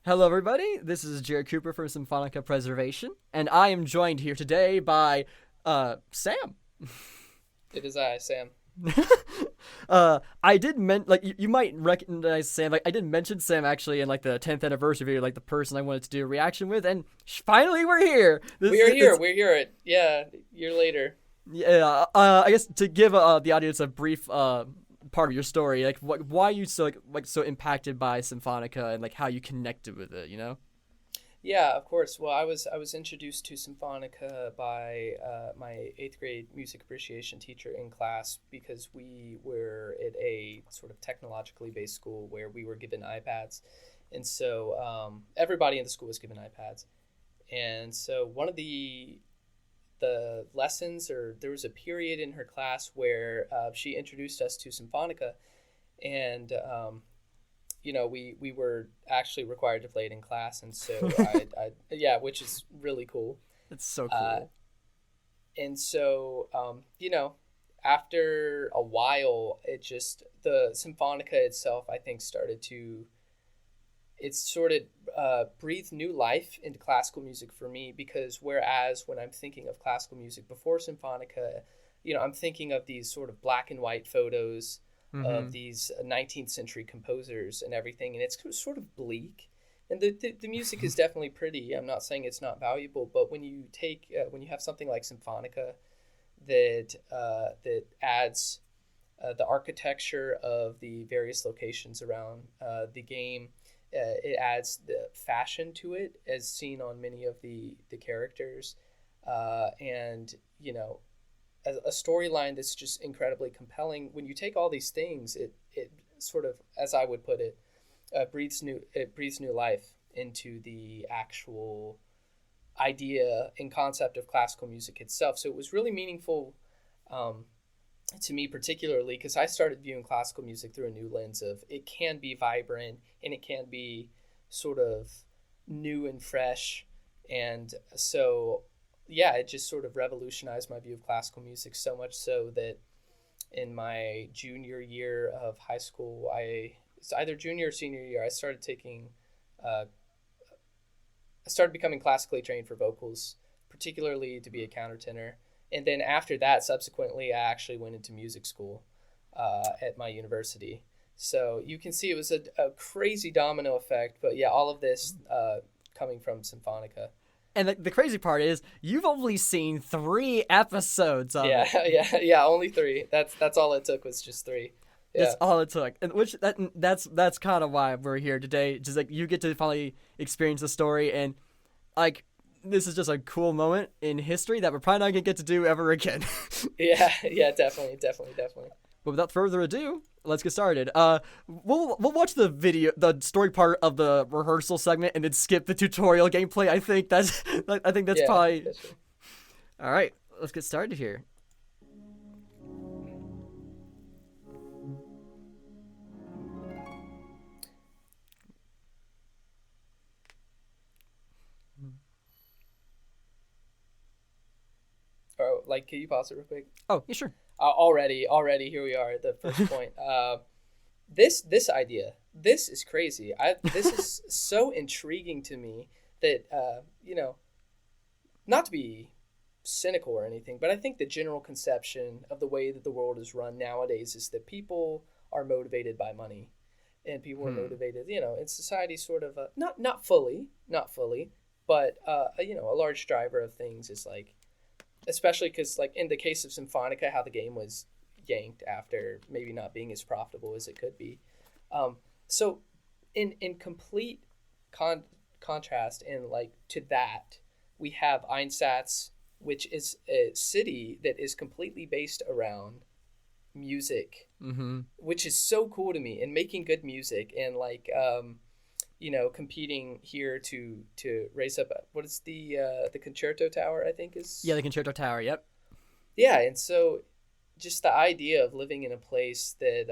Hello, everybody. This is Jared Cooper from Symphonica Preservation, and I am joined here today by Sam. It is I, Sam. I did you might recognize Sam. Like I did mention Sam actually in like the 10th anniversary video, like the person I wanted to do a reaction with, and finally we're here. We are here. We're here. Yeah, a year later. Yeah. I guess to give the audience a brief part of your story, like why you so so impacted by Symphonica and like how you connected with it, you know? Yeah, of course. Well, I was introduced to Symphonica by my eighth grade music appreciation teacher in class because we were at a sort of technologically based school where we were given iPads, and so everybody in the school was given iPads, and so one of the lessons, or there was a period in her class where she introduced us to Symphonica, and we were actually required to play it in class, and so yeah, which is really cool. It's so cool. And so after a while, the Symphonica itself, I think, started to breathe new life into classical music for me, because whereas when I'm thinking of classical music before Symphonica, I'm thinking of these sort of black and white photos of these 19th century composers and everything, and it's sort of bleak. And the music is definitely pretty. I'm not saying it's not valuable, but when you have something like Symphonica that adds the architecture of the various locations around the game, it adds the fashion to it, as seen on many of the characters, and a storyline that's just incredibly compelling. When you take all these things, it sort of, as I would put it, breathes new life into the actual idea and concept of classical music itself. So it was really meaningful to me, particularly because I started viewing classical music through a new lens of it can be vibrant and it can be sort of new and fresh. And so yeah, it just sort of revolutionized my view of classical music, so much so that in my junior year of high school, it's either junior or senior year, I started becoming classically trained for vocals, particularly to be a countertenor. And then after that, subsequently, I actually went into music school at my university. So you can see it was a crazy domino effect. But yeah, all of this coming from Symphonica. And the crazy part is you've only seen 3 episodes of it. Yeah, only 3. That's all it took, was just 3. Yeah. That's all it took, and that's kind of why we're here today. Just like you get to finally experience the story, and like this is just a cool moment in history that we're probably not gonna get to do ever again. Yeah, definitely. But without further ado, let's get started. We'll watch the story part of the rehearsal segment, and then skip the tutorial gameplay. I think that's probably. That's true. All right, let's get started here. Oh, can you pause it real quick? Oh, yeah, sure. Already, here we are at the first point. This idea, this is crazy. This is so intriguing to me that not to be cynical or anything, but I think the general conception of the way that the world is run nowadays is that people are motivated by money, and people are motivated, in society, sort of not fully, but a large driver of things is like. Especially because, like, in the case of Symphonica, how the game was yanked after maybe not being as profitable as it could be. So in complete contrast, and, like, to that, we have Einsatz, which is a city that is completely based around music, which is so cool to me, and making good music, and, like, competing here to raise up. What is the Concerto Tower? I think is. Yeah, the Concerto Tower. Yep. Yeah, and so just the idea of living in a place that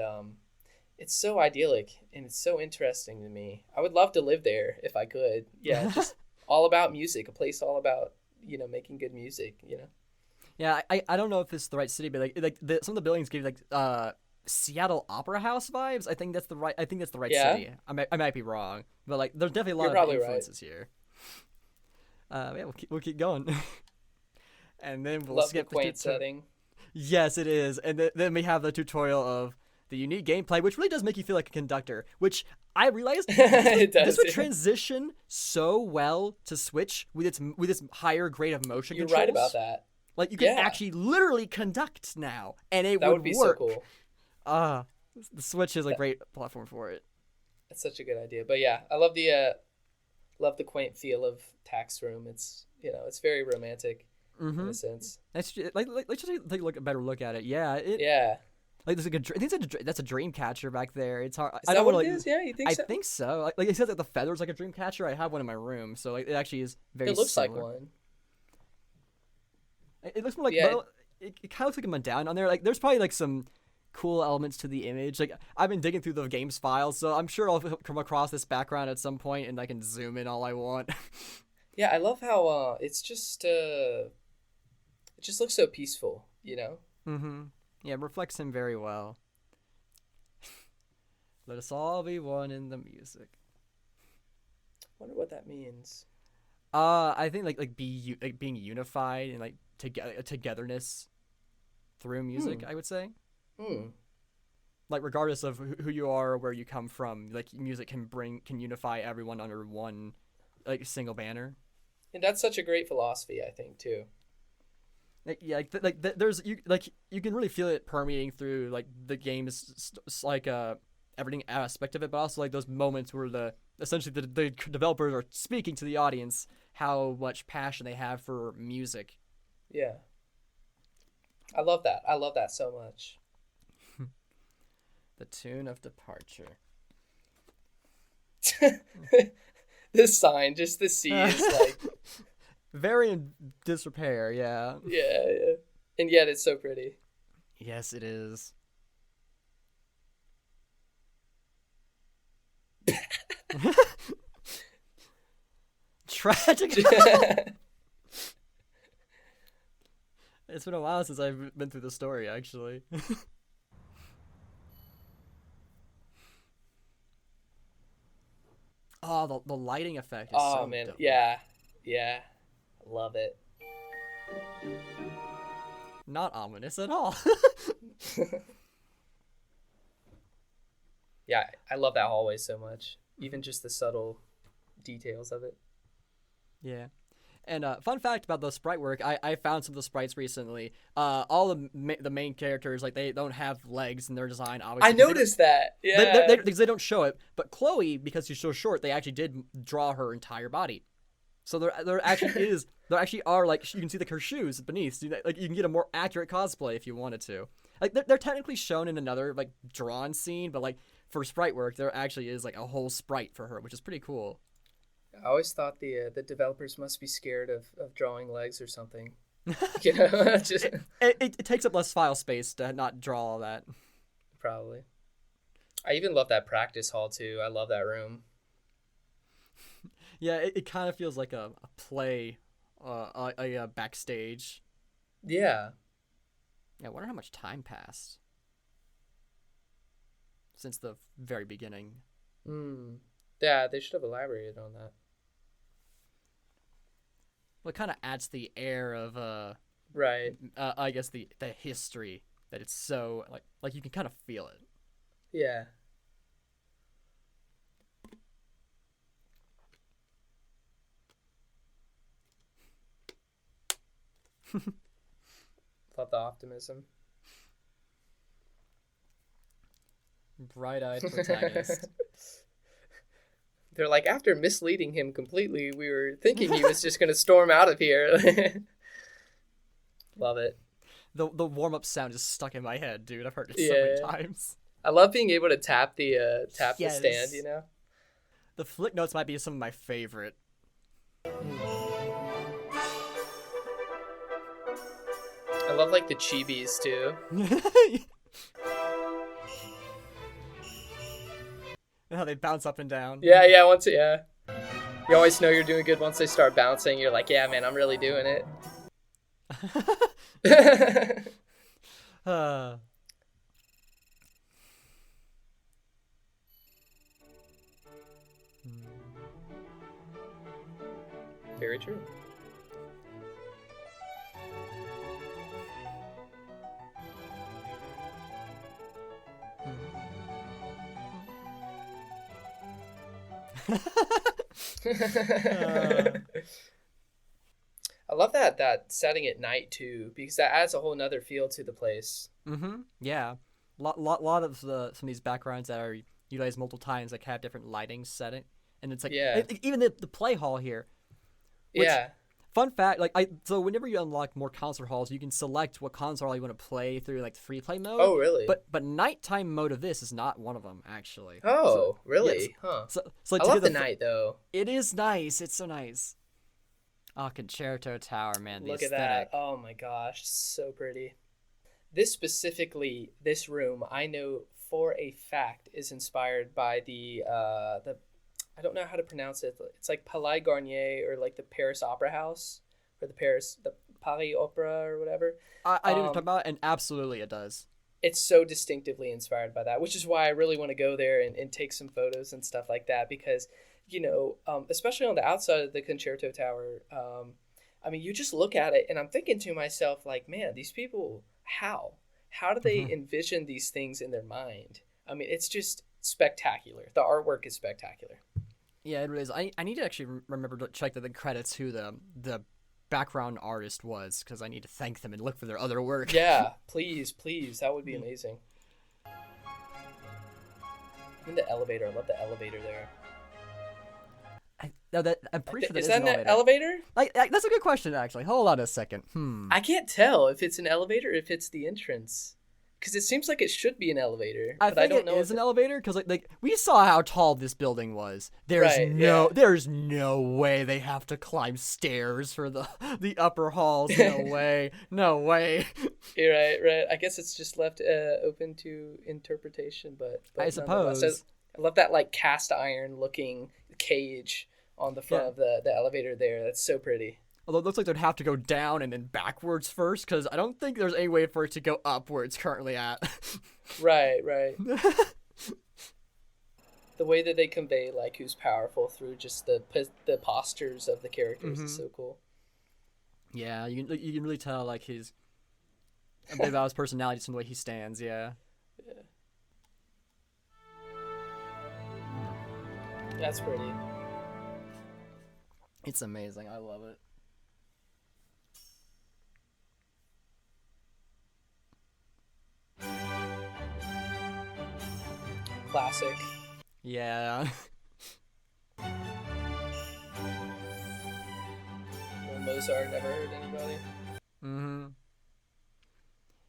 it's so idyllic and it's so interesting to me. I would love to live there if I could. Yeah, just all about music, a place all about making good music. Yeah, I don't know if it's the right city, but some of the buildings give Seattle Opera House vibes. I think that's the right. I think that's the right Yeah? city. I might be wrong, but like there's definitely a You're lot of probably right. influences here. Yeah, we'll keep going, and then we'll Love the skip quaint setting. Yes, it is, and then we have the tutorial of the unique gameplay, which really does make you feel like a conductor. Which I realized It does. this would Yeah. transition so well to Switch with its higher grade of motion You're controls. right about that. Like you can Yeah. actually literally conduct now, and it That would be so work. cool. The Switch is a great platform for it. That's such a good idea. But yeah, I love the quaint feel of Tax Room. It's it's very romantic in a sense. Let's just take a better look at it. Yeah, Yeah. like there's I think that's a dream catcher back there. It's hard. Is I that don't what wanna, it is? Yeah, you think I so? think so. Like it says that the feather's like a dream catcher. I have one in my room, so like it actually is very. It looks similar. like one. It looks more like Yeah. it kind of looks like a medallion on there. Like there's probably like some cool elements to the image. Like I've been digging through the game's files, so I'm sure I'll come across this background at some point, and I can zoom in all I want. Yeah, I love how it just looks so peaceful, Yeah, it reflects him very well. Let us all be one in the music. Wonder what that means. I think being unified and like togetherness through music. I would say, like regardless of who you are or where you come from, like music can unify everyone under one like single banner. And that's such a great philosophy, I think, too. Like, yeah, there's you can really feel it permeating through like the game's like everything aspect of it, but also like those moments where essentially the developers are speaking to the audience how much passion they have for music. Yeah. I love that. I love that so much. The tune of departure. This sign, just the C is like very in disrepair, yeah. yeah. And yet it's so pretty. Yes, it is. Tragic. It's been a while since I've been through the story, actually. Oh, the lighting effect is so man, dope. yeah, love it. Not ominous at all. Yeah, I love that hallway so much. Even just the subtle details of it. Yeah. And fun fact about the sprite work, I found some of the sprites recently. All the main characters, like, they don't have legs in their design, obviously. I noticed that. Yeah. Because they don't show it. But Chloe, because she's so short, they actually did draw her entire body. So there actually are, like, you can see her shoes beneath. So like, you can get a more accurate cosplay if you wanted to. Like, they're technically shown in another, like, drawn scene, but, like, for sprite work, there actually is, like, a whole sprite for her, which is pretty cool. I always thought the developers must be scared of drawing legs or something. You know, just it takes up less file space to not draw all that. probably. I even love that practice hall too. I love that room. Yeah, it kind of feels like a play, a backstage. Yeah. Yeah, I wonder how much time passed since the very beginning. Yeah, they should have elaborated on that. Well, it kind of adds the air of Right. I guess the history that it's so like you can kind of feel it. Yeah. Love the optimism. Bright-eyed protagonist. They're like, after misleading him completely, we were thinking he was just going to storm out of here. Love it. The warm-up sound is stuck in my head, dude. I've heard it so many times. I love being able to tap the the Yes. stand, you know? The flick notes might be some of my favorite. I love, like, the chibis, too. And how they bounce up and down. Yeah, you always know you're doing good once they start bouncing. You're like, yeah, man, I'm really doing it. Very true. I love that setting at night too, because that adds a whole nother feel to the place. Yeah. Lot of some of these backgrounds that are utilized multiple times, like, have different lighting setting, and it's like, Yeah. even the play hall here. Which, Yeah. fun fact, like, so whenever you unlock more concert halls, you can select what concert hall you want to play through, like, the free play mode. Oh, really? But nighttime mode of this is not one of them, actually. Oh, really? Yes. Huh. So I love the night though. It is nice. It's so nice. Oh, Concerto Tower, man. The Look at aesthetic. that. Oh my gosh, so pretty. This room, I know for a fact is inspired by the I don't know how to pronounce it. It's like Palais Garnier, or like the Paris Opera House, or the Paris Opera or whatever. I know what you're talking about, and absolutely it does. It's so distinctively inspired by that, which is why I really want to go there and take some photos and stuff like that, because, you know, especially on the outside of the Concerto Tower, I mean, you just look at it and I'm thinking to myself, like, man, these people, how do they envision these things in their mind? I mean, it's just spectacular. The artwork is spectacular. Yeah, it really is. I need to actually remember to check the credits who the background artist was, because I need to thank them and look for their other work. Yeah, please, that would be amazing. In the elevator, I love the elevator there. I'm pretty sure that is that an elevator? Like, that's a good question, actually. Hold on a second. I can't tell if it's an elevator or if it's the entrance, because it seems like it should be an elevator. I think it is an elevator, because like we saw how tall this building was. There's no way they have to climb stairs for the upper halls. No way. You're right. I guess it's just left open to interpretation, but I suppose. I love that, like, cast iron looking cage on the front of the elevator there. That's so pretty. Although it looks like they'd have to go down and then backwards first, because I don't think there's any way for it to go upwards currently at. Right. The way that they convey, like, who's powerful through just the postures of the characters is so cool. Yeah, you can really tell, like, a bit about his personality just from the way he stands. Yeah. That's pretty. It's amazing. I love it. Classic. Yeah. Mozart never hurt anybody.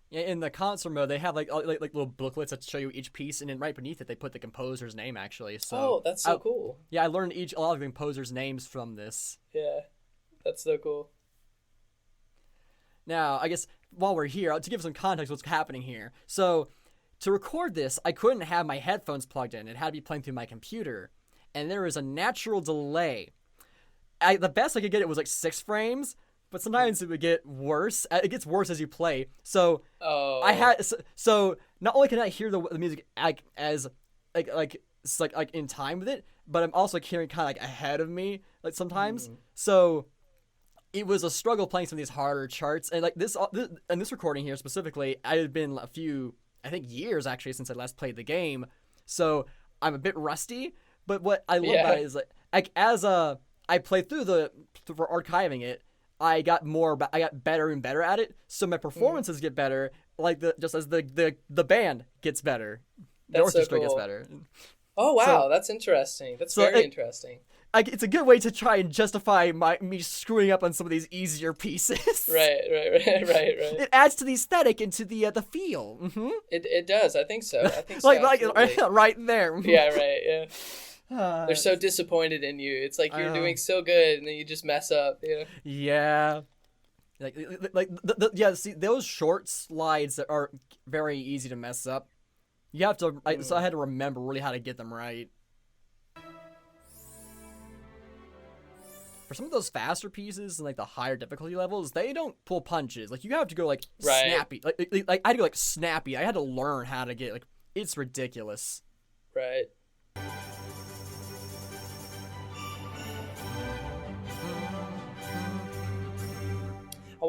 Yeah, in the concert mode, they have like little booklets that show you each piece, and then right beneath it, they put the composer's name, actually. So that's so cool. Yeah, I learned a lot of the composers' names from this. Yeah, that's so cool. Now, I guess while we're here, to give some context, what's happening here. So, to record this, I couldn't have my headphones plugged in. It had to be playing through my computer, and there was a natural delay. The best I could get it was like 6 frames. But sometimes it would get worse. It gets worse as you play. So so not only can I hear the music as in time with it, but I'm also hearing kind of like ahead of me like sometimes. So it was a struggle playing some of these harder charts, and like this recording here specifically, I had been a few, I think, years actually since I last played the game. So I'm a bit rusty. But what I love about it is like as I played through for archiving it, I got better and better at it, so my performances get better, like just as the band gets better, the orchestra gets better. Oh wow, that's interesting. That's very interesting. It's a good way to try and justify me screwing up on some of these easier pieces. Right. It adds to the aesthetic and to the feel. It does. I think so. like right there. Yeah. Right. Yeah. They're so disappointed in you. It's like you're doing so good, and then you just mess up. Yeah. See, those short slides that are very easy to mess up. You have to. So I had to remember really how to get them right. For some of those faster pieces and like the higher difficulty levels, they don't pull punches. Like you have to go snappy. Like I had to go snappy. I had to learn how to get it's ridiculous. Right.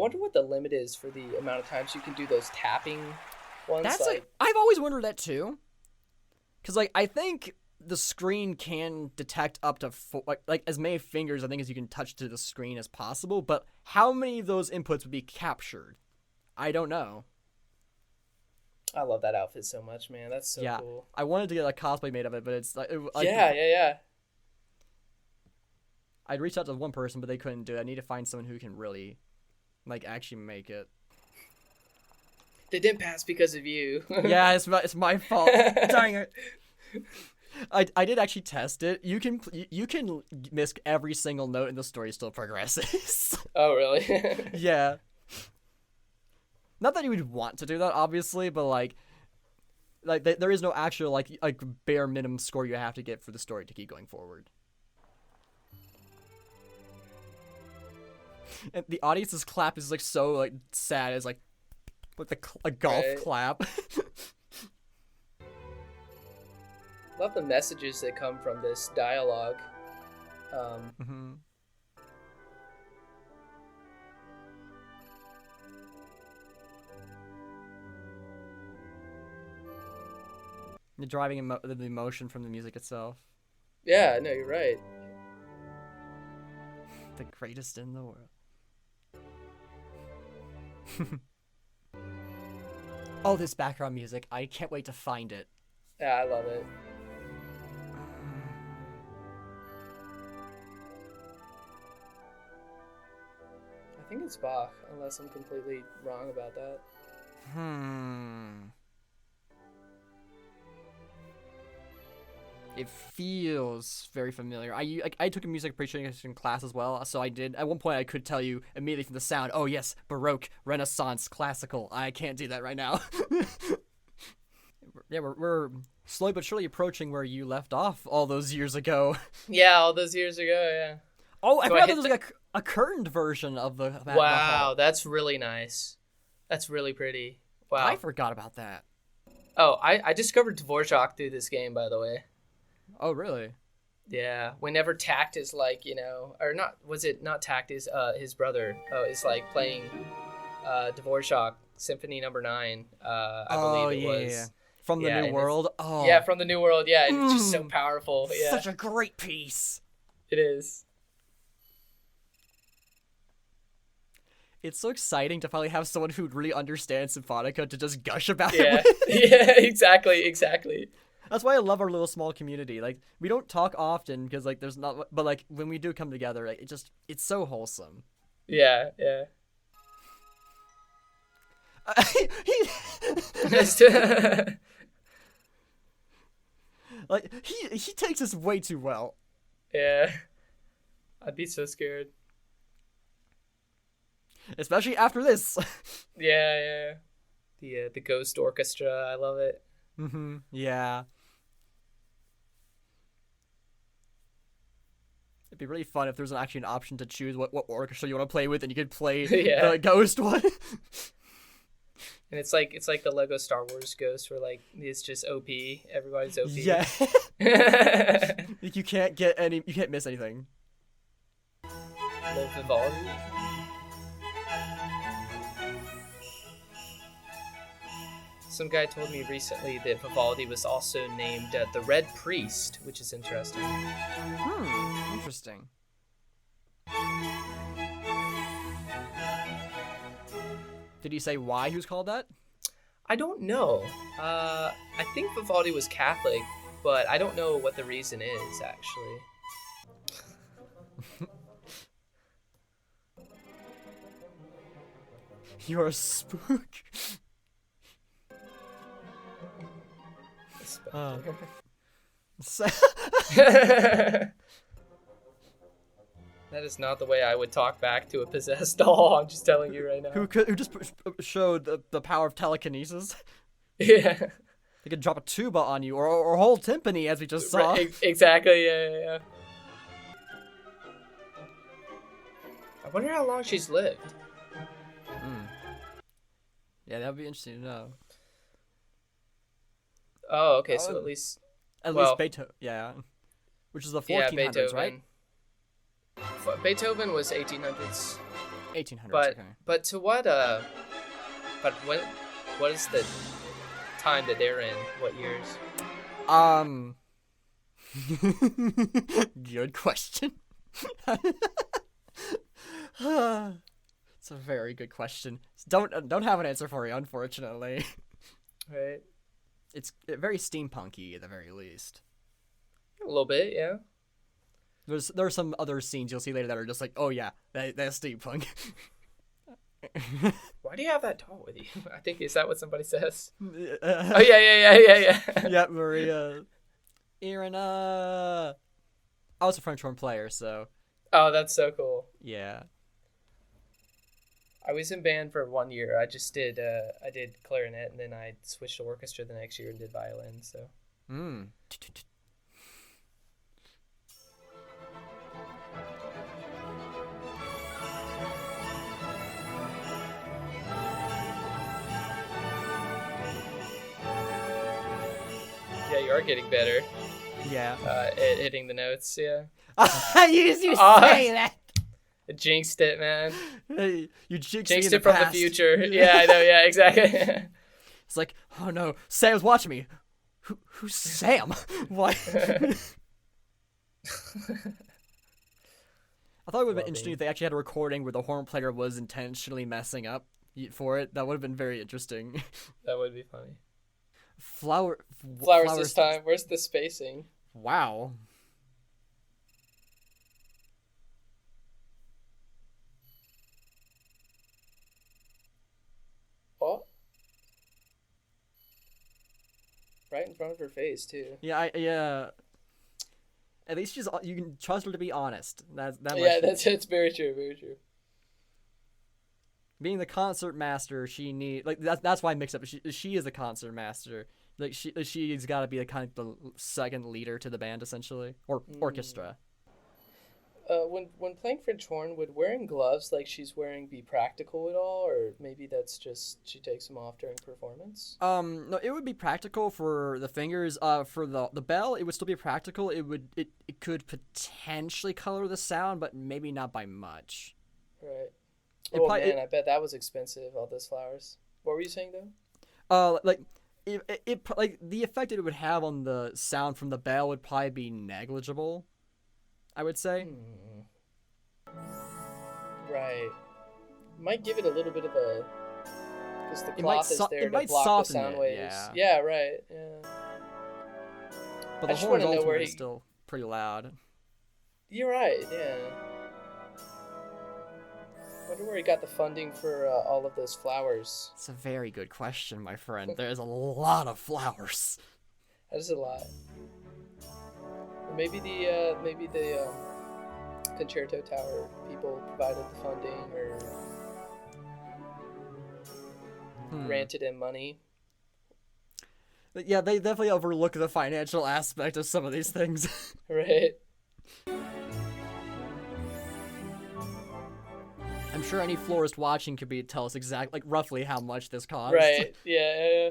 wonder what the limit is for the amount of times you can do those tapping ones. That's like I've always wondered that too. Because like I think the screen can detect up to like as many fingers I think as you can touch to the screen as possible. But how many of those inputs would be captured? I don't know. I love that outfit so much, man. That's so cool. I wanted to get a cosplay made of it, but it's like yeah. I'd reached out to one person, but they couldn't do it. I need to find someone who can really, like, actually make it. They didn't pass because of you. Yeah, it's my fault. Dang it. I did actually test it. You can miss every single note, and the story still progresses. Oh, really? Yeah. Not that you would want to do that, obviously, but like there is no actual like bare minimum score you have to get for the story to keep going forward. And the audience's clap is like so like sad. It's like with a golf clap. Love the messages that come from this dialogue. The driving the emotion from the music itself. Yeah, no, you're right. The greatest in the world. Oh, this background music. I can't wait to find it. Yeah, I love it. I think it's Bach, unless I'm completely wrong about that. It feels very familiar. I took a music appreciation class as well, so I did. At one point, I could tell you immediately from the sound, oh yes, Baroque, Renaissance, classical. I can't do that right now. Yeah, we're slowly but surely approaching where you left off all those years ago. Yeah, all those years ago, yeah. Oh, I forgot there was like a curtained version of the Wow, that's really nice. That's really pretty. Wow. I forgot about that. Oh, I discovered Dvorak through this game, by the way. Oh, really? Yeah. Whenever Tact is like, or not, was it not Tact, is his brother is like playing Dvorak Symphony No. 9, I believe it was. Yeah. From the New World? Oh. Yeah, from the New World, yeah. It's just so powerful. Yeah. Such a great piece. It is. It's so exciting to finally have someone who really understands Symphonica to just gush about it. Yeah, exactly. That's why I love our little small community. Like, we don't talk often because, like, there's not... But, like, when we do come together, like, it's so wholesome. Yeah. Like, he takes this way too well. Yeah. I'd be so scared. Especially after this. Yeah. The Ghost Orchestra, I love it. Yeah. It'd be really fun if there's actually an option to choose what orchestra you want to play with, and you could play the Ghost one. And it's like the Lego Star Wars Ghost, where like it's just OP. Everybody's OP. Yeah. Like you can't miss anything. Love Vivaldi. Some guy told me recently that Vivaldi was also named the Red Priest, which is interesting. Interesting. Did he say why he was called that? I don't know. I think Vivaldi was Catholic, but I don't know what the reason is, actually. You're a spook. That is not the way I would talk back to a possessed doll. I'm just telling you right now. Who just showed the power of telekinesis. Yeah. They could drop a tuba on you, or a whole timpani, as we just saw. Right, exactly, yeah. I wonder how long she's lived. Yeah, that would be interesting to know. Oh, okay, so at least Beethoven, yeah. Which is the 1400s, right? Beethoven was 1800s. 1800s. But Okay. but to what but what is the time that they're in? What years? Good question. It's a very good question. Don't have an answer for you, unfortunately. Right. It's very steampunky at the very least. A little bit, yeah. There are some other scenes you'll see later that are just like, oh yeah, that's steampunk. Why do you have that doll with you? I think, is that what somebody says? Oh Oh yeah. yeah, Maria. Iren, I was a French horn player, so Oh, that's so cool. yeah. I was in band for 1 year. I did clarinet, and then I switched to orchestra the next year and did violin. So. Yeah, you are getting better. Yeah. At hitting the notes. Yeah. you say that. I jinxed it, man. Hey, you jinxed It from the future. Yeah, I know. Yeah, exactly. It's like, oh no, Sam's watching me. Who's Sam? Why? I thought it would have been interesting if they actually had a recording where the horn player was intentionally messing up for it. That would have been very interesting. That would be funny. Flowers this time. Where's the spacing? Wow. Oh. Right in front of her face too. Yeah, yeah. At least you can trust her to be honest. That's it's very true, very true. Being the concert master, that's why I mix up. She is the concert master. Like she's got to be kind of the second leader to the band essentially, or orchestra. When playing French horn, would wearing gloves like she's wearing be practical at all, or maybe that's just she takes them off during performance? No, it would be practical for the fingers. For the bell, it would still be practical. It could potentially color the sound, but maybe not by much. Right. I bet that was expensive. All those flowers. What were you saying though? Like the effect it would have on the sound from the bell would probably be negligible, I would say. Right. Might give it a little bit of a, because the cloth is there to block the sound waves. Yeah, right. Yeah. But the horn ultimately is still pretty loud. You're right. Yeah. Wonder where he got the funding for all of those flowers. It's a very good question, my friend. There's a lot of flowers. That is a lot. Maybe the Concerto Tower people provided the funding or granted him money. Yeah, they definitely overlook the financial aspect of some of these things. Right. I'm sure any florist watching could tell us exactly, roughly how much this cost. Right. Yeah.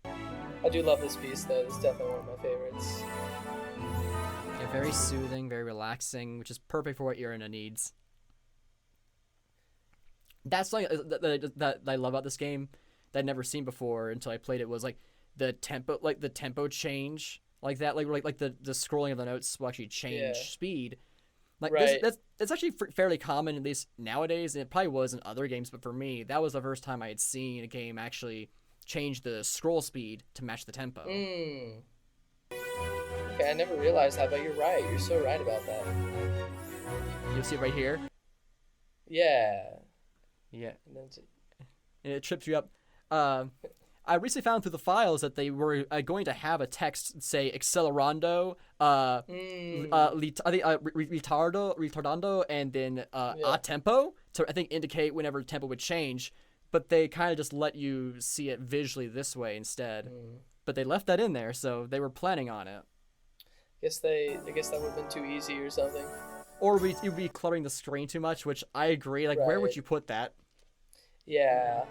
I do love this piece though. It's definitely one of my favorites. Yeah, very soothing, very relaxing, which is perfect for what Iren needs. That's something that I love about this game that I'd never seen before until I played it was like the tempo change like that, like the scrolling of the notes will actually change speed. Like right. that's actually fairly common, at least nowadays, and it probably was in other games, but for me, that was the first time I had seen a game actually change the scroll speed to match the tempo. Okay, I never realized that, but you're right. You're so right about that. You'll see it right here. Yeah. Yeah. And it trips you up. I recently found through the files that they were going to have a text say accelerando, retardando, and then a tempo to I think indicate whenever tempo would change. But they kind of just let you see it visually this way instead. But they left that in there, so they were planning on it. I guess that would have been too easy or something. Or you'd be cluttering the screen too much, which I agree. Like, where would you put that? Yeah.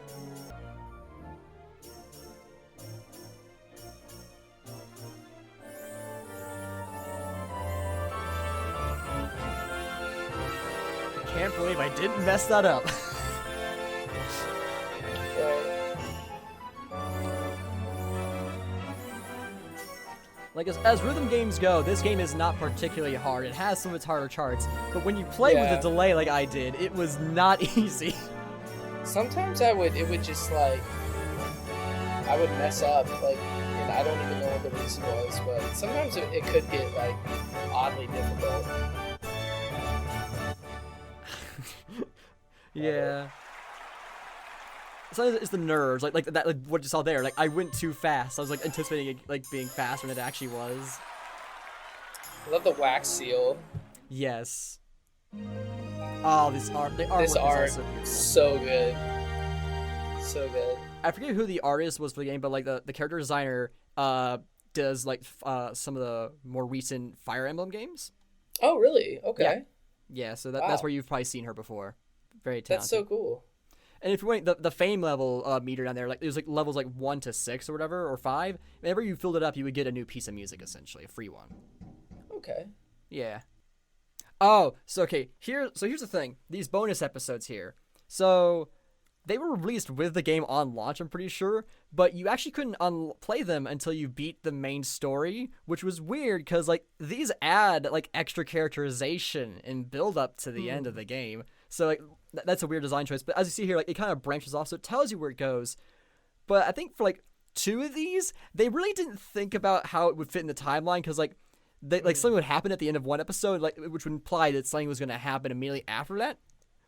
can't believe I didn't mess that up. Right. Like, as rhythm games go, this game is not particularly hard. It has some of its harder charts, but when you play with a delay like I did, it was not easy. Sometimes it would just like, I would mess up, like, and I don't even know what the reason was, but sometimes it could get like oddly difficult. Yeah. Sometimes it's the nerves, like that, like what you saw there. Like I went too fast. I was like anticipating it like being faster than it actually was. I love the wax seal. Yes. Oh, this art is also beautiful. So good. So good. I forget who the artist was for the game, but like the character designer does like some of the more recent Fire Emblem games. Oh, really? Okay. Yeah, so that's where you've probably seen her before. Very talented. That's so cool. And if you want the fame level meter down there, like it was like levels like 1 to 6 or whatever, or 5. Whenever you filled it up, you would get a new piece of music, essentially, a free one. Okay. Yeah. Oh, so okay. Here's the thing. These bonus episodes here. So they were released with the game on launch, I'm pretty sure, but you actually couldn't play them until you beat the main story, which was weird because like these add like extra characterization and build up to the end of the game. So like that's a weird design choice, but as you see here, like it kind of branches off, so it tells you where it goes. But I think for like 2 of these, they really didn't think about how it would fit in the timeline because like something would happen at the end of one episode, like which would imply that something was going to happen immediately after that.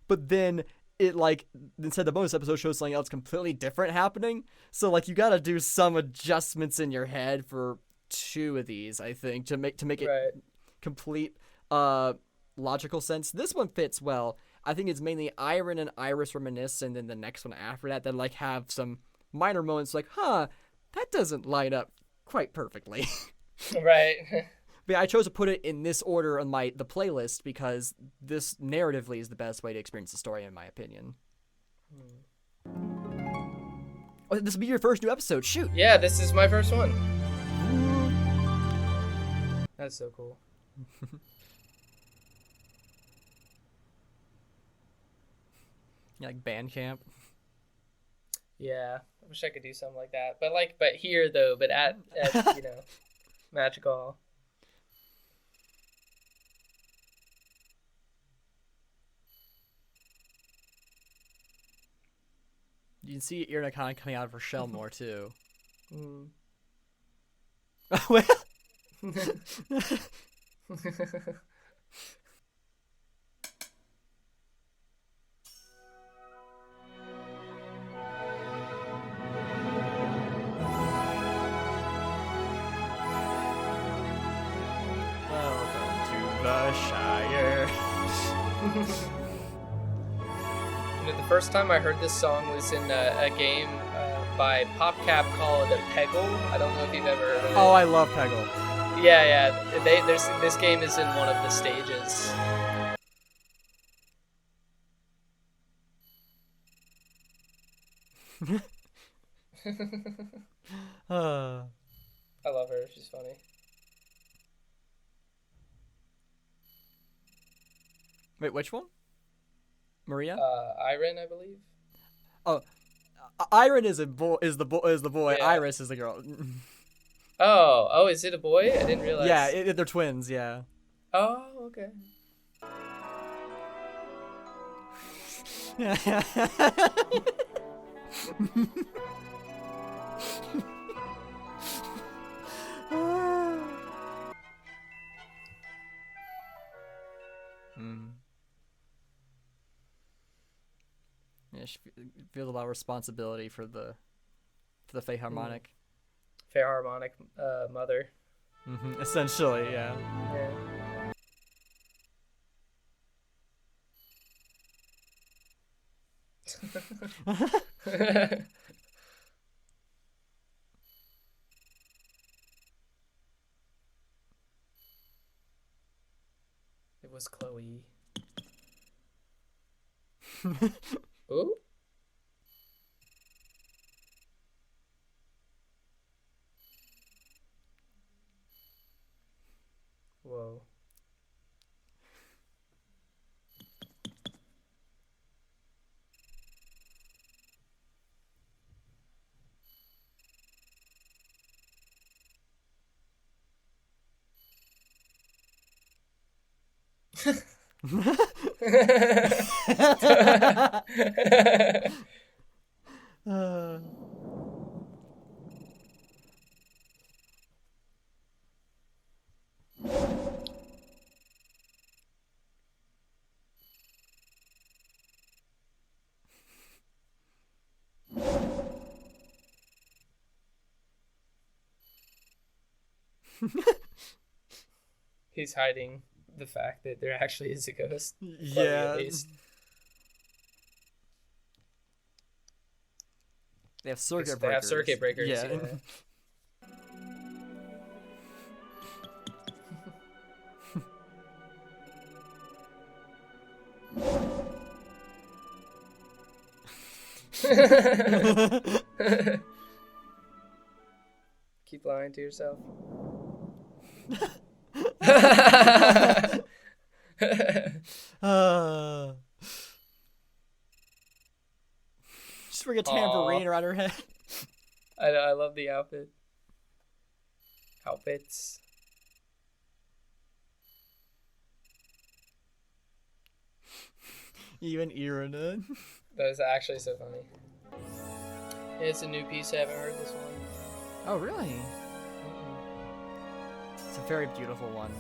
But then it like instead the bonus episode shows something else completely different happening. So like you got to do some adjustments in your head for 2 of these, I think, to make it complete logical sense. This one fits well. I think it's mainly Iren and Ires Reminisce, and then the next one after that like have some minor moments like, that doesn't line up quite perfectly. Right. But yeah, I chose to put it in this order on the playlist because this narratively is the best way to experience the story, in my opinion. Oh, this will be your first new episode. Shoot. Yeah, this is my first one. That's so cool. Yeah, like Bandcamp. Yeah, I wish I could do something like that. But here though, but at Magical Hall. You can see Iren kind of coming out of her shell more too. Well. Welcome to the Shire. The first time I heard this song was in a game by PopCap called Peggle. I don't know if you've ever heard of it. Oh, I love Peggle. Yeah. This game is in one of the stages. I love her. She's funny. Wait, which one? Maria? Iren, I believe. Oh, Iren is the boy. Yeah. Iris is the girl. Oh, is it a boy? I didn't realize. Yeah, they're twins. Yeah. Oh, okay. Yeah, she feels a lot of responsibility for the Fae Harmonic. Fae Harmonic mother. Essentially, yeah. It was Chloe. Ooh. Whoa. He's hiding the fact that there actually is a ghost. Yeah. At least. They have circuit breakers. They have circuit breakers. Yeah. Keep lying to yourself. Just bring a tambourine around her head. I know, I love the outfit. Outfits. Even Iren. That is actually so funny. It's a new piece. I haven't heard this one. Oh, really? It's a very beautiful one.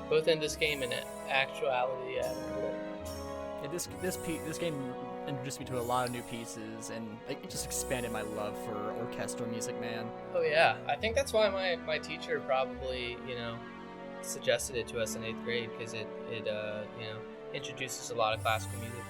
Both in this game and in actuality, I haven't heard it. Yeah, this game introduced me to a lot of new pieces, and it just expanded my love for orchestral music, man. Oh yeah, I think that's why my teacher probably, suggested it to us in 8th grade, because it introduces a lot of classical music.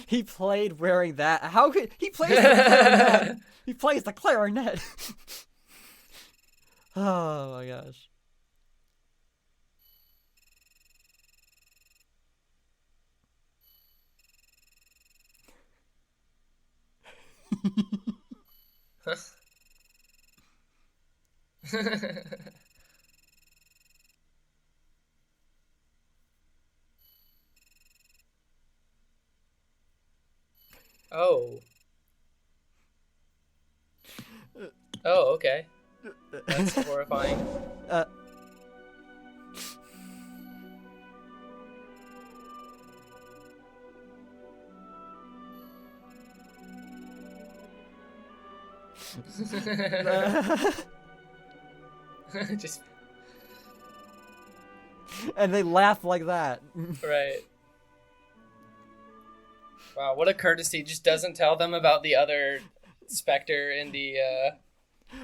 He played wearing that. How could he plays the clarinet? He plays the clarinet. Oh my gosh. Oh. Oh, okay. That's horrifying. Just and they laugh like that. right. Wow, what a courtesy! Just doesn't tell them about the other specter in the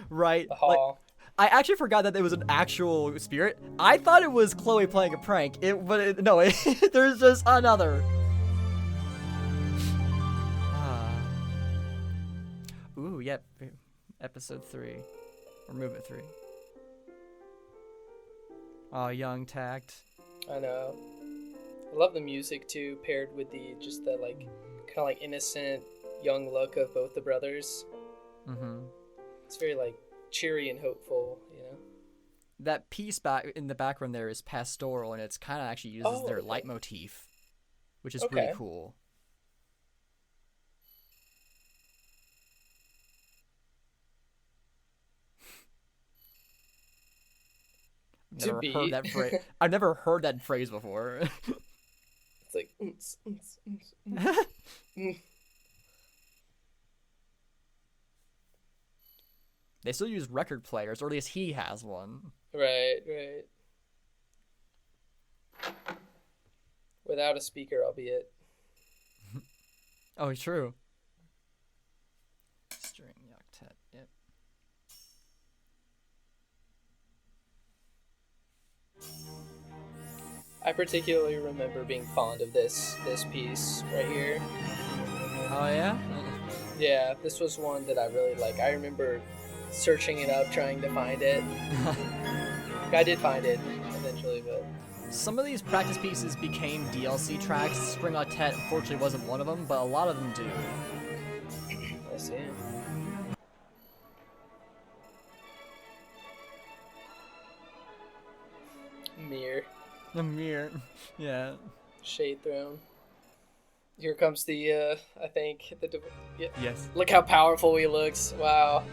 right the hall. I actually forgot that it was an actual spirit. I thought it was Chloe playing a prank. There's just another. Ooh, yep. Episode 3. Or movement 3. Oh, young tact. I know. I love the music too, paired with the kind of innocent young look of both the brothers. Mm-hmm. It's very cheery and hopeful, That piece back in the background there is pastoral, and it's kind of actually uses their leitmotif, which is really cool. I've never heard that phrase before. It's like They still use record players, or at least he has one. Right. Without a speaker, albeit. Oh, true. String octet, yep. I particularly remember being fond of this piece right here. Oh yeah? Yeah, this was one that I really like. I remember searching it up, trying to find it. I did find it eventually, but some of these practice pieces became DLC tracks. String Octet unfortunately wasn't one of them, but a lot of them do. I see. mirror. A mirror. Yeah. Shade thrown. Here comes the, I think, yeah. Yes. Look how powerful he looks. Wow.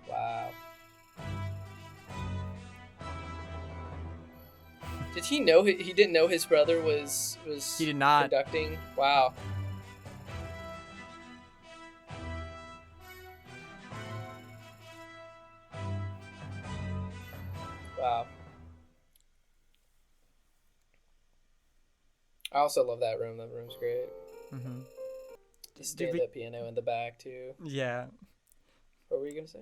Wow. Did he know he didn't know his brother was He did not. conducting? Wow. Wow. I also love that room. That room's great. Mm-hmm. The stand-up piano in the back too. Yeah. What were you gonna say?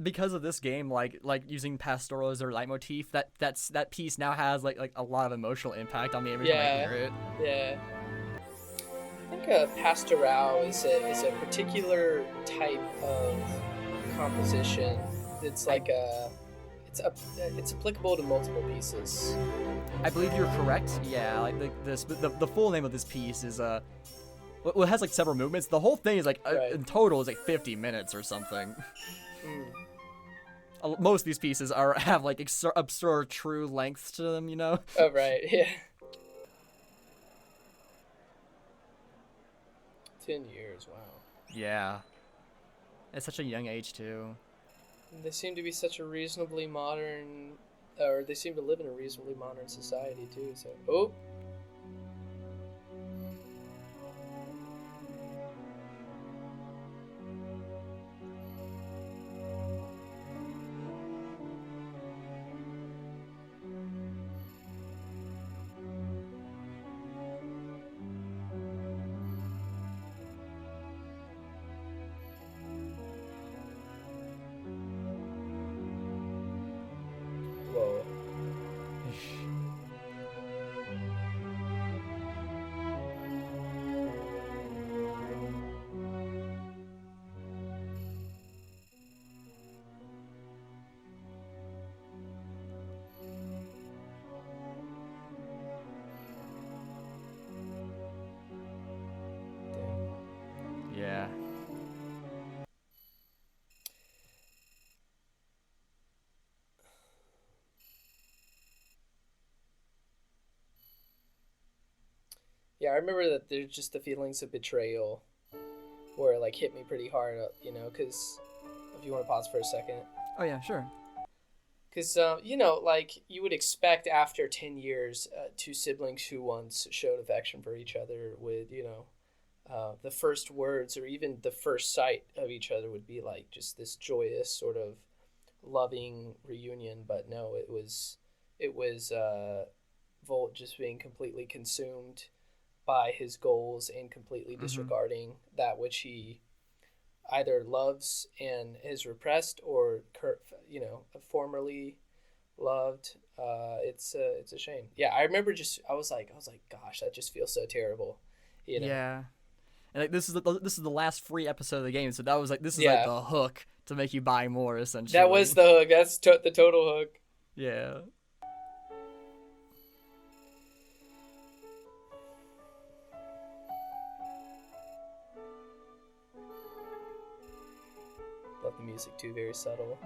Because of this game, like using pastoral as their leitmotif, that piece now has like a lot of emotional impact on me every time I hear it. Yeah. I think pastoral is a particular type of composition. It's like it's applicable to multiple pieces. I believe you're correct. Yeah, like the full name of this piece is well, it has like several movements. The whole thing is like Right. in total is like 50 minutes or something. Mm. Most of these pieces have like absurd true lengths to them, you know. Oh right, yeah. 10 years, wow. Yeah. At such a young age too. They seem to be such a reasonably modern, or they seem to live in a reasonably modern society too. So, oh. Whoa. Dang. Yeah. Yeah, I remember that there's just the feelings of betrayal where it like hit me pretty hard, you know, because if you want to pause for a second. Oh yeah, sure. Because, you know, like you would expect after 10 years, two siblings who once showed affection for each other would, you know, the first words or even the first sight of each other would be like just this joyous sort of loving reunion. But no, it was Volt just being completely consumed by his goals and completely disregarding that which he either loves and is repressed or you know formerly loved. It's a shame. Yeah, I remember I was like gosh, that just feels so terrible, you know. Yeah. And like this is the last free episode of the game, so that was like this is Yeah. like the hook to make you buy more essentially. That was the hook. That's the total hook. Yeah. Love the music too, very subtle.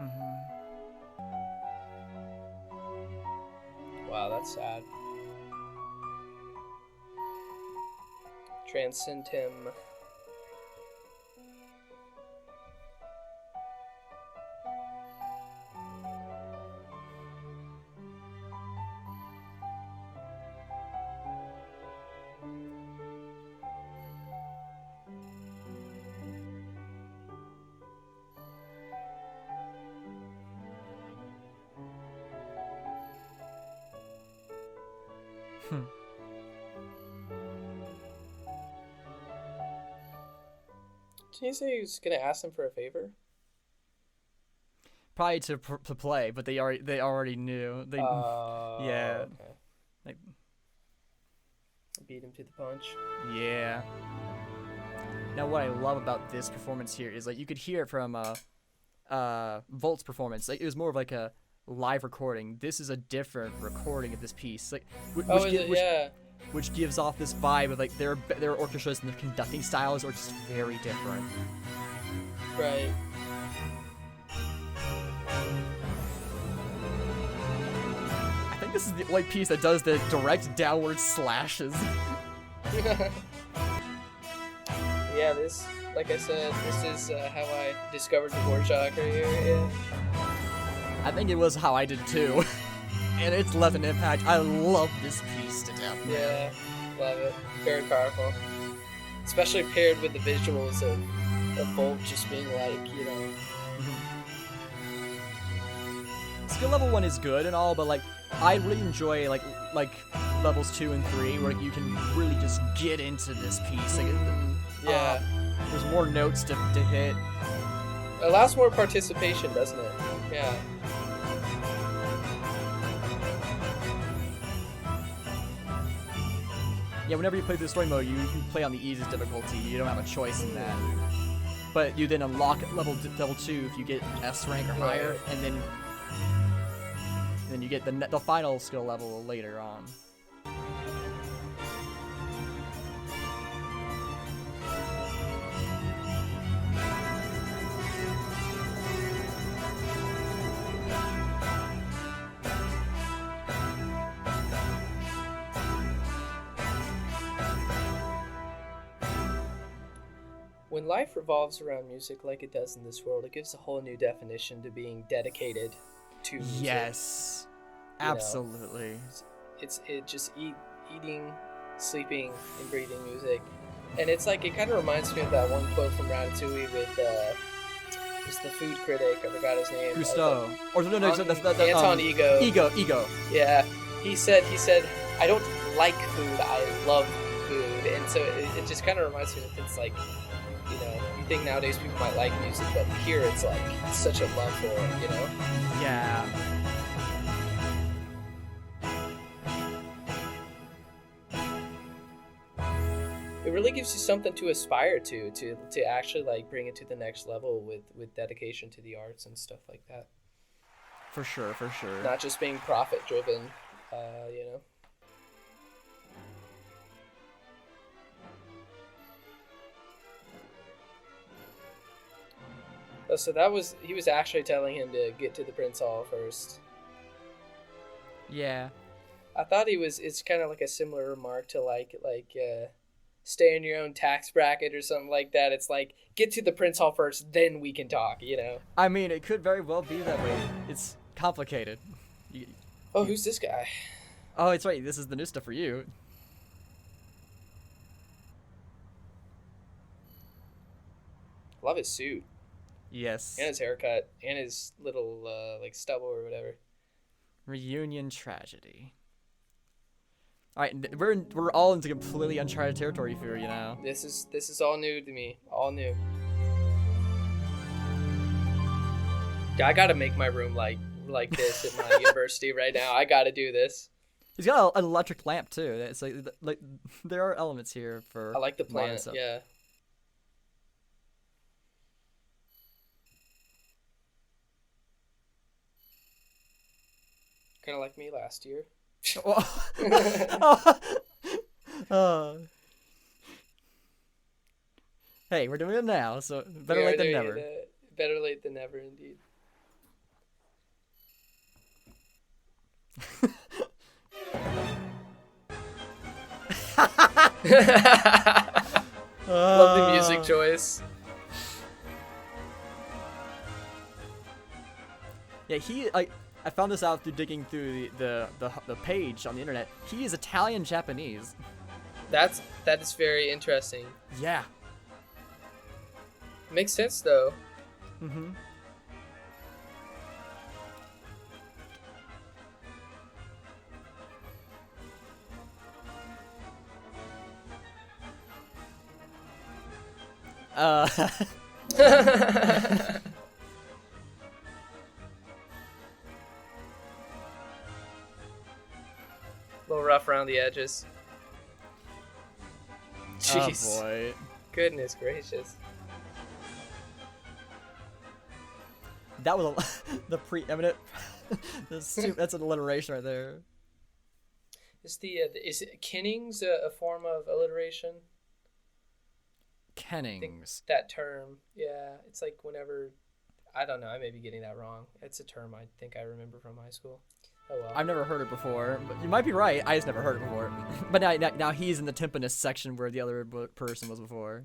Wow, that's sad. Transcend him. Did he say he was gonna ask him for a favor? Probably to play, but they already knew. They yeah. Okay. Like, Beat him to the punch. yeah. Now what I love about this performance here is like you could hear it from Volt's performance. Like it was more of like a live recording. This is a different recording of this piece. Like Yeah. which gives off this vibe of like their orchestras and their conducting styles are just very different. Right. I think this is the only piece that does the direct downward slashes. Yeah, this, like I said, this is how I discovered the Dvorak right here. Yeah. I think it was how I did too. And it's left an impact. I love this piece to death. Yeah, love it. Very powerful. Especially paired with the visuals of Bolt just being like, you know. Skill level 1 is good and all, but like I really enjoy like levels 2 and 3 where you can really just get into this piece. Like, yeah. There's more notes to hit. It allows more participation, doesn't it? Yeah. Yeah, whenever you play through story mode, you play on the easiest difficulty. You don't have a choice in that. But you then unlock level 2 if you get S rank or higher, and then you get the final skill level later on. When life revolves around music like it does in this world, it gives a whole new definition to being dedicated to music. Yes, absolutely. It's just eating, sleeping, and breathing music, and it's like it kind of reminds me of that one quote from Ratatouille with who's the food critic? I forgot his name. Cousteau. Or no, that's Anton Ego. Ego. Yeah, he said, I don't like food, I love food, and so it just kind of reminds me that it's like, you know, you think nowadays people might like music, but here it's like such a love for it, you know? Yeah. It really gives you something to aspire to actually like bring it to the next level with dedication to the arts and stuff like that. For sure. Not just being profit driven, you know? So he was actually telling him to get to the Prince Hall first. Yeah. I thought it's kind of like a similar remark to like stay in your own tax bracket or something like that. It's like, get to the Prince Hall first, then we can talk, you know? I mean, it could very well be that way. It's complicated. Who's this guy? Oh, it's right. This is the new stuff for you. Love his suit. Yes. And his haircut. And his little, like, stubble or whatever. Reunion tragedy. Alright, we're all into completely uncharted territory here, you know? This is all new to me. All new. I gotta make my room like this at my university right now. I gotta do this. He's got an electric lamp, too. It's like there are elements here for... I like the planet, yeah. Kind of like me last year. Hey, we're doing it now, so better late than never. Better late than never, indeed. Love the music choice. Yeah, I found this out through digging through the page on the internet. He is Italian Japanese. That is very interesting. Yeah. Makes sense though. Mm-hmm. A little rough around the edges. Jeez. Oh boy. Goodness gracious. That was the preeminent. That's an alliteration right there. Is it Kennings a form of alliteration? Kennings. That term, yeah, it's like whenever, I don't know, I may be getting that wrong. It's a term I think I remember from high school. Oh well. I've never heard it before, but you might be right. I just never heard it before. But now he's in the timpanist section where the other person was before.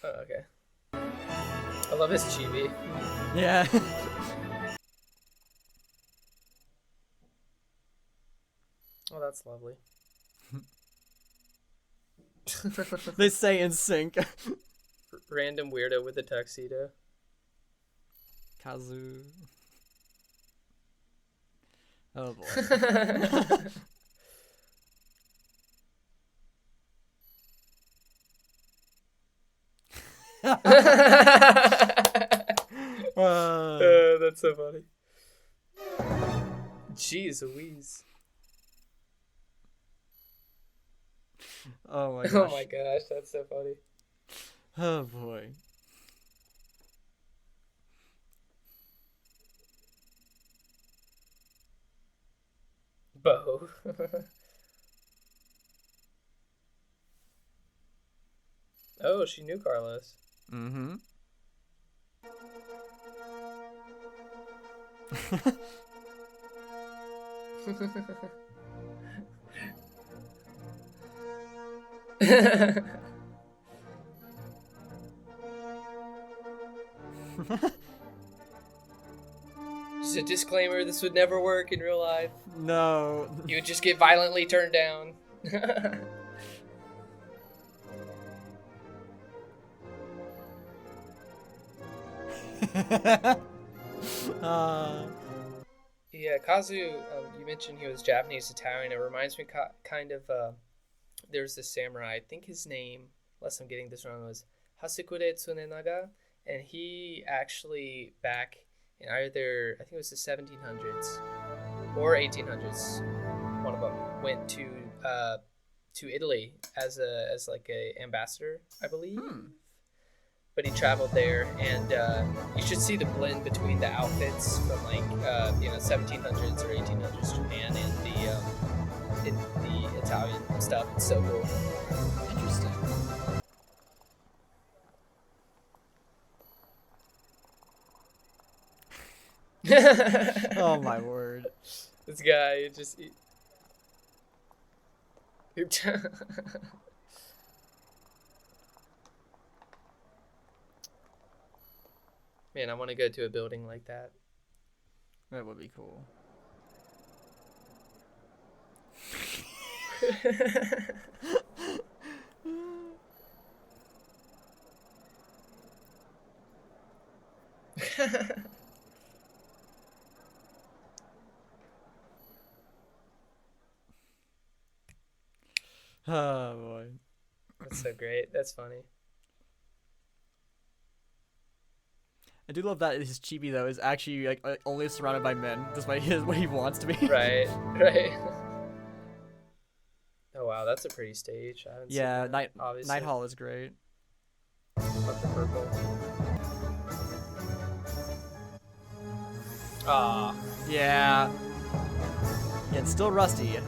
Oh, okay. I love his chibi. Yeah. Oh, that's lovely. They say in sync. Random weirdo with a tuxedo. Kazu. Oh boy. That's so funny. Jeez Louise. Oh my gosh. Oh my gosh, that's so funny. Oh boy. Bo. Oh, she knew Carlos. Mm-hmm. Just a disclaimer, this would never work in real life. No. You would just get violently turned down. Yeah, Kazu, you mentioned he was Japanese Italian. It reminds me kind of, there's this samurai, I think his name, unless I'm getting this wrong, was Hasukure Tsunenaga. And he actually, back in either, I think it was the 1700s or 1800s, one of them, went to Italy as like a ambassador, I believe. But he traveled there, and you should see the blend between the outfits from like 1700s or 1800s Japan and the Italian stuff. It's so cool. Interesting. Oh my word! This guy just. Man, I want to go to a building like that. That would be cool. Oh boy. That's so great. That's funny. I do love that his chibi though is actually like only surrounded by men, despite what he wants to be. Right. Oh wow, that's a pretty stage. I haven't seen that, Night Hall is great. Love the purple. Ah, yeah. It's still rusty.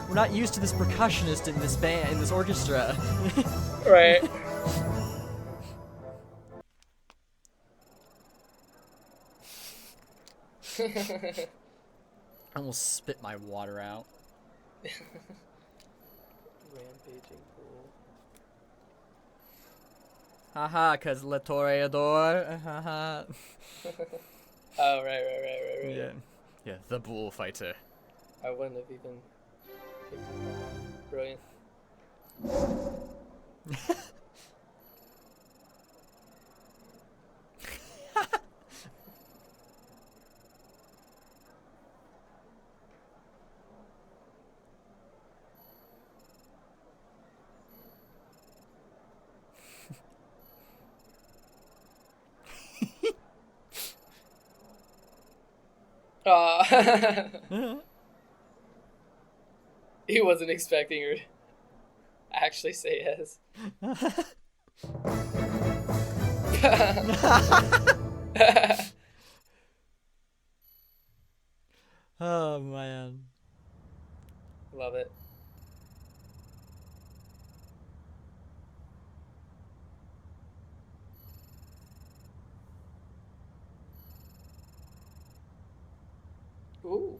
We're not used to this percussionist in this band, in this orchestra. Right. I almost spit my water out. Rampaging pool. Haha, cause Le Toreador. Haha. Oh, right. Yeah, the bullfighter. I wouldn't have even picked up on that. Brilliant. He wasn't expecting her to actually say yes. Oh man. Love it. Ooh.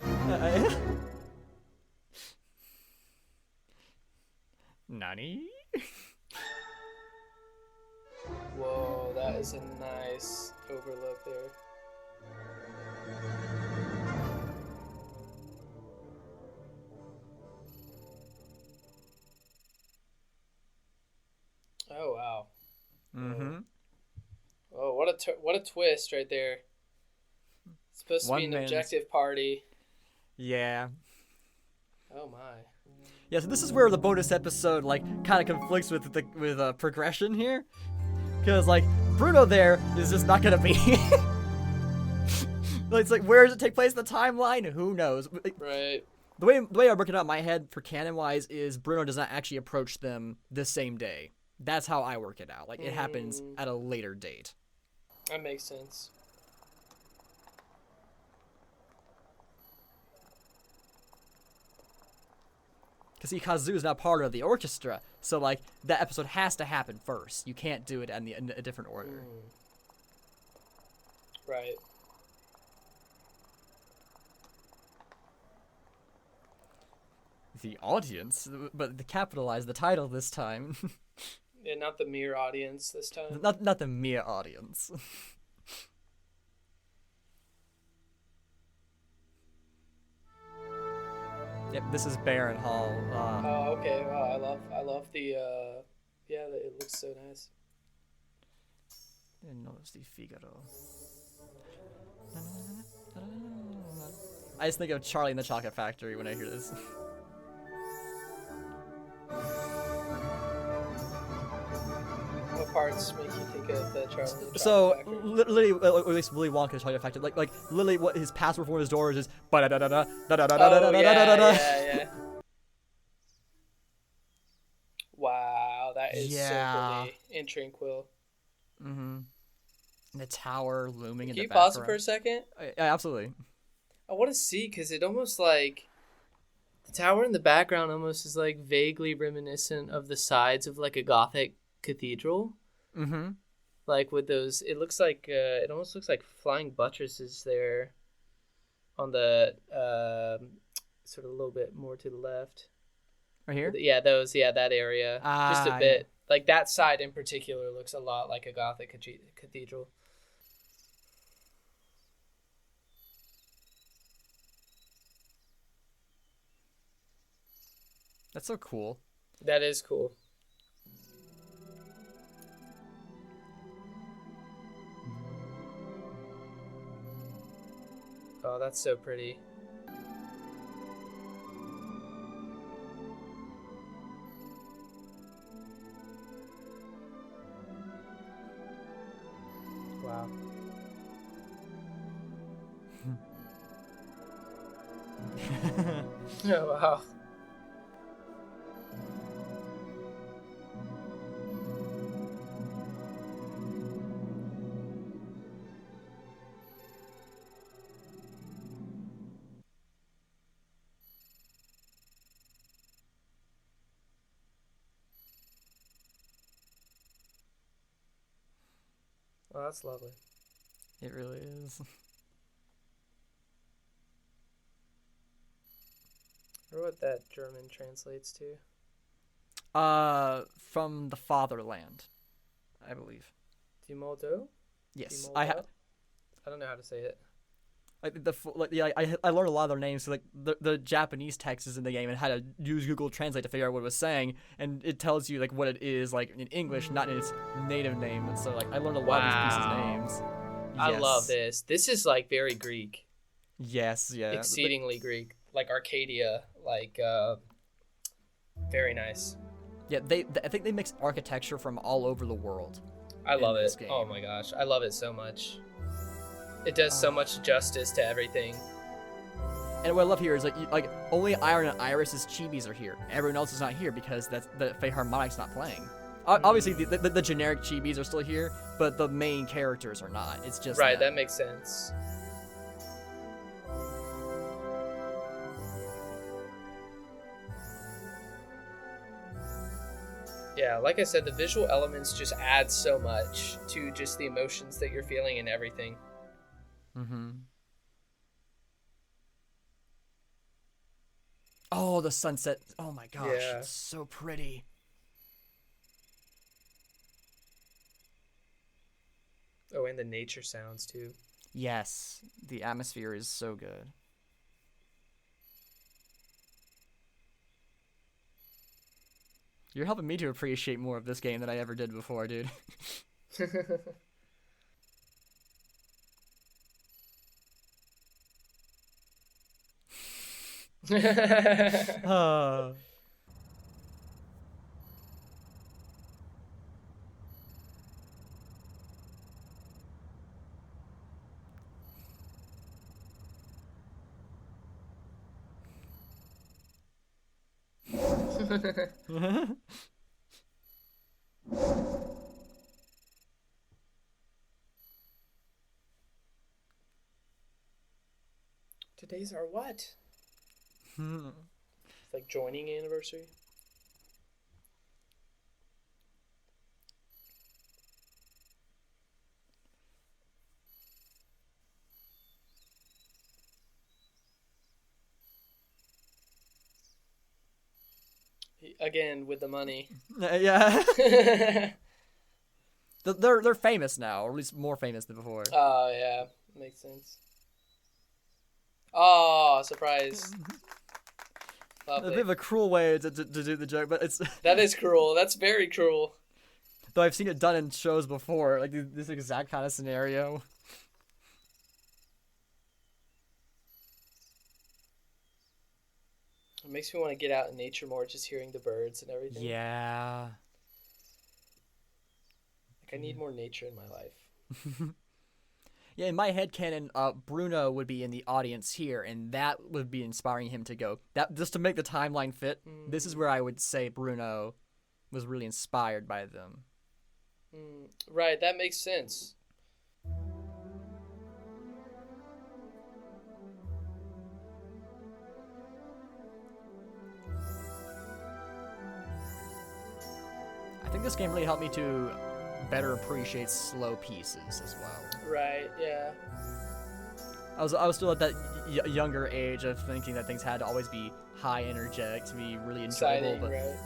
Nani? Whoa, that is a nice overlook there. Oh wow. Mm-hmm. Oh, what a twist right there. It's supposed to be an objective party. Yeah. Oh my. Yeah, so this is where the bonus episode like kind of conflicts with the progression here, because like Bruno there is just not gonna be. It's like, where does it take place in the timeline? Who knows? Right. The way I work it out in my head for canon wise is Bruno does not actually approach them the same day. That's how I work it out. Like it happens at a later date. That makes sense. Because see, Kazu is not part of the orchestra, so like that episode has to happen first. You can't do it in a different order. Right. The audience, but they capitalize the title this time. Yeah, not the mere audience this time. Not the mere audience. Yep, this is Baron Hall. Oh, okay. Wow, I love the. Yeah, it looks so nice. Notice the Figaro. I just think of Charlie and the Chocolate Factory when I hear this. What parts make you think of the Charlie and the So, Chocolate Factory? literally, at least Willy Wonka's Chocolate Factory, like literally, what his password for his doors is ba da da da da da da da da da da da. Yeah. Wow, that is so pretty and tranquil. Mm-hmm. And the tower looming in the Can you background. pause it for a second? Yeah, absolutely. I want to see, because it almost like the tower in the background almost is like vaguely reminiscent of the sides of like a Gothic cathedral. Mm-hmm. Like with those, it looks like it almost looks like flying buttresses there on the sort of a little bit more to the left. Right here? Yeah, that area. Just a bit. Yeah. Like that side in particular looks a lot like a Gothic cathedral. That's so cool. That is cool. Oh, that's so pretty. Wow. Oh, wow. Oh, that's lovely. It really is. I wonder what that German translates to. From the fatherland, I believe. Die Moldo? Yes, I don't know how to say it. I learned a lot of their names. So like the Japanese text is in the game and had to use Google Translate to figure out what it was saying, and it tells you like what it is like in English, not in its native name. And so like I learned a lot of these pieces' names. I Yes. love this. This is like very Greek. Yes, yeah. Exceedingly Greek, like Arcadia, like very nice. Yeah, I think they mix architecture from all over the world. I love this it. game. Oh my gosh, I love it so much. It does so much justice to everything. And what I love here is like only Iren and Ires' chibis are here. Everyone else is not here because the Philharmonic's not playing. Obviously, the generic chibis are still here, but the main characters are not. It's just Right, them. that makes sense. Yeah, like I said, the visual elements just add so much to just the emotions that you're feeling and everything. Mm-hmm. Oh, the sunset. Oh my gosh, Yeah. it's so pretty. Oh, and the nature sounds too. Yes, the atmosphere is so good. You're helping me to appreciate more of this game than I ever did before, dude. uh. Today's our what? It's like joining anniversary. Again with the money. Yeah. They're famous now, or at least more famous than before. Oh yeah, makes sense. Oh, surprise! A bit Lovely. of a cruel way to do the joke, but it's That is cruel. That's very cruel. though I've seen it done in shows before, like this exact kind of scenario. It makes me want to get out in nature more, just hearing the birds and everything. Yeah. Like I need more nature in my life. Yeah, in my headcanon, Bruno would be in the audience here, and that would be inspiring him to go. That just to make the timeline fit. This is where I would say Bruno was really inspired by them. Right, that makes sense. I think this game really helped me to better appreciate slow pieces as well. Right, yeah. I was still at that younger age of thinking that things had to always be high energetic to be really enjoyable, Exciting, but right?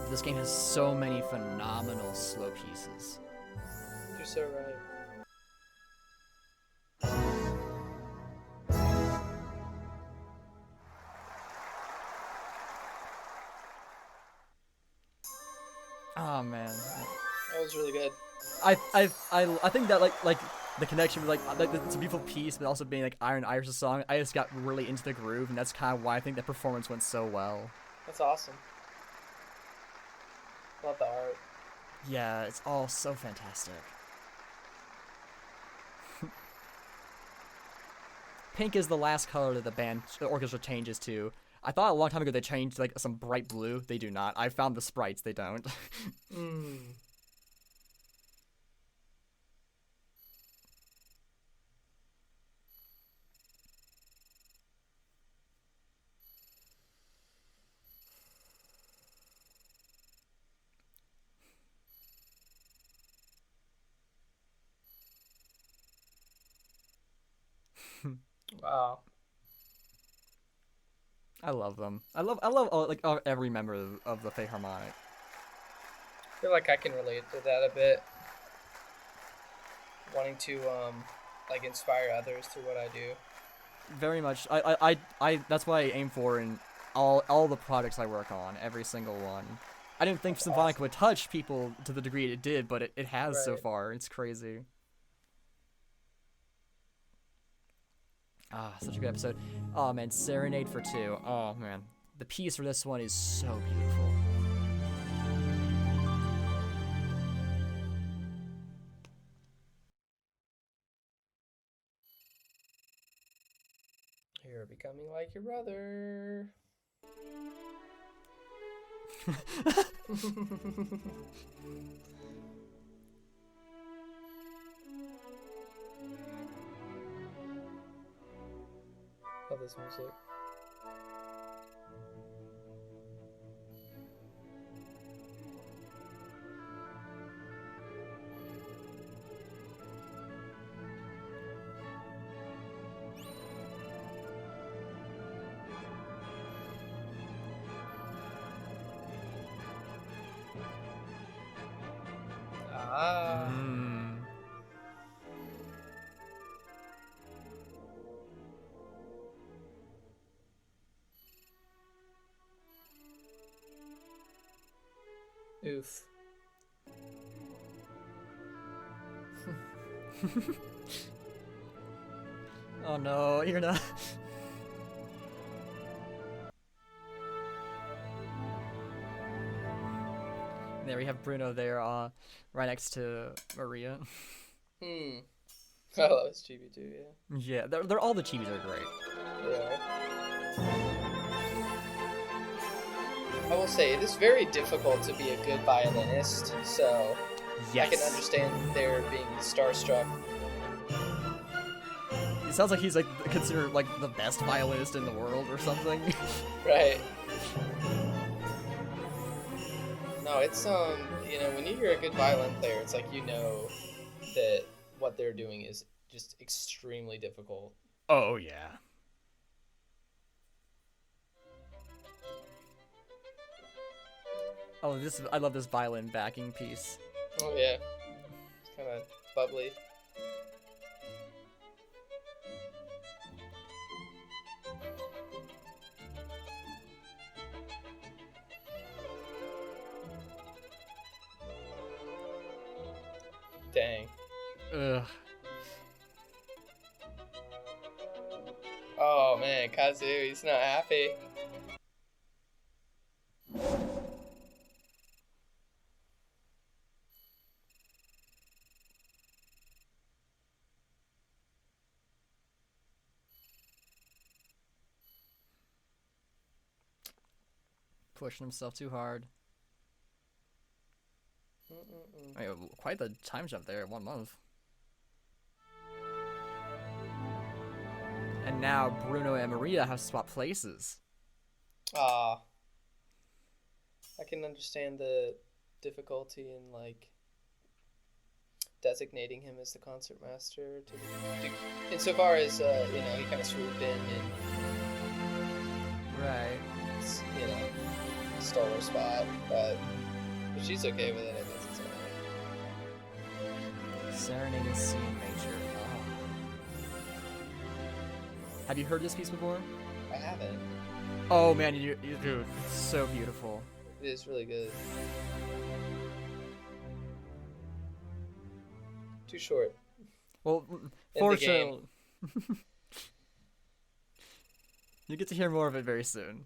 this game has so many phenomenal slow pieces. You're so right. Oh man, That was really good. I think that like the connection with like it's a beautiful piece, but also being like Ires' song. I just got really into the groove, and that's kind of why I think that performance went so well. That's awesome. Love the art. Yeah, it's all so fantastic. Pink is the last color that the orchestra changes to. I thought a long time ago they changed like some bright blue. They do not. I found the sprites. They don't. Wow. I love them. I love every member of the Philharmonic. I feel like I can relate to that a bit. Wanting to like inspire others through what I do. Very much. I that's what I aim for in all the projects I work on. Every single one. I didn't think Symphonica awesome. would touch people to the degree it did, but it has so Right. far. It's crazy. Ah, such a good episode. Oh man, Serenade for 2. Oh man, the piece for this one is so beautiful. You're becoming like your brother. Love this music. Ah. Oof. Oh no, you're not. There we have Bruno there, right next to Maria. Hmm. Oh, that was chibi too, yeah. Yeah, they're all the chibis are great. Yeah. I will say, it is very difficult to be a good violinist, so Yes. I can understand their being starstruck. It sounds like he's like considered like the best violinist in the world or something. Right. No, it's you know, when you hear a good violin player, it's like you know that what they're doing is just extremely difficult. Oh yeah. Oh, I love this violin backing piece. Oh yeah. It's kind of bubbly. Dang. Ugh. Oh man, Kazu, he's not happy. Pushing himself too hard. I mean, quite the time jump there in 1 month. And now Bruno and Maria have swapped places. Ah. I can understand the difficulty in like designating him as the concert master insofar as you know, he kind of swooped in and Right. you know, stole her spot, but if she's okay with it, I guess it's alright. Serenade in C major. Oh. Have you heard this piece before? I haven't. Oh man, dude, it's so beautiful. It is really good. Too short. Well, In the game. fortunately, you get to hear more of it very soon.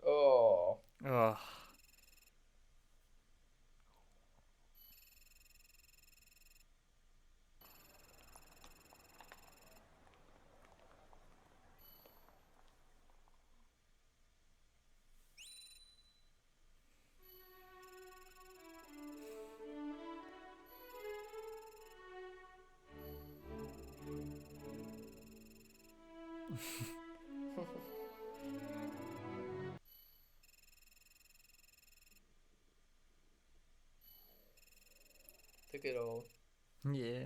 Oh. Ugh. The good old. Yeah.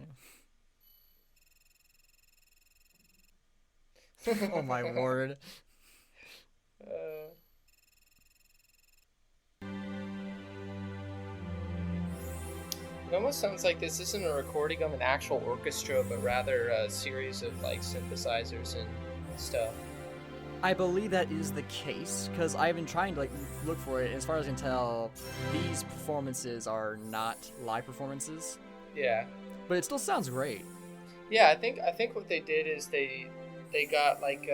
Oh my word. Uh, it almost sounds like this isn't a recording of an actual orchestra, but rather a series of like synthesizers and stuff. I believe that is the case, because I've been trying to like look for it. As far as I can tell, these performances are not live performances, Yeah. but it still sounds great. Yeah, I think what they did is they got like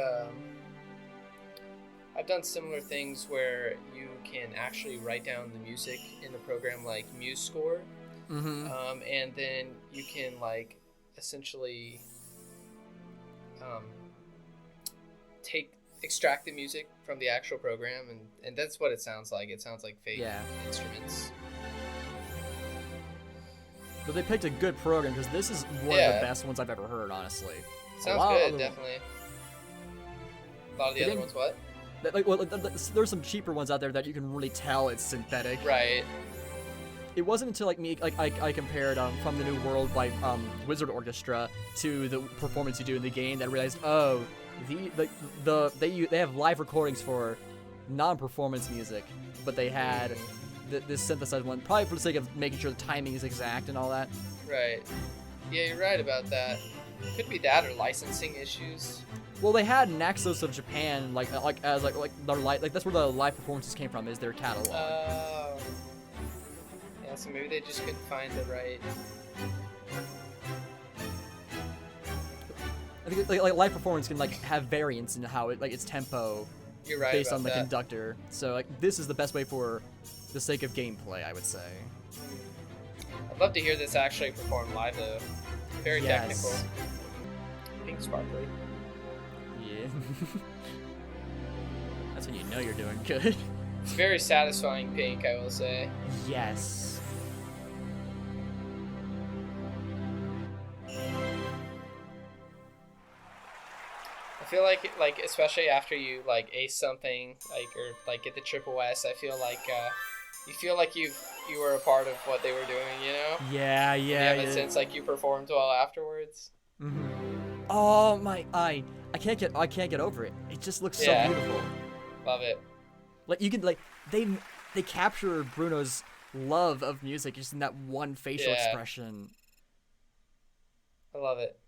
I've done similar things where you can actually write down the music in the program like MuseScore, Mm-hmm. and then you can like essentially um, extract the music from the actual program, and that's what it sounds like. It sounds like fake instruments. But they picked a good program, because this is one of the best ones I've ever heard, honestly. Sounds good, definitely. A lot of the other ones, what? There's some cheaper ones out there that you can really tell it's synthetic. Right. It wasn't until I compared From the New World by Wizard Orchestra to the performance you do in the game that I realized, oh, they have live recordings for non-performance music, but they had this synthesized one, probably for the sake of making sure the timing is exact and all that. Right. Yeah, you're right about that. Could be that or licensing issues. Well, they had Naxos of Japan, as their that's where the live performances came from, is their catalog. Oh. Yeah, so maybe they just couldn't find the right. I think like live performance can have variance in how its tempo. You're right. Based on the that. conductor. So this is the best way for the sake of gameplay, I would say. I'd love to hear this actually performed live though. Very technical. Pink sparkly. Yeah. That's when you know you're doing good. It's very satisfying pink, I will say. Yes. I feel like especially after you ace something or get the triple S, I feel like you feel like you were a part of what they were doing, you know? Yeah. You have a sense like you performed well afterwards. Mm-hmm. Oh my! I can't get over it. It just looks so beautiful. Love it. Like you can they capture Bruno's love of music just in that one facial expression. I love it.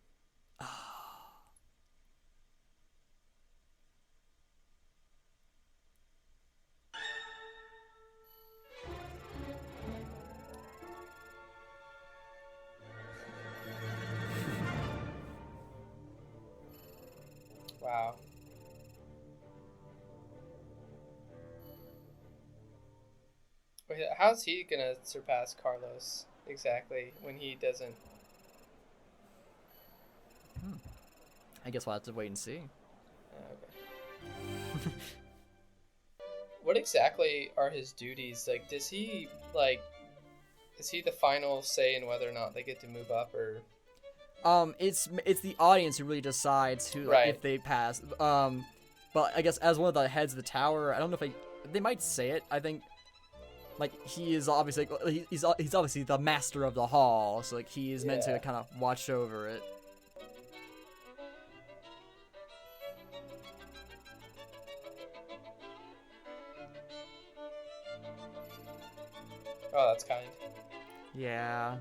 Wow. Wait, how's he gonna surpass Carlos exactly when he doesn't? I guess we'll have to wait and see. Okay. What exactly are his duties? Like, is he the final say in whether or not they get to move up, or? It's the audience who really decides who if they pass. But I guess as one of the heads of the tower, I don't know if they might say it. I think he is obviously he's obviously the master of the hall, so he is meant to kind of watch over it. Oh, that's kind. Yeah.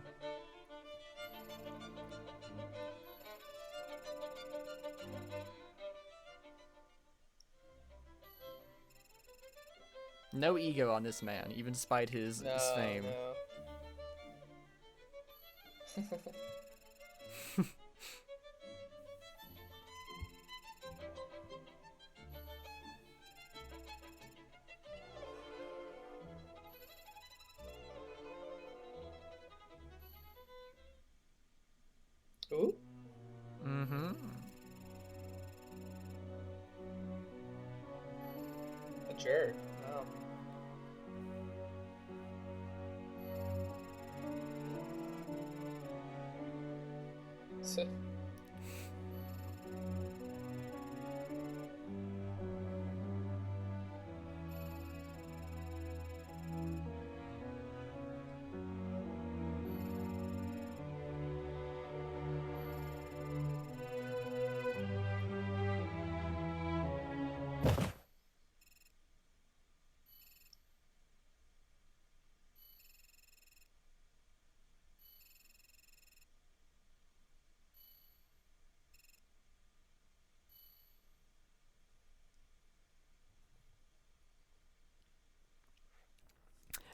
No ego on this man, even despite his fame. No. Ooh. Mm-hmm. A jerk. Wow. So.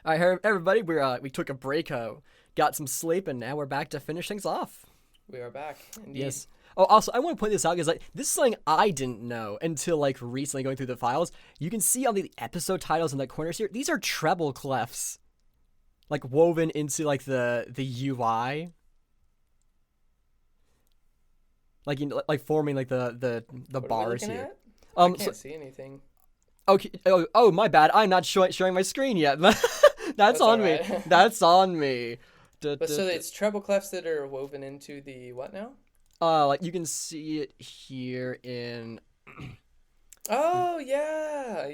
All right, everybody, we took a break, got some sleep, and now we're back to finish things off. We are back, indeed. Yes. Oh, also, I want to point this out because like this is something I didn't know until like recently going through the files. You can see on the episode titles in the corners here. These are treble clefs, like woven into like the UI, like like forming like the What bars are we looking here. At? I can't see anything. Okay. Oh, my bad. I'm not sharing my screen yet. That's on me. Right. That's on me. But so it's treble clefs that are woven into the what now? Like you can see it here in. Oh yeah.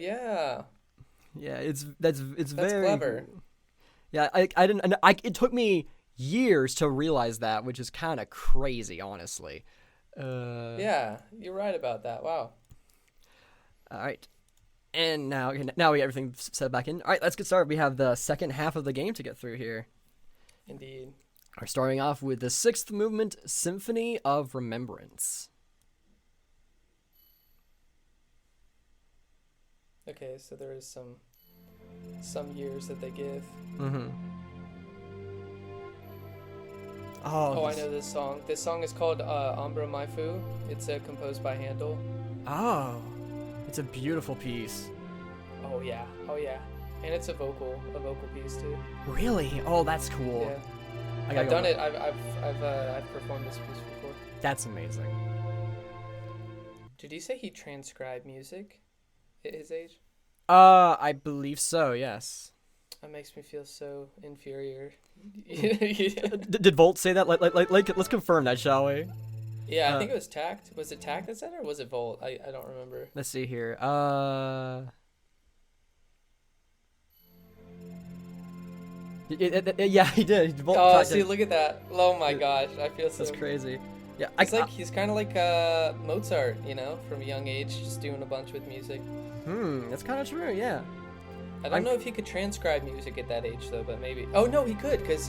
Yeah, it's very clever. Yeah, I didn't. It took me years to realize that, which is kind of crazy, honestly. Yeah, you're right about that. Wow. All right. And now we get everything set back in. All right, let's get started. We have the second half of the game to get through here. Indeed. We're starting off with the 6th movement, Symphony of Remembrance. Okay, so there is some years that they give. Mm-hmm. Oh, I know this song. This song is called Ombra Mai Fu. It's composed by Handel. Oh, it's a beautiful piece. Oh yeah. And it's a vocal piece too. Really? Oh, that's cool. Yeah. I've done it. I've performed this piece before. That's amazing. Did you say he transcribed music at his age? I believe so. Yes. That makes me feel so inferior. Did Volt say that? Like, let's confirm that, shall we? Yeah, I think it was Tact. Was it Tact that said it, or was it Volt? I don't remember. Let's see here. Yeah, he did. Oh, see, look at that. Oh my gosh, I feel so. That's crazy. Yeah, he's kind of like Mozart, from a young age, just doing a bunch with music. That's kind of true. Yeah. I don't know if he could transcribe music at that age though, but maybe. Oh no, he could, because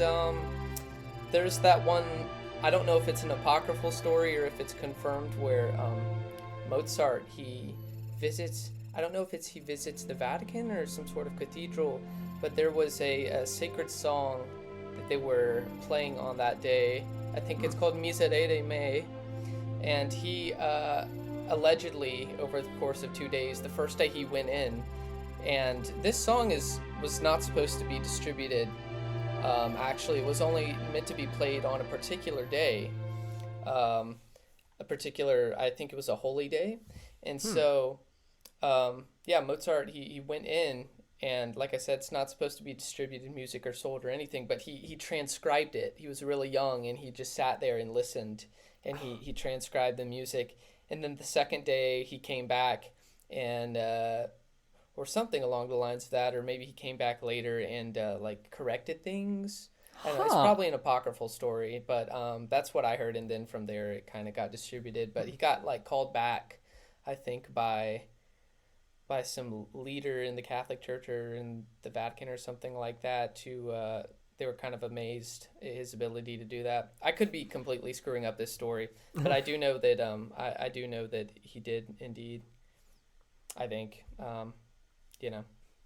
there's that one. I don't know if it's an apocryphal story or if it's confirmed where Mozart he visits. I don't know if he visits the Vatican or some sort of cathedral, but there was a sacred song that they were playing on that day. I think it's called Miserere Me, and he allegedly over the course of 2 days, the first day he went in, and this song was not supposed to be distributed. Actually, it was only meant to be played on a particular day, I think it was a holy day, and so Mozart he went in, and like I said, it's not supposed to be distributed music or sold or anything, but he transcribed it. He was really young, and he just sat there and listened, and he transcribed the music, and then the second day he came back and or something along the lines of that, or maybe he came back later and corrected things. I don't know, it's probably an apocryphal story, but that's what I heard, and then from there it kind of got distributed. But he got called back, I think, by some leader in the Catholic Church or in the Vatican or something like that. They were kind of amazed at his ability to do that. I could be completely screwing up this story, but I do know that I do know that he did indeed, I think,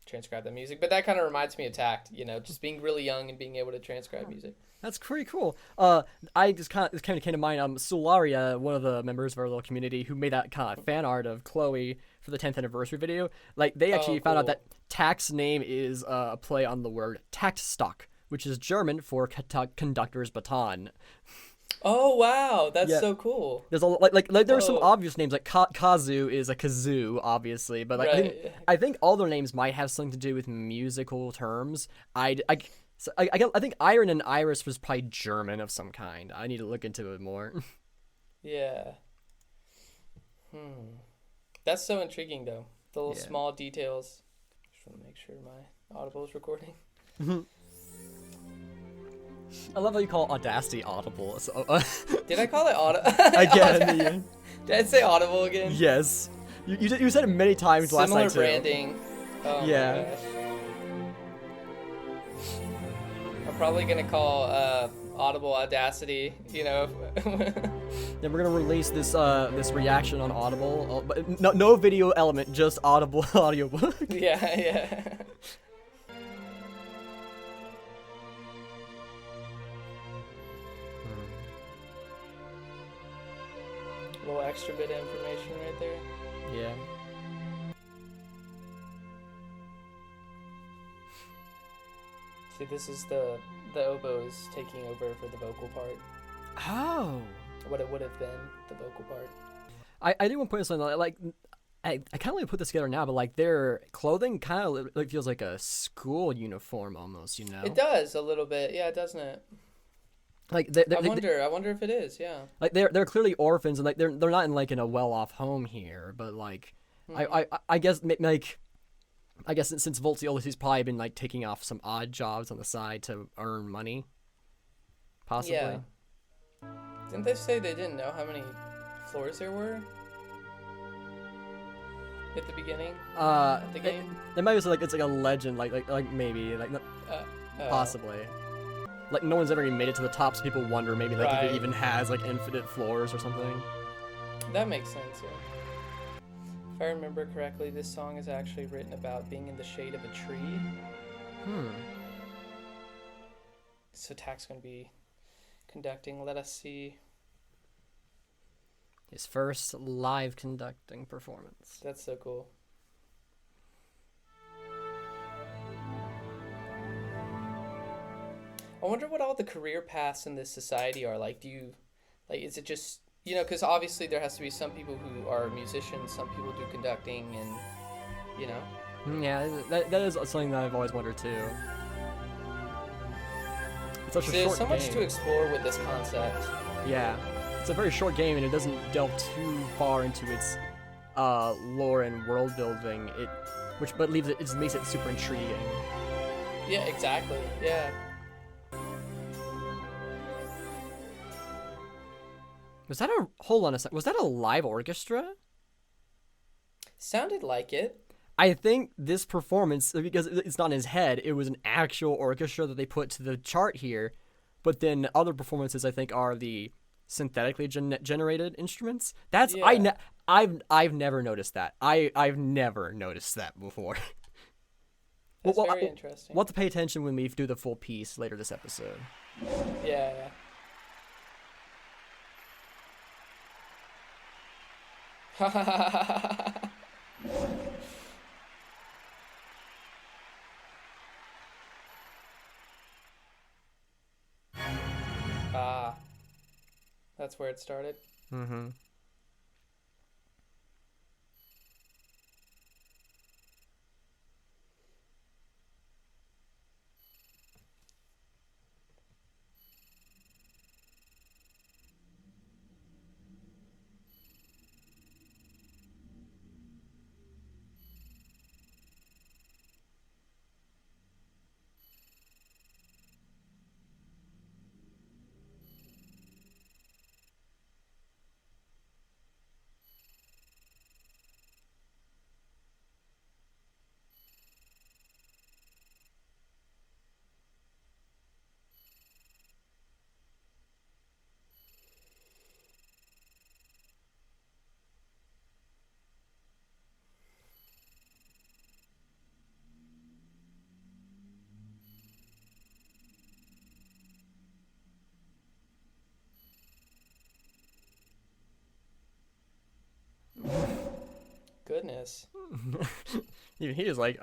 transcribe the music. But that kind of reminds me of Tact, just being really young and being able to transcribe music. That's pretty cool. I just kind of came to mind. Solaria, one of the members of our little community, who made that kind of fan art of Chloe for the 10th anniversary video. They actually found out that Tact's name is a play on the word Taktstock, which is German for conductor's baton. Oh wow, that's so cool. There's there are some obvious names like Kazu is a kazoo, obviously, but I think all their names might have something to do with musical terms. I think Iren and Ires was probably German of some kind. I need to look into it more. Yeah. That's so intriguing though. The little small details. Just want to make sure my Audible is recording. I love how you call Audacity Audible. So, Did I call it Audible? Again. Did I say Audible again? Yes. You said it many times last night too. Similar branding. Oh yeah. My gosh. I'm probably gonna call Audible Audacity. Then we're gonna release this reaction on Audible, but no video element, just Audible audiobook. Yeah. little extra bit of information right there. Yeah. See, this is the oboe is taking over for the vocal part. Oh. What it would have been, the vocal part. I do want to point out something like I kind of like put this together now, but like their clothing kind of like feels like a school uniform almost, you know? It does a little bit, yeah, doesn't it? Like I wonder if it is, yeah. Like they're clearly orphans, and like they're not in like in a well-off home here, but like I guess like I guess since Volt's the oldest, he's probably been like taking off some odd jobs on the side to earn money, possibly. Yeah. Didn't they say they didn't know how many floors there were at the beginning of the game? It might be like it's like a legend, like maybe like possibly. Like no one's ever even made it to the top, so people wonder maybe like if it even has like infinite floors or something. That makes sense, yeah. If I remember correctly, this song is actually written about being in the shade of a tree. So Tak's gonna be conducting. Let us see. His first live conducting performance. That's so cool. I wonder what all the career paths in this society are like. Is it just, because obviously there has to be some people who are musicians, some people do conducting, and, Yeah, that is something that I've always wondered too. It's such a There's short so much game. to explore with this concept. Yeah, it's a very short game, and it doesn't delve too far into its lore and world building. But leaves it just makes it super intriguing. Yeah, exactly. Yeah. Hold on a sec. Was that a live orchestra? Sounded like it. I think this performance, because it's not in his head, it was an actual orchestra that they put to the chart here. But then other performances, I think, are the synthetically generated instruments. That's Yeah. I've never noticed that. I've never noticed that before. That's very interesting. We'll have to pay attention when we do the full piece later this episode. Yeah. That's where it started. Mm-hmm. Goodness. Even he is like,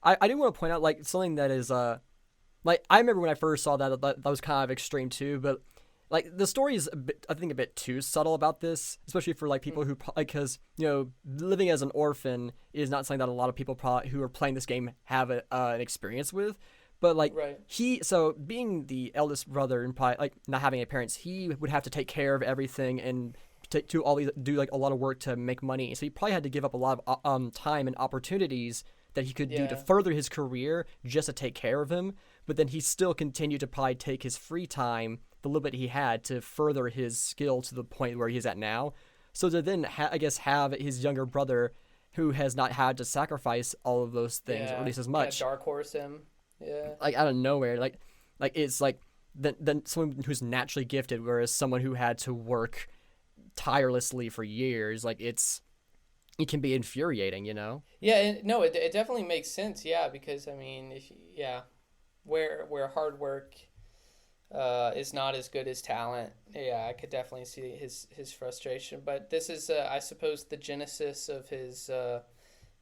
I do want to point out like something that is like I remember when I first saw that was kind of extreme too, but like the story is I think a bit too subtle about this, especially for like people who because living as an orphan is not something that a lot of people who are playing this game have an experience with. But like so being the eldest brother and probably like not having any parents, he would have to take care of everything and do like a lot of work to make money. So he probably had to give up a lot of time and opportunities that he could do to further his career just to take care of him. But then he still continued to probably take his free time, the little bit he had, to further his skill to the point where he's at now. So to then I guess have his younger brother who has not had to sacrifice all of those things, or at least as much. Dark horse him. Yeah. Like out of nowhere, like it's like then someone who's naturally gifted, whereas someone who had to work tirelessly for years, like it can be infuriating, Yeah, no, it definitely makes sense. Yeah, because I mean, where hard work is not as good as talent. Yeah, I could definitely see his frustration. But this is, I suppose, the genesis of his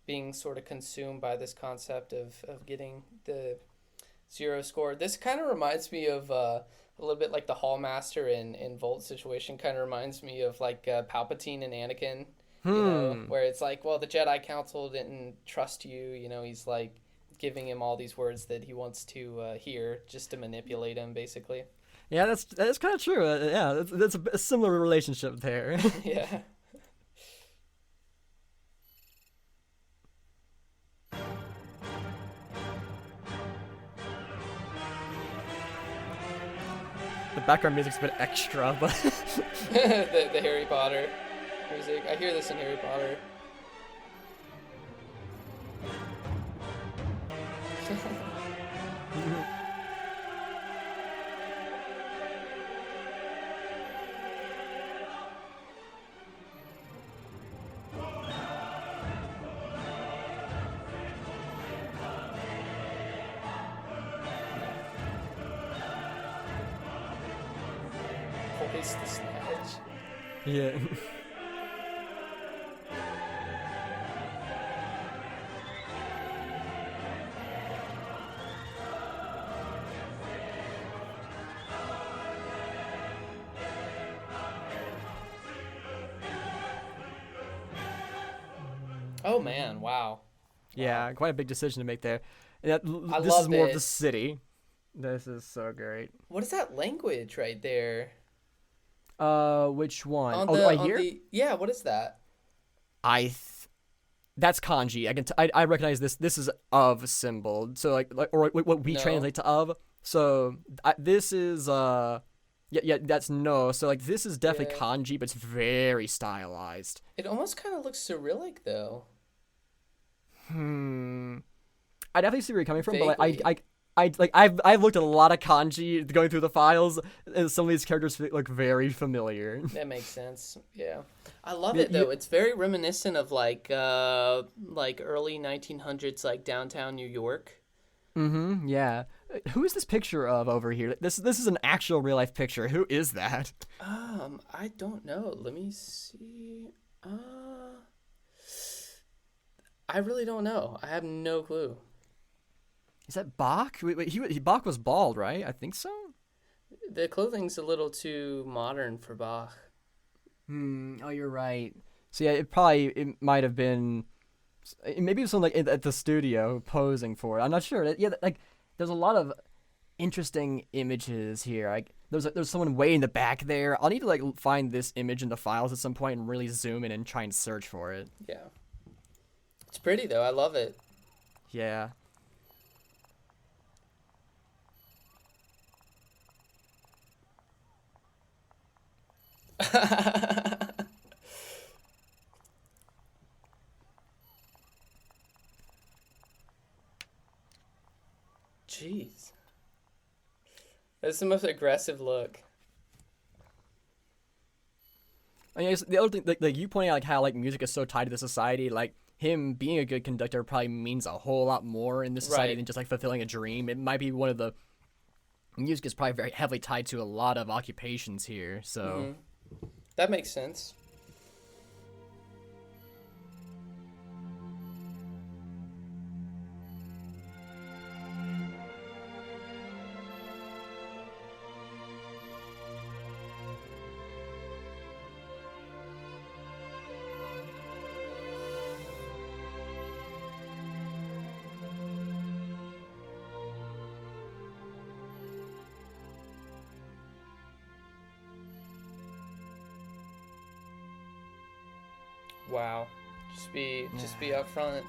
being sort of consumed by this concept of getting the zero score. This kind of reminds me of a little bit like the Hallmaster in Volt situation. Kind of reminds me of like Palpatine and Anakin. You know, where it's like, well, the Jedi Council didn't trust you. You know, he's like giving him all these words that he wants to hear just to manipulate him, basically. Yeah, that's kind of true. Yeah, that's a similar relationship there. Yeah. The background music's a bit extra, but the Harry Potter music. I hear this in Harry Potter. Voice the Snatch. yeah. Oh man! Wow. Yeah, quite a big decision to make there. And I this is love more of it. the city. This is so great. What is that language right there? Which one? On Oh, the right on here. the yeah. What is that? That's kanji. I recognize this. This is of symbol. So or what we No. translate to of. So this is yeah, that's no. So like this is definitely Yeah. kanji, but it's very stylized. It almost kind of looks Cyrillic though. I definitely see where you're coming from, but Vaguely. I've looked at a lot of kanji going through the files, and some of these characters look very familiar. That makes sense. Yeah, I love Yeah, it though. It's very reminiscent of like early 1900s like downtown New York. Yeah. Who is this picture of over here? This is an actual real life picture. Who is that? I don't know. Let me see. I really don't know. I have no clue. Is that Bach? Bach was bald, right? I think so. The clothing's a little too modern for Bach. Oh, you're right. So yeah, it might have been maybe it was someone like at the studio posing for it. I'm not sure. Yeah, like there's a lot of interesting images here. Like there's someone way in the back there. I'll need to like find this image in the files at some point and really zoom in and try and search for it. Yeah. It's pretty though. I love it. Yeah. Jeez. That's the most aggressive look. I guess the other thing, like you pointing out, like how like music is so tied to the society, like him being a good conductor probably means a whole lot more in this society Right. than just like fulfilling a dream. It might be one of the music is probably very heavily tied to a lot of occupations here. So That makes sense. Wow. Just be upfront.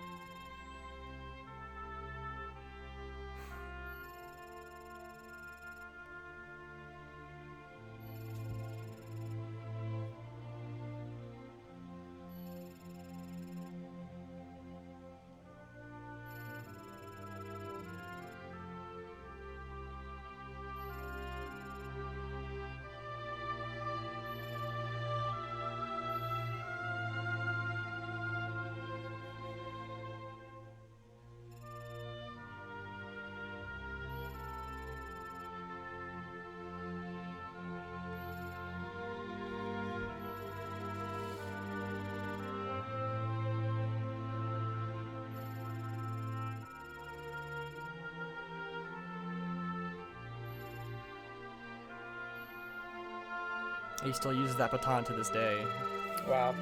He still uses that baton to this day. Wow.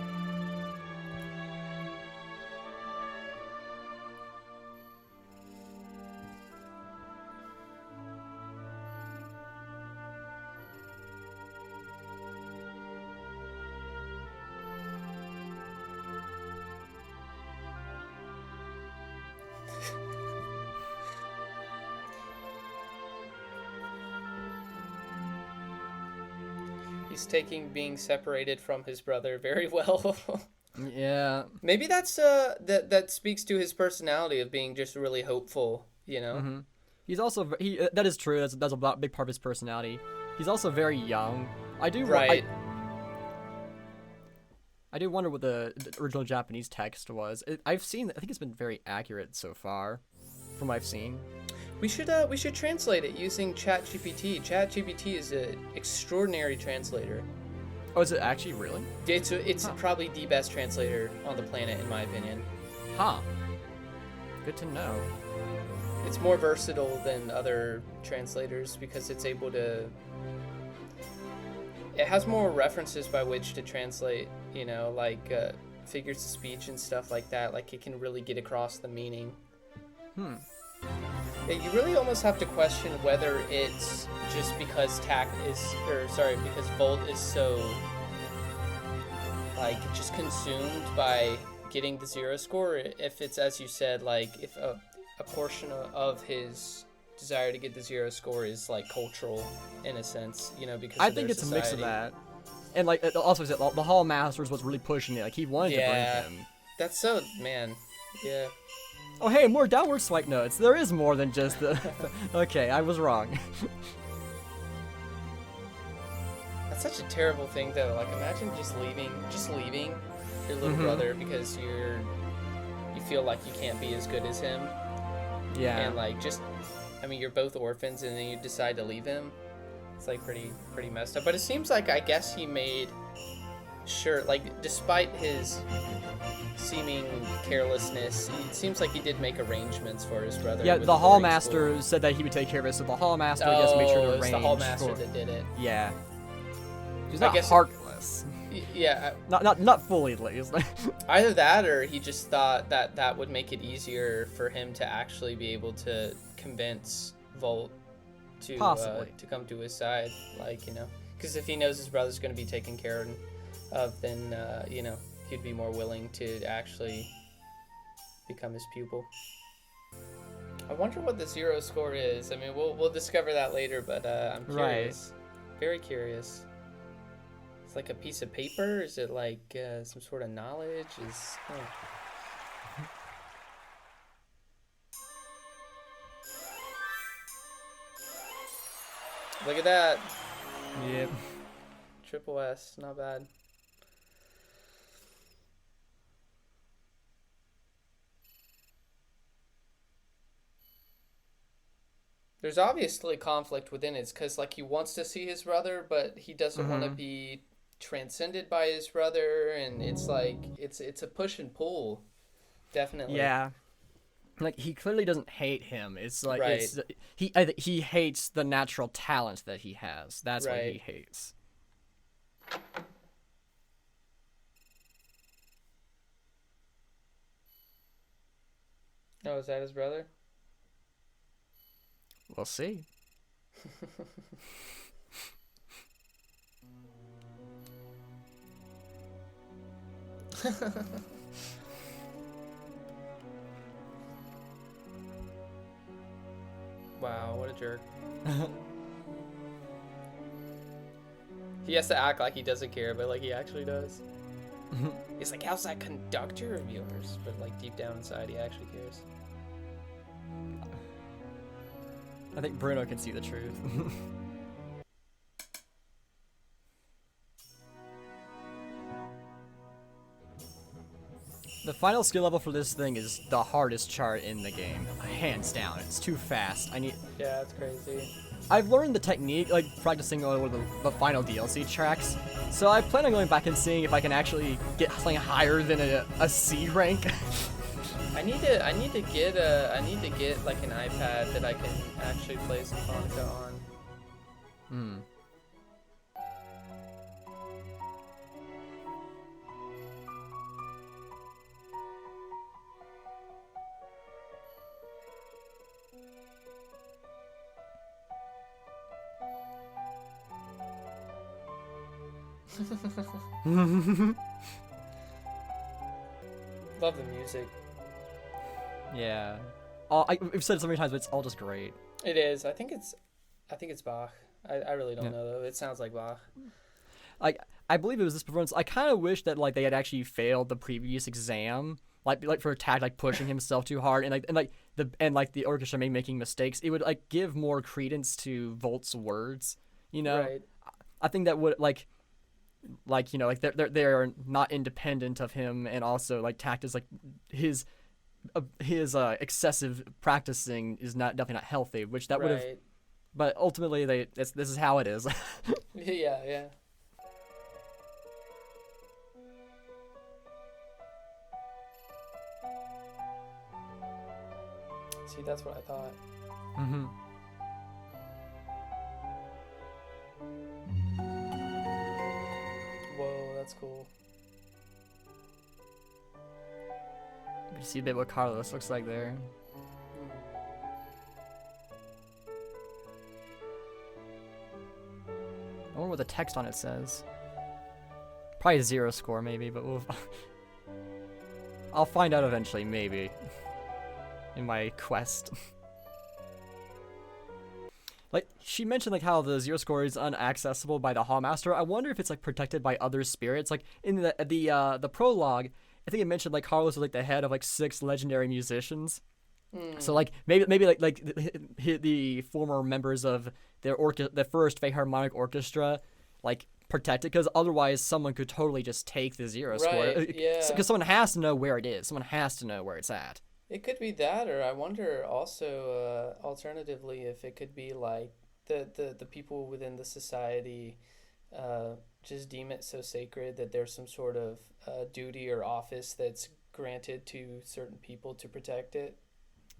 He's taking being separated from his brother very well. Yeah. Maybe that's that speaks to his personality of being just really hopeful, you know. Mm-hmm. He's also that is true. That's a big part of his personality. He's also very young. I do Right. I do wonder what the original Japanese text was. I think it's been very accurate so far, from what I've seen. We should translate it using ChatGPT. ChatGPT is an extraordinary translator. Oh, is it actually really? It's probably the best translator on the planet, in my opinion. Huh. Good to know. It's more versatile than other translators because it's able to. It has more references by which to translate, you know, like figures of speech and stuff like that. Like it can really get across the meaning. Yeah, you really almost have to question whether it's just because because Volt is so like just consumed by getting the 0 score. If it's, as you said, like if a portion of his desire to get the 0 score is like cultural in a sense, you know, because I of think their it's society. a mix of that, and like it also said the Hall Masters was really pushing it. Like he wanted to bring him. That's so, man. Yeah. Oh hey, more downward swipe notes. There is more than just the. Okay, I was wrong. That's such a terrible thing, though. Like, imagine just leaving your little brother because you feel like you can't be as good as him. Yeah. And like, I mean, you're both orphans, and then you decide to leave him. It's like pretty messed up. But it seems like I guess he made sure, like, despite his seeming carelessness, it seems like he did make arrangements for his brother. Yeah, with the Hall boarding Master school. said that he would take care of it, so the Hall Master I guess made sure to arrange. It's the Hall Master that did it. Yeah. He's I not guess heartless. Yeah. Not fully at least. Either that, or he just thought that would make it easier for him to actually be able to convince Volt to come to his side, like, you know, because if he knows his brother's going to be taken care of, then you know, he'd be more willing to actually become his pupil. I wonder what the 0 score is. I mean, we'll discover that later, but I'm curious. Right. Very curious. It's like a piece of paper? Is it like some sort of knowledge? Look at that. Yep. Triple S, not bad. There's obviously conflict within it, because like he wants to see his brother, but he doesn't want to be transcended by his brother, and it's like it's a push and pull, definitely. Yeah. Like he clearly doesn't hate him. It's like right. he hates the natural talent that he has. That's what he hates. Oh, is that his brother? We'll see. Wow, what a jerk. He has to act like he doesn't care, but like he actually does. He's like, how's that conductor of yours? But like deep down inside, he actually cares. I think Bruno can see the truth. The final skill level for this thing is the hardest chart in the game, hands down. It's too fast. Yeah, that's crazy. I've learned the technique, like practicing over the final DLC tracks, so I plan on going back and seeing if I can actually get something higher than a C rank. I need to get like an iPad that I can actually play Symphonica on. Love the music. Yeah. We've said it so many times, but it's all just great. It is. I think it's Bach. I really don't know though. It sounds like Bach. I believe it was this performance. I kind of wish that like they had actually failed the previous exam, like for Tag like pushing himself too hard, and the orchestra making mistakes. It would like give more credence to Volt's words. You know, Right. I think that would like they're not independent of him, and also like Tact is like his excessive practicing is definitely not healthy, which that would have. Right. But ultimately, this is how it is. Yeah. See, that's what I thought. Mm-hmm. Whoa, that's cool. You see a bit what Carlos looks like there. I wonder what the text on it says. Probably 0 score, maybe, but I'll find out eventually, maybe. In my quest. Like, she mentioned like how the 0 score is unaccessible by the Hallmaster. I wonder if it's like protected by other spirits. Like in the prologue, I think it mentioned like Carlos was like the head of like 6 legendary musicians. So like maybe like the former members of the first Philharmonic Orchestra like protect it, because otherwise someone could totally just take the 0 score. Yeah. Because someone has to know where it is. Someone has to know where it's at. It could be that, or I wonder also, alternatively, if it could be like the people within the society just deem it so sacred that there's some sort of duty or office that's granted to certain people to protect it.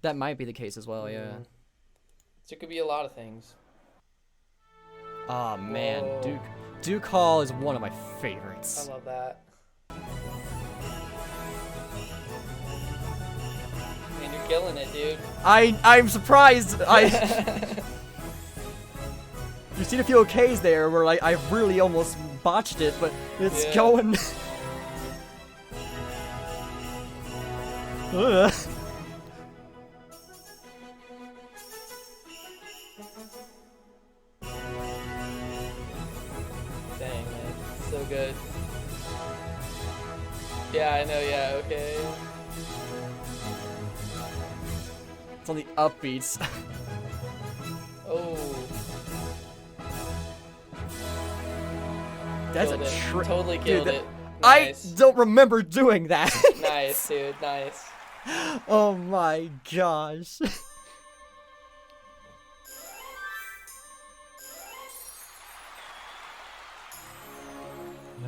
That might be the case as well, yeah. So it could be a lot of things. Oh man, Whoa. Duke Hall is one of my favorites. I love that. Man, you're killing it, dude. I'm surprised. You've seen a few OKs there where like I really almost botched it, but it's going. Ugh. Dang, man. So good. Yeah, I know, yeah, okay. It's on the upbeats. Oh. That's Killed a it. trick. Totally killed Dude, it. I Nice. don't remember doing that. Nice, dude, nice. Oh my gosh.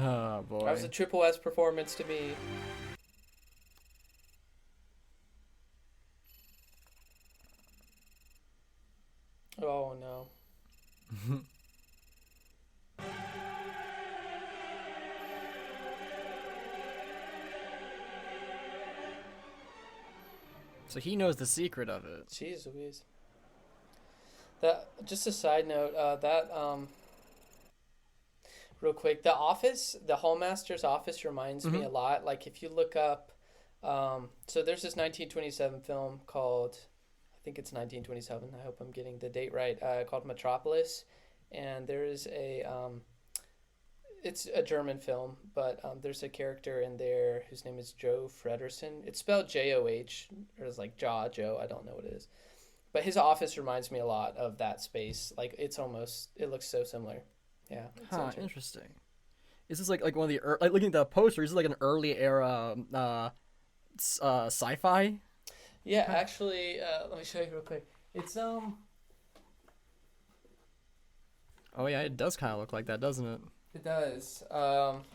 Oh boy. That was a triple S performance to me. Oh no. So he knows the secret of it. Jeez Louise. Just a side note, real quick, the Hallmaster's office reminds me a lot. Like if you look up, so there's this 1927 film called, I think it's 1927. I hope I'm getting the date right. Called Metropolis, and there's it's a German film, but there's a character in there whose name is Joe Fredersen. It's spelled Joh, or it's like Joe. I don't know what it is. But his office reminds me a lot of that space. Like it looks so similar. Yeah. Huh, interesting. Is this like one of the like looking at the poster? Is this like an early era sci-fi? Yeah, actually, let me show you real quick. It's Oh yeah, it does kind of look like that, doesn't it? It does.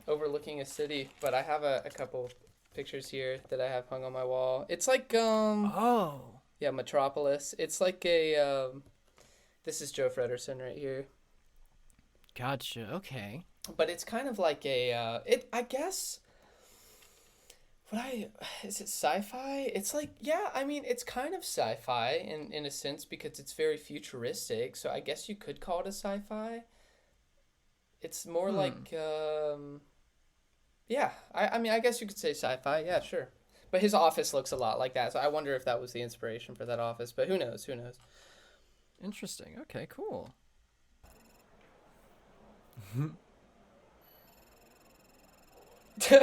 Overlooking a city, but I have a couple pictures here that I have hung on my wall. It's like Oh. Yeah, Metropolis. It's like a this is Joe Fredersen right here. Gotcha. Okay. But it's kind of like a I guess Is it sci-fi? It's like, yeah, I mean, it's kind of sci-fi in a sense because it's very futuristic. So I guess you could call it a sci-fi. It's more like, yeah, I mean, I guess you could say sci-fi. Yeah, sure. But his office looks a lot like that. So I wonder if that was the inspiration for that office. But who knows? Who knows? Interesting. Okay, cool.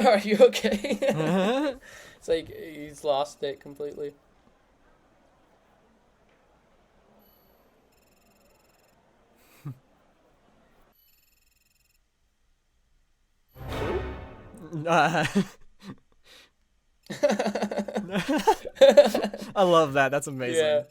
Are you okay? It's like he's lost it completely. I love that. That's amazing. Yeah.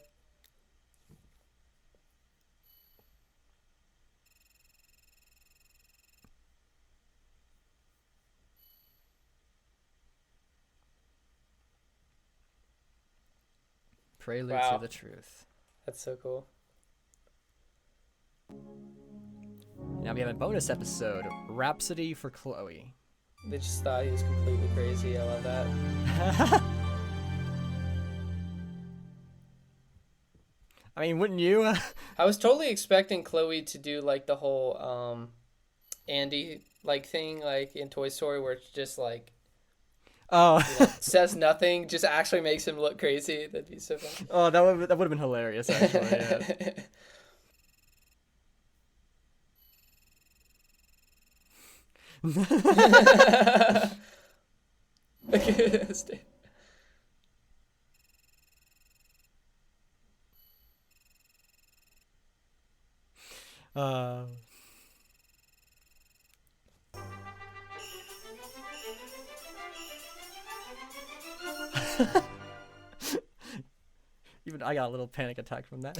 Prelude Wow. to the truth. That's so cool. Now we have a bonus episode, Rhapsody for Chloe. They just thought he was completely crazy. I love that. I mean, wouldn't you? I was totally expecting Chloe to do like the whole Andy like thing like in Toy Story where it's just like Oh. says nothing, just actually makes him look crazy. That'd be so fun. Oh, that would have been hilarious, actually. Yeah. Uh, Even I got a little panic attack from that.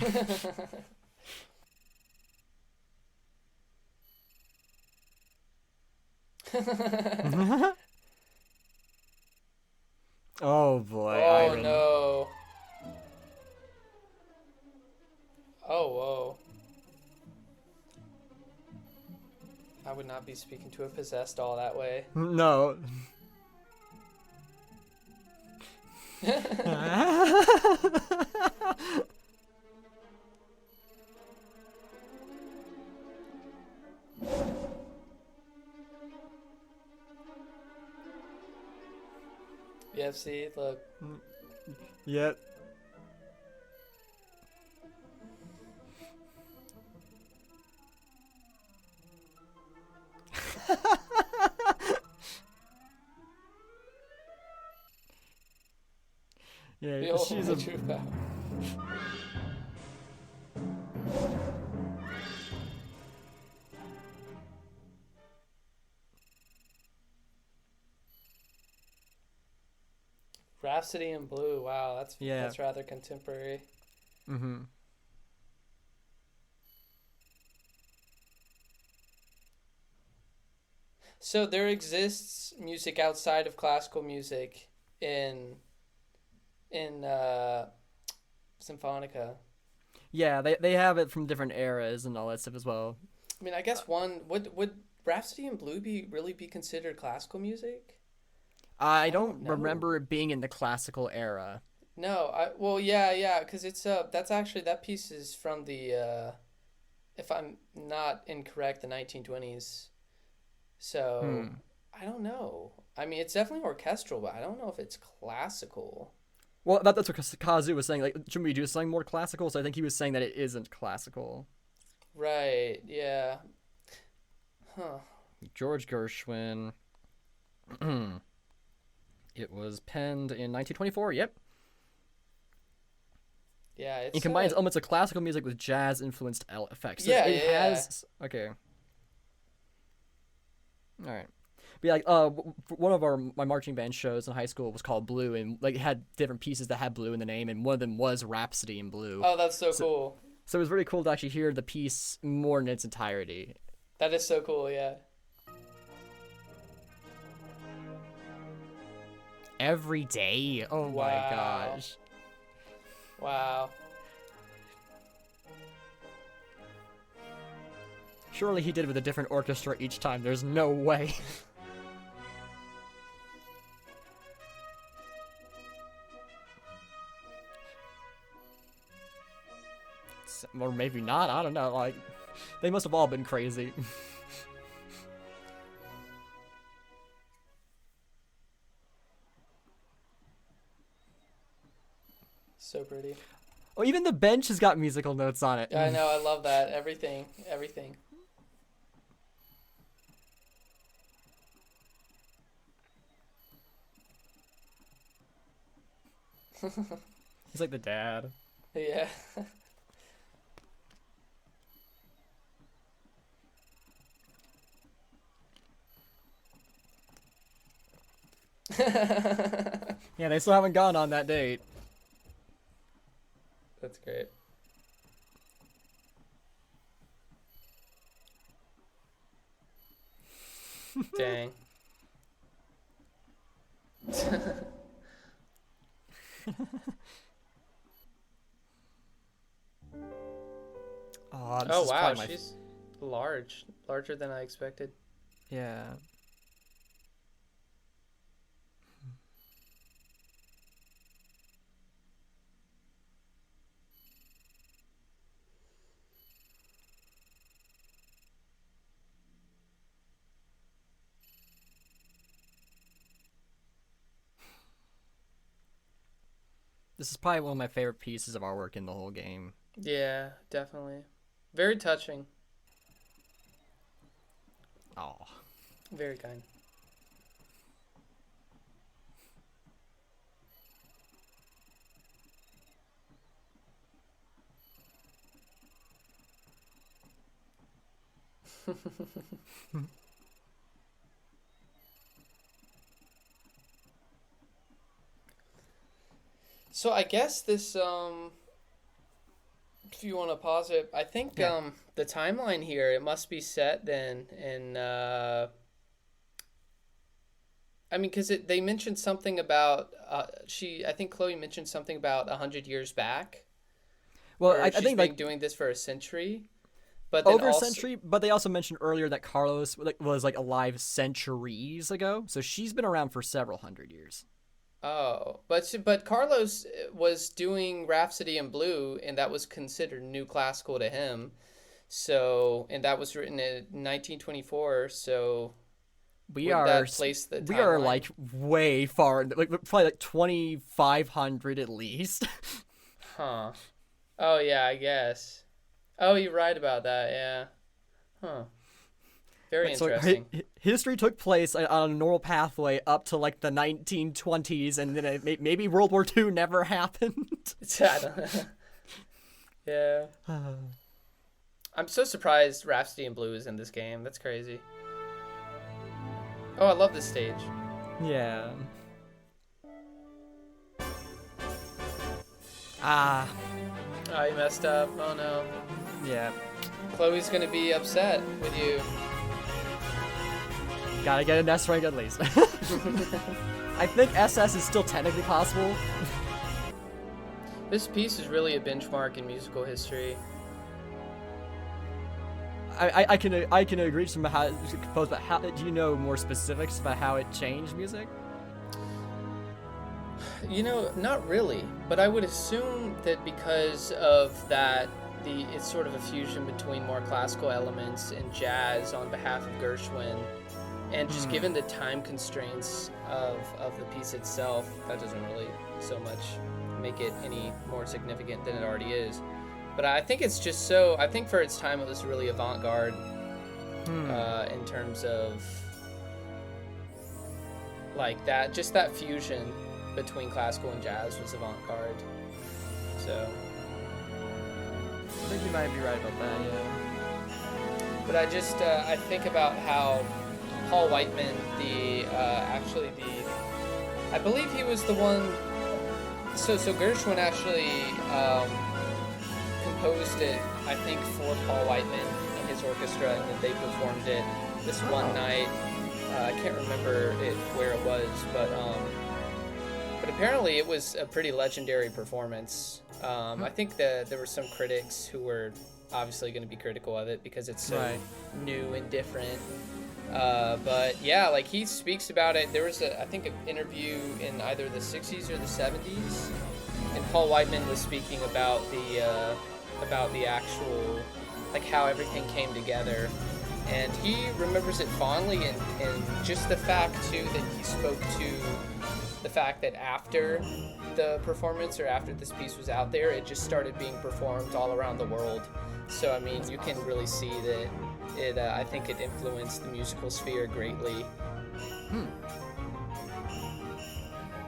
Oh boy. Oh Iren. no. Oh whoa. I would not be speaking to a possessed doll that way. No. Yeah, see, look. Yep. Yeah, Behold she's my a true power. Rhapsody in Blue. Wow, that's rather contemporary. Mm-hmm. So there exists music outside of classical music in Symphonica. Yeah, they have it from different eras and all that stuff as well. I mean, I guess one would Rhapsody in Blue really be considered classical music? I don't don't know. remember it being in the classical era. No, yeah, because it's that's actually that piece is from the if I'm not incorrect, the 1920s. So I don't know. I mean, it's definitely orchestral, but I don't know if it's classical. Well, that's what Kazu was saying. Like, shouldn't we do something more classical? So I think he was saying that it isn't classical. Right. Yeah. Huh. George Gershwin. It was penned in 1924. Yep. Yeah. It's It combines elements of classical music with jazz-influenced effects. So Yeah, it yeah, has. Okay. All right. But yeah, like one of my marching band shows in high school was called Blue, and like it had different pieces that had blue in the name, and one of them was Rhapsody in Blue. Oh, that's so cool. So it was really cool to actually hear the piece more in its entirety. That is so cool. Yeah. Every day. Oh my Wow. gosh. Wow. Surely he did it with a different orchestra each time. There's no way. or maybe not. I don't know. Like, they must have all been crazy. So pretty. Oh, even the bench has got musical notes on it. I know. I love that. Everything. He's like the dad. Yeah. Yeah, they still haven't gone on that date. That's great. Dang. Oh, this Oh is wow, probably my she's larger than I expected. yeah. This is probably one of my favorite pieces of artwork in the whole game. Yeah, definitely. Very touching. Oh. Very kind. So I guess this if you want to pause it, I think Yeah. the timeline here, it must be set then in I mean, because they mentioned something about I think Chloe mentioned something about 100 years back, Well, or I she's think been like doing this for a century, but then over a also century, but they also mentioned earlier that Carlos was like alive centuries ago, so she's been around for several hundred years. oh, but Carlos was doing Rhapsody in Blue, and that was considered new classical to him. So, and that was written in 1924. So, We wouldn't are that place the we are timeline? like way far, like probably like 2,500 at least. Huh. Oh yeah, I guess. Oh, you're right about that. Yeah. Huh. Very Like so, interesting. history took place on a normal pathway up to like the 1920s, and then maybe World War II never happened. I don't- yeah. I'm so surprised Rhapsody in Blue is in this game. That's crazy. Oh, I love this stage. Yeah. Ah. Oh, you messed up. Oh no. Yeah. Chloe's gonna be upset with you. Gotta get an S rank at least. I think SS is still technically possible. This piece is really a benchmark in musical history. I can agree from how it's composed, but how do you know more specifics about how it changed music? You know, not really, but I would assume that because of that, it's sort of a fusion between more classical elements and jazz on behalf of Gershwin, and just given the time constraints of the piece itself, that doesn't really so much make it any more significant than it already is. But I think it's just so. I think for its time, it was really avant-garde in terms of like that. Just that fusion between classical and jazz was avant-garde. So, I think you might be right about that. Yeah. but I just I think about how Paul Whiteman, I believe he was the one. So Gershwin actually composed it, I think, for Paul Whiteman and his orchestra, and then they performed it this one night. I can't remember where it was, but apparently it was a pretty legendary performance. I think that there were some critics who were obviously going to be critical of it because it's so new and different. But yeah, like he speaks about it. There was I think an interview in either the 60s or the 70s, and Paul Whiteman was speaking about about the actual, like how everything came together. And he remembers it fondly, and just the fact too that he spoke to the fact that after the performance or after this piece was out there, it just started being performed all around the world. So I mean, you can really see that it. I think it influenced the musical sphere greatly.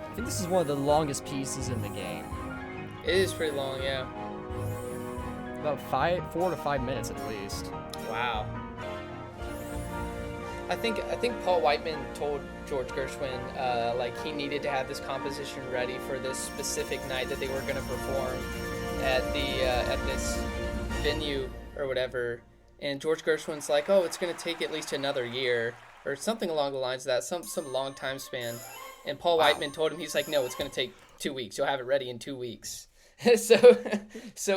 I think this is one of the longest pieces in the game. It is pretty long, yeah. About 4 to 5 minutes at least. Wow. I think Paul Whiteman told George Gershwin like he needed to have this composition ready for this specific night that they were going to perform at this venue or whatever. And George Gershwin's like, oh, it's going to take at least another year or something along the lines of that, some long time span. And Paul Whiteman told him, he's like, no, it's going to take 2 weeks. You'll have it ready in 2 weeks. so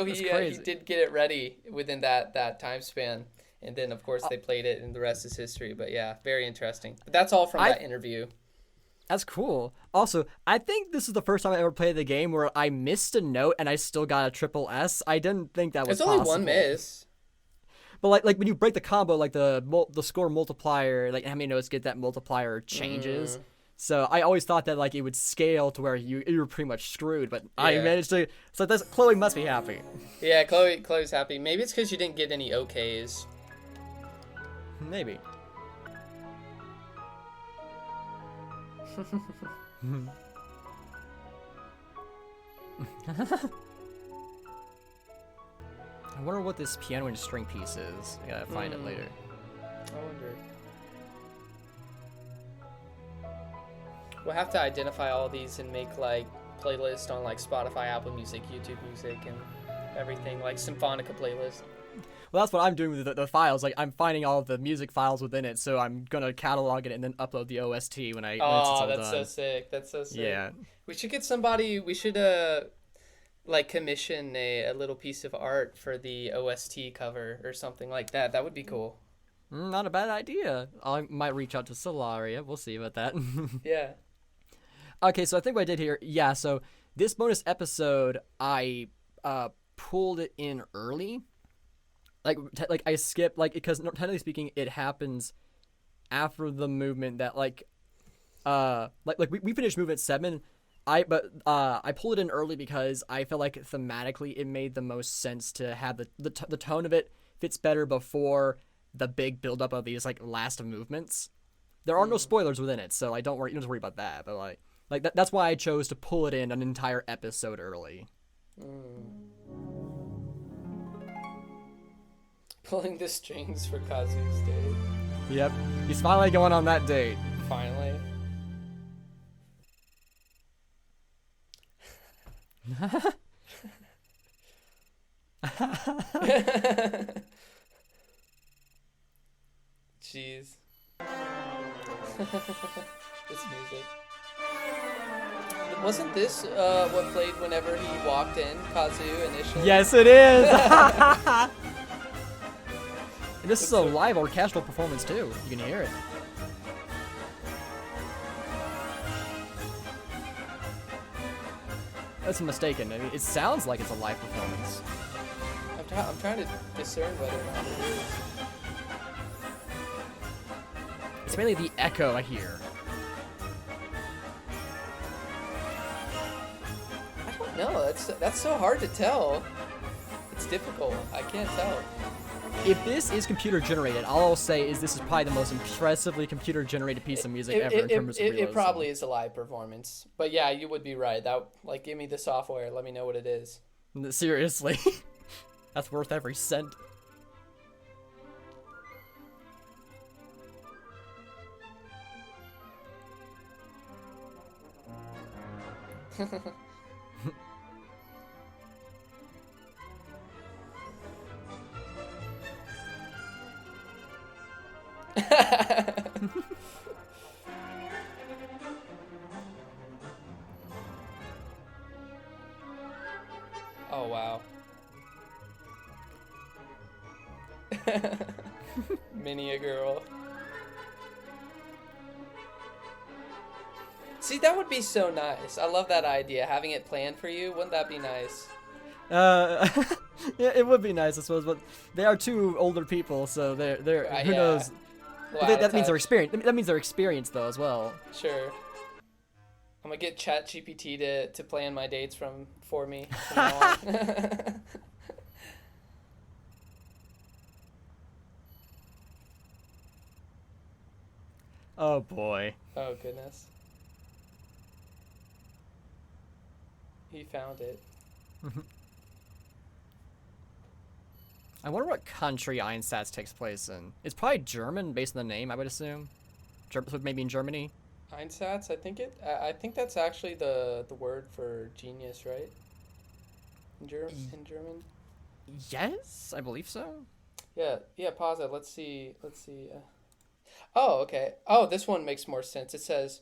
he did get it ready within that time span. And then, of course, they played it, and the rest is history. But, yeah, very interesting. But that's all from that interview. That's cool. Also, I think this is the first time I ever played the game where I missed a note and I still got a triple S. I didn't think that was possible. It's only one miss. But, like when you break the combo, like the score multiplier, like how many notes get that multiplier changes. So I always thought that like it would scale to where you were pretty much screwed. But yeah. I managed to... So Chloe must be happy. Yeah, Chloe's happy. Maybe it's because you didn't get any OKs. Maybe. I wonder what this piano and string piece is. I gotta find it later. I wonder. We'll have to identify all these and make like playlists on like Spotify, Apple Music, YouTube Music, and everything, like Symphonica playlist. Well, that's what I'm doing with the files. Like, I'm finding all of the music files within it, so I'm gonna catalog it and then upload the OST when it's all done. So sick. That's so sick. Yeah. We should get somebody. We should like commission a little piece of art for the OST cover or something like that. That would be cool. Not a bad idea. I might reach out to Solaria. We'll see about that. Yeah. Okay, so I think what I did here. Yeah. So this bonus episode, I pulled it in early. Like I skipped, like, because technically speaking, it happens after the movement that, like we finished movement 7, I pulled it in early because I felt like thematically it made the most sense to have the tone of it fits better before the big buildup of these, like, last movements. There are no spoilers within it, so you don't have to worry about that, but, that's why I chose to pull it in an entire episode early. Pulling the strings for Kazu's date. Yep. He's finally going on that date. Finally. Jeez. This music. Wasn't this what played whenever he walked in, Kazu, initially? Yes, it is! And this is a live orchestral performance, too. You can hear it. That's mistaken. I mean, it sounds like it's a live performance. I'm trying to discern whether or not it is. It's mainly the echo I hear. I don't know. That's so hard to tell. It's difficult. I can't tell. If this is computer generated, all I'll say is this is probably the most impressively computer generated piece of music ever in terms of realism. It probably is a live performance. But yeah, you would be right. That, like, give me the software. Let me know what it is. Seriously. That's worth every cent. Oh, wow. Mini a girl. See, that would be so nice. I love that idea. Having it planned for you. Wouldn't that be nice? Yeah, it would be nice, I suppose, but they are two older people, so they're who Yeah. knows? A But little out of that means they're touch. experienced. That means they're experienced though as well. Sure. I'm gonna get Chat GPT to plan my dates for me from now on. Oh boy. Oh goodness. He found it. I wonder what country Einsatz takes place in. It's probably German, based on the name, I would assume. So maybe in Germany. Einsatz, I think that's actually the word for genius, right? In German. Yes, I believe so. Yeah. Pause it. Let's see. Oh, okay. Oh, this one makes more sense. It says,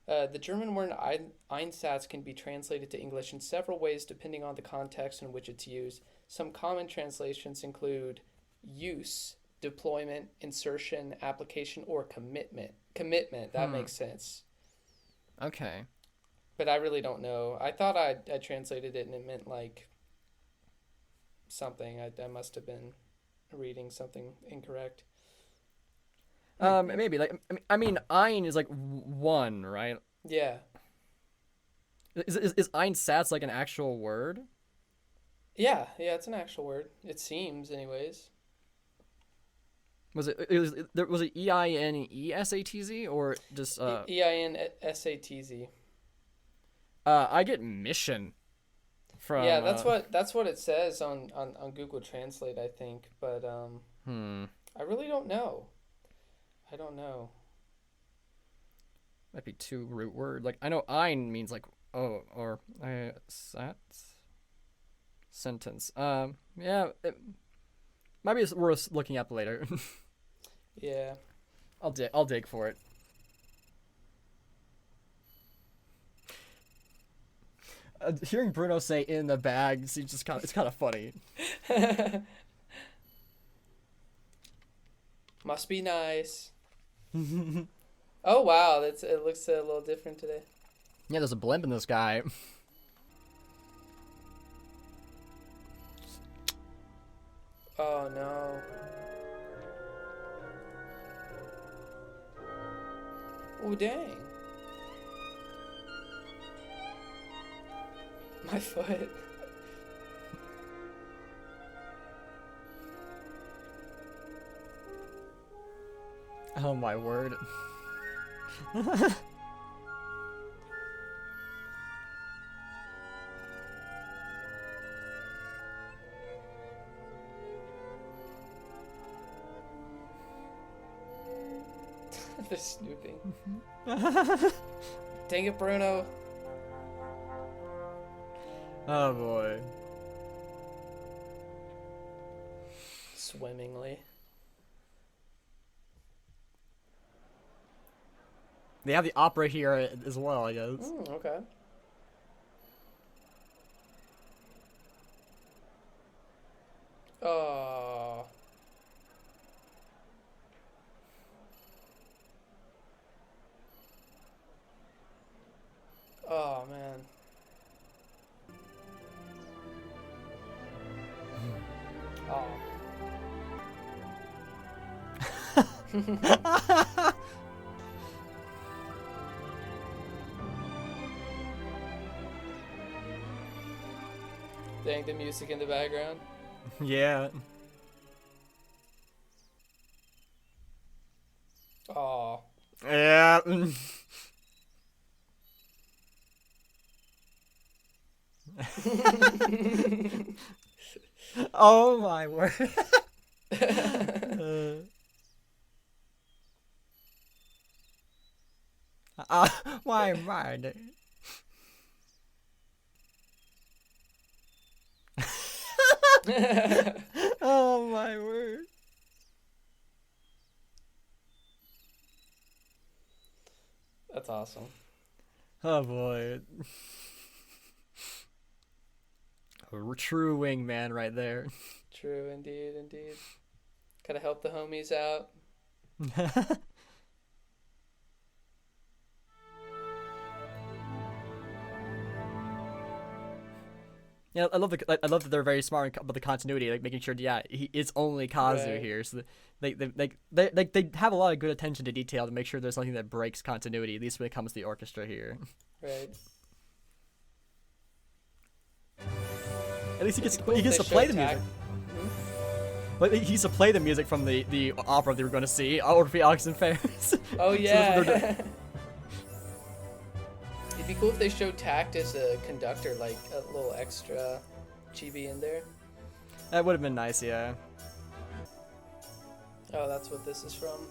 the German word Einsatz can be translated to English in several ways depending on the context in which it's used. Some common translations include use, deployment, insertion, application, or commitment. Commitment, that makes sense. Okay. But I really don't know. I thought I translated it and it meant like something. I must have been reading something incorrect. Maybe like I mean, Ein is like one, right? Yeah. Is Einsatz like an actual word? Yeah, it's an actual word. It seems, anyways. Was it EINESATZ or just EINSATZ. I get mission from Yeah, that's what it says on Google Translate, I think. But I really don't know. I don't know. Might be two root word. Like I know Ein means like or Satz sentence. Yeah, maybe it's worth looking up later. Yeah. I'll dig for it. Hearing Bruno say "in the bag" it's kind of funny. Must be nice. Oh wow, it looks a little different today. Yeah, there's a blimp in the sky. Oh no. Oh dang. My foot. Oh my word. They're snooping. Dang it, Bruno. Oh boy. Swimmingly. They have the opera here as well, I guess. Okay. Oh. Oh man. Oh. Dang, the music in the background. Yeah. Oh. Yeah. Oh my word. Why mine? Oh my word. That's awesome. Oh boy. A true wingman right there. True, indeed. Gotta help the homies out. Yeah, I love that they're very smart about the continuity, like making sure, yeah, it's only Kazu Right. here, so they have a lot of good attention to detail to make sure there's nothing that breaks continuity, at least when it comes to the orchestra here. Right. At least It'd be cool he if gets they to play showed the music. Hmm? But he used to play the music from the opera they were going to see, Orpheus and Fairs. Oh So that's what they're yeah. doing. It'd be cool if they showed Tact as a conductor, like a little extra chibi in there. That would have been nice, yeah. Oh, that's what this is from.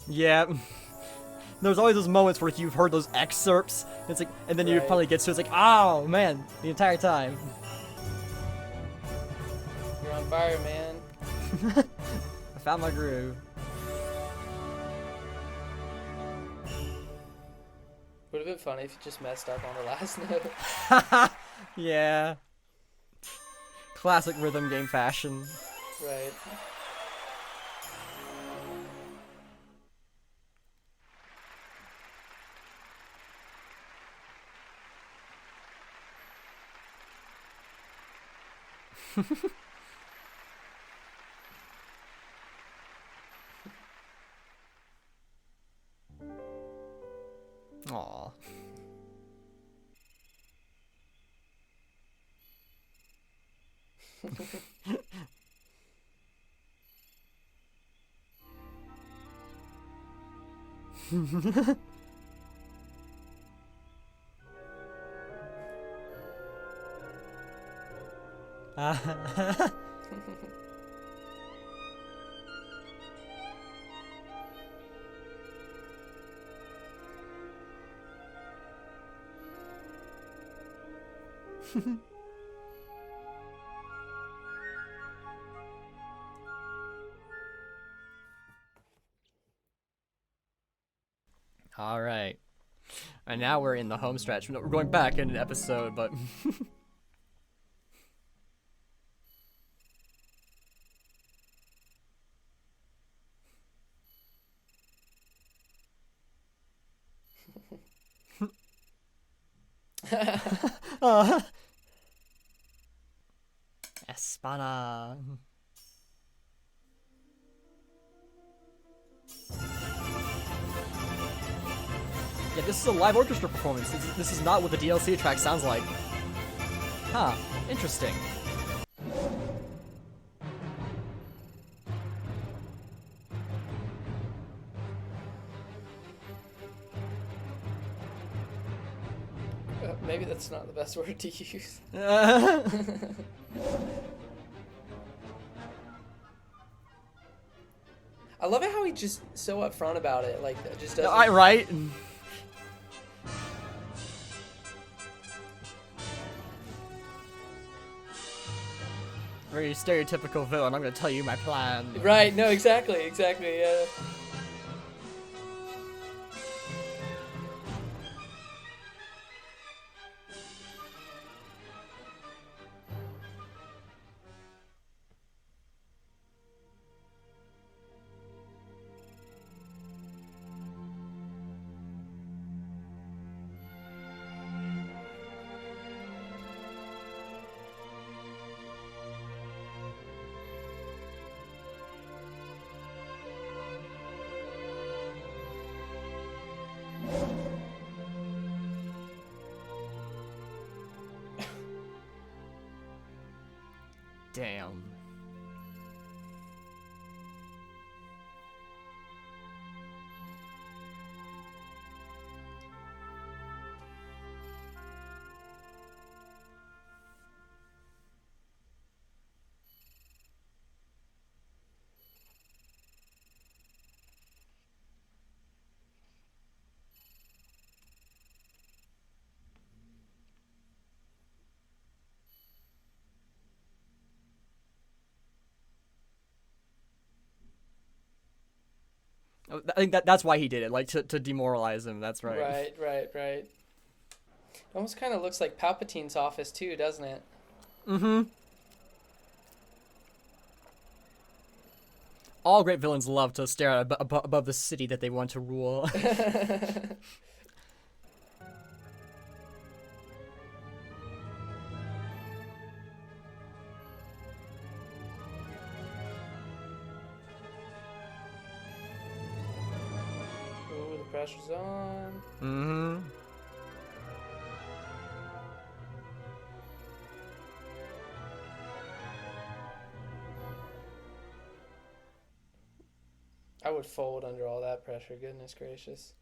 Yeah. There's always those moments where you've heard those excerpts, it's like, and then you Right. finally get to it, it's like, oh man, the entire time. You're on fire, man. I found my groove. Would have been funny if you just messed up on the last note. Yeah. Classic rhythm game fashion. Right. Aw. All right. And now we're in the home stretch. We're going back in an episode, but Espana. Yeah, this is a live orchestra performance. This is not what the DLC track sounds like. Huh. Interesting. Maybe that's not the best word to use. I love it how he just so upfront about it, like just doesn't. Right? Very stereotypical villain. I'm gonna tell you my plan. Right? No, exactly, yeah. Damn. I think that's why he did it, like to demoralize him. That's right. Right. It almost kind of looks like Palpatine's office too, doesn't it? Mm-hmm. All great villains love to stare at above the city that they want to rule. pressure's on. Mm-hmm. I would fold under all that pressure. Goodness gracious.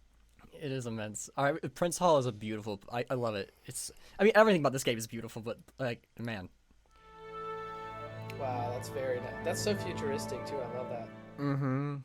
It is immense. All right, Prince Hall is a beautiful. I love it. I mean, everything about this game is beautiful, but like, man. Wow, that's very nice. That's so futuristic too. I love that. Mm-hmm.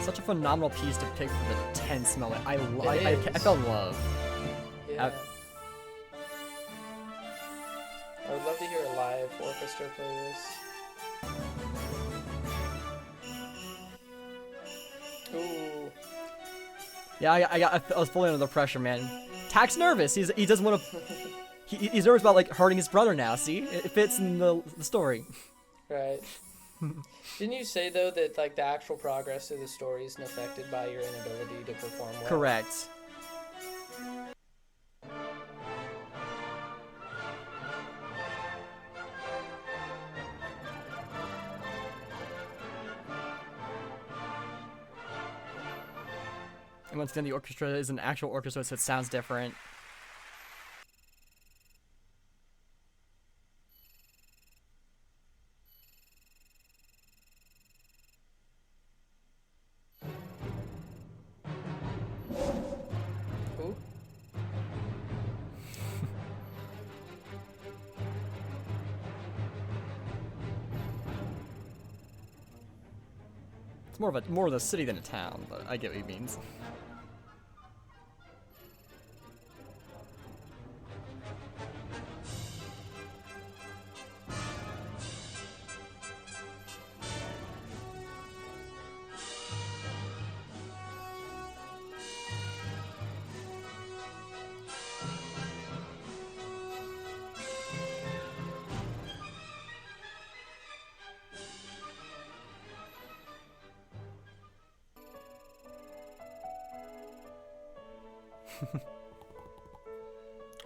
Such a phenomenal piece to pick for the tense moment. I felt love. Yeah. I would love to hear a live orchestra play this. Ooh. Yeah, I was fully under the pressure, man. Tack's nervous. He doesn't want to. He's nervous about like hurting his brother now. See, it fits in the story. Right. Didn't you say though that like the actual progress of the story isn't affected by your inability to perform well? Correct. And once again, the orchestra is an actual orchestra, so it sounds different. Ooh. It's more of a city than a town, but I get what he means.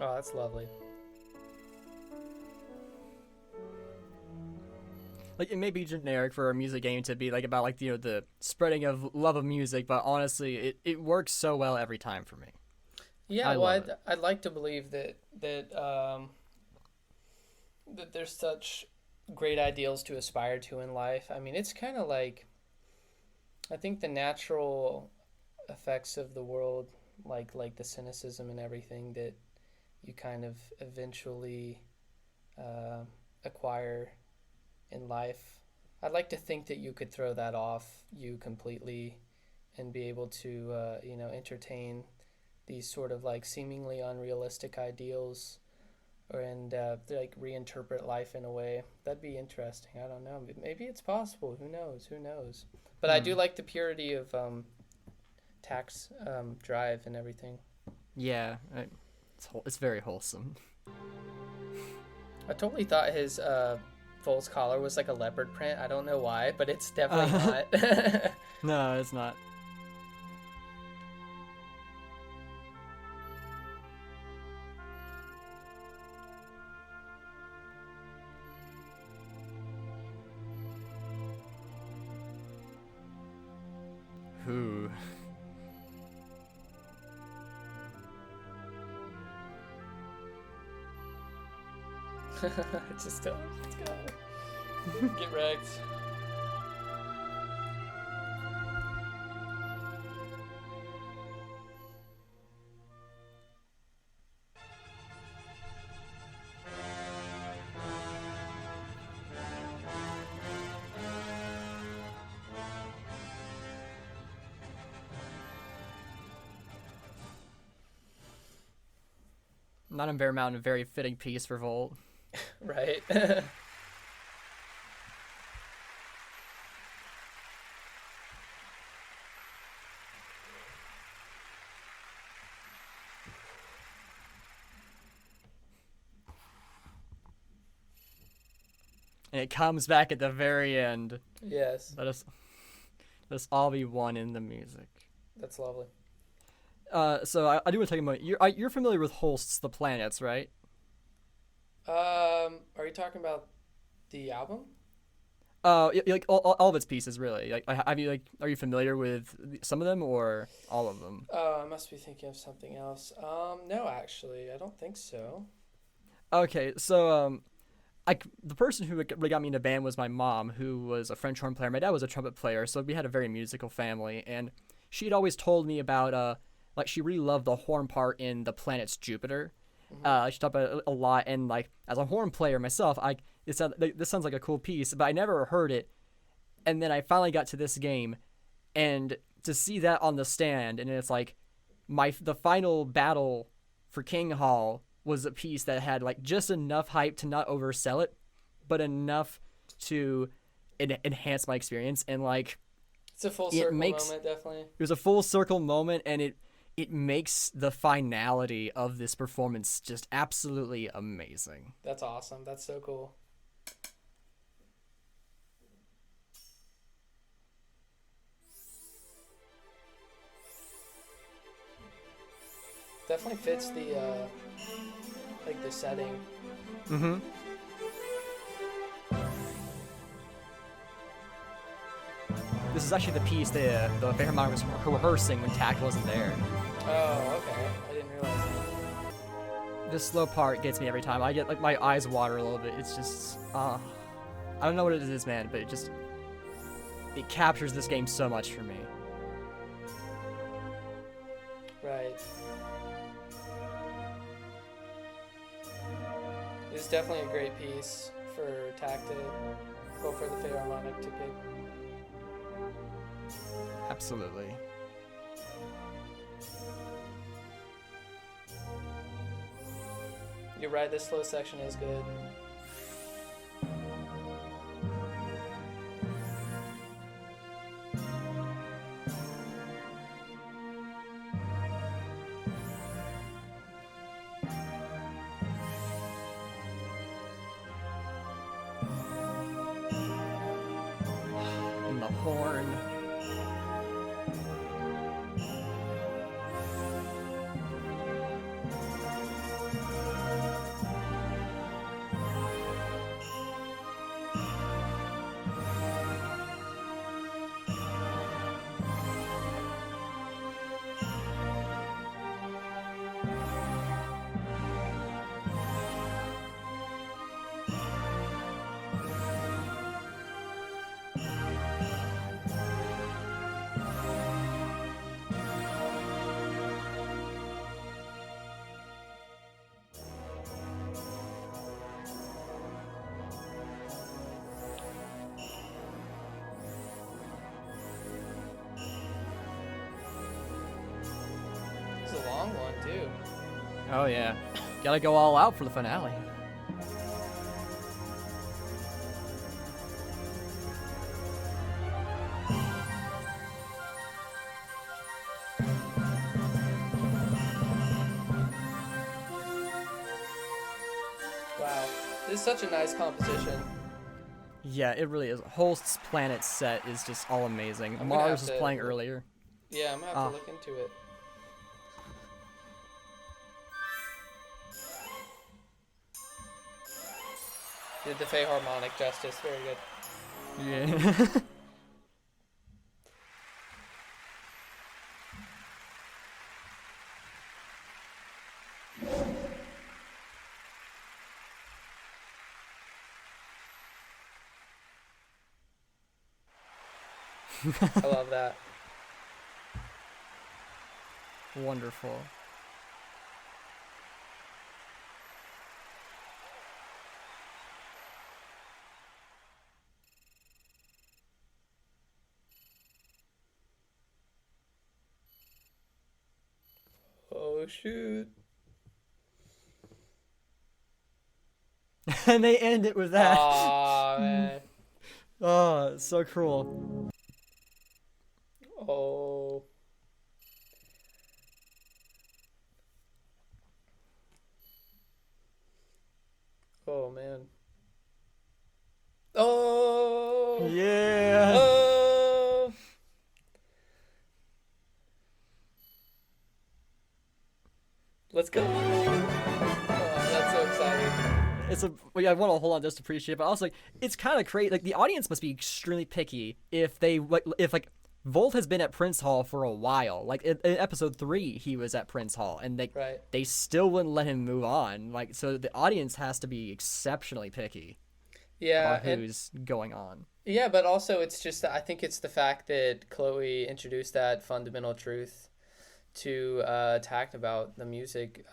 Oh, that's lovely. Like, it may be generic for a music game to be like about like the spreading of love of music, but honestly, it works so well every time for me. Yeah, well, I'd like to believe that there's such great ideals to aspire to in life. I mean, it's kind of like, I think the natural effects of the world, like the cynicism and everything that you kind of eventually acquire in life. I'd like to think that you could throw that off you completely and be able to, entertain these sort of like seemingly unrealistic ideals and like reinterpret life in a way. That'd be interesting. I don't know. Maybe it's possible. Who knows? But I do like the purity of Tack's drive and everything. Yeah, it's very wholesome. I totally thought his Foal's collar was like a leopard print. I don't know why, but it's definitely not. No, it's not. Who? Just go. Let's go. Get wrecked. Not in Bear Mountain, a very fitting piece for Volt. Right. And it comes back at the very end. Yes. Let us Let's all be one in the music. That's lovely. So I do want to take a moment. You're familiar with Holst's The Planets, right? Are you talking about the album? Like all of its pieces, really. Like, have you are you familiar with some of them or all of them? Oh, I must be thinking of something else. No, actually, I don't think so. Okay, so the person who really got me into band was my mom, who was a French horn player. My dad was a trumpet player, so we had a very musical family. And she'd always told me about like she really loved the horn part in The Planet's Jupiter. She talked about it a lot, and like as a horn player myself, this sounds like a cool piece, but I never heard it. And then I finally got to this game, and to see that on the stand, and it's like the final battle for King Hall was a piece that had like just enough hype to not oversell it, but enough to enhance my experience. And like It's a full circle moment, definitely. it was a full circle moment, and it makes the finality of this performance just absolutely amazing. That's awesome. That's so cool. Definitely fits the like the setting. Mm-hmm. This is actually the piece the Philharmonic was rehearsing when Tact wasn't there. Oh, okay. I didn't realize that. This slow part gets me every time. I get like my eyes water a little bit. It's just I don't know what it is, man, but it captures this game so much for me. Right. It's definitely a great piece for Tact to go for the Philharmonic to pick. Absolutely. You're right, this slow section is good. And the horn. It's a long one, too. Oh yeah. Gotta go all out for the finale. Wow. This is such a nice composition. Yeah, it really is. Holst's Planet set is just all amazing. I'm gonna Mars have was to playing look- earlier. Yeah, I'm gonna have to look into it. Did the Philharmonic justice. Very good. Yeah. I love that. Wonderful. Oh, shoot. And they end it with that. Aw, man. Oh, it's so cruel. Oh. Oh, man. Oh. Yeah. Oh. it's a I want to hold on just to appreciate it, but also like it's kind of crazy. Like the audience must be extremely picky if they if like Volt has been at Prince Hall for a while. Like in episode 3, he was at Prince Hall, and Right. they still wouldn't let him move on. Like so, the audience has to be exceptionally picky Yeah, about who's going on. yeah, but also it's just I think it's the fact that Chloe introduced that fundamental truth to Tact about the music.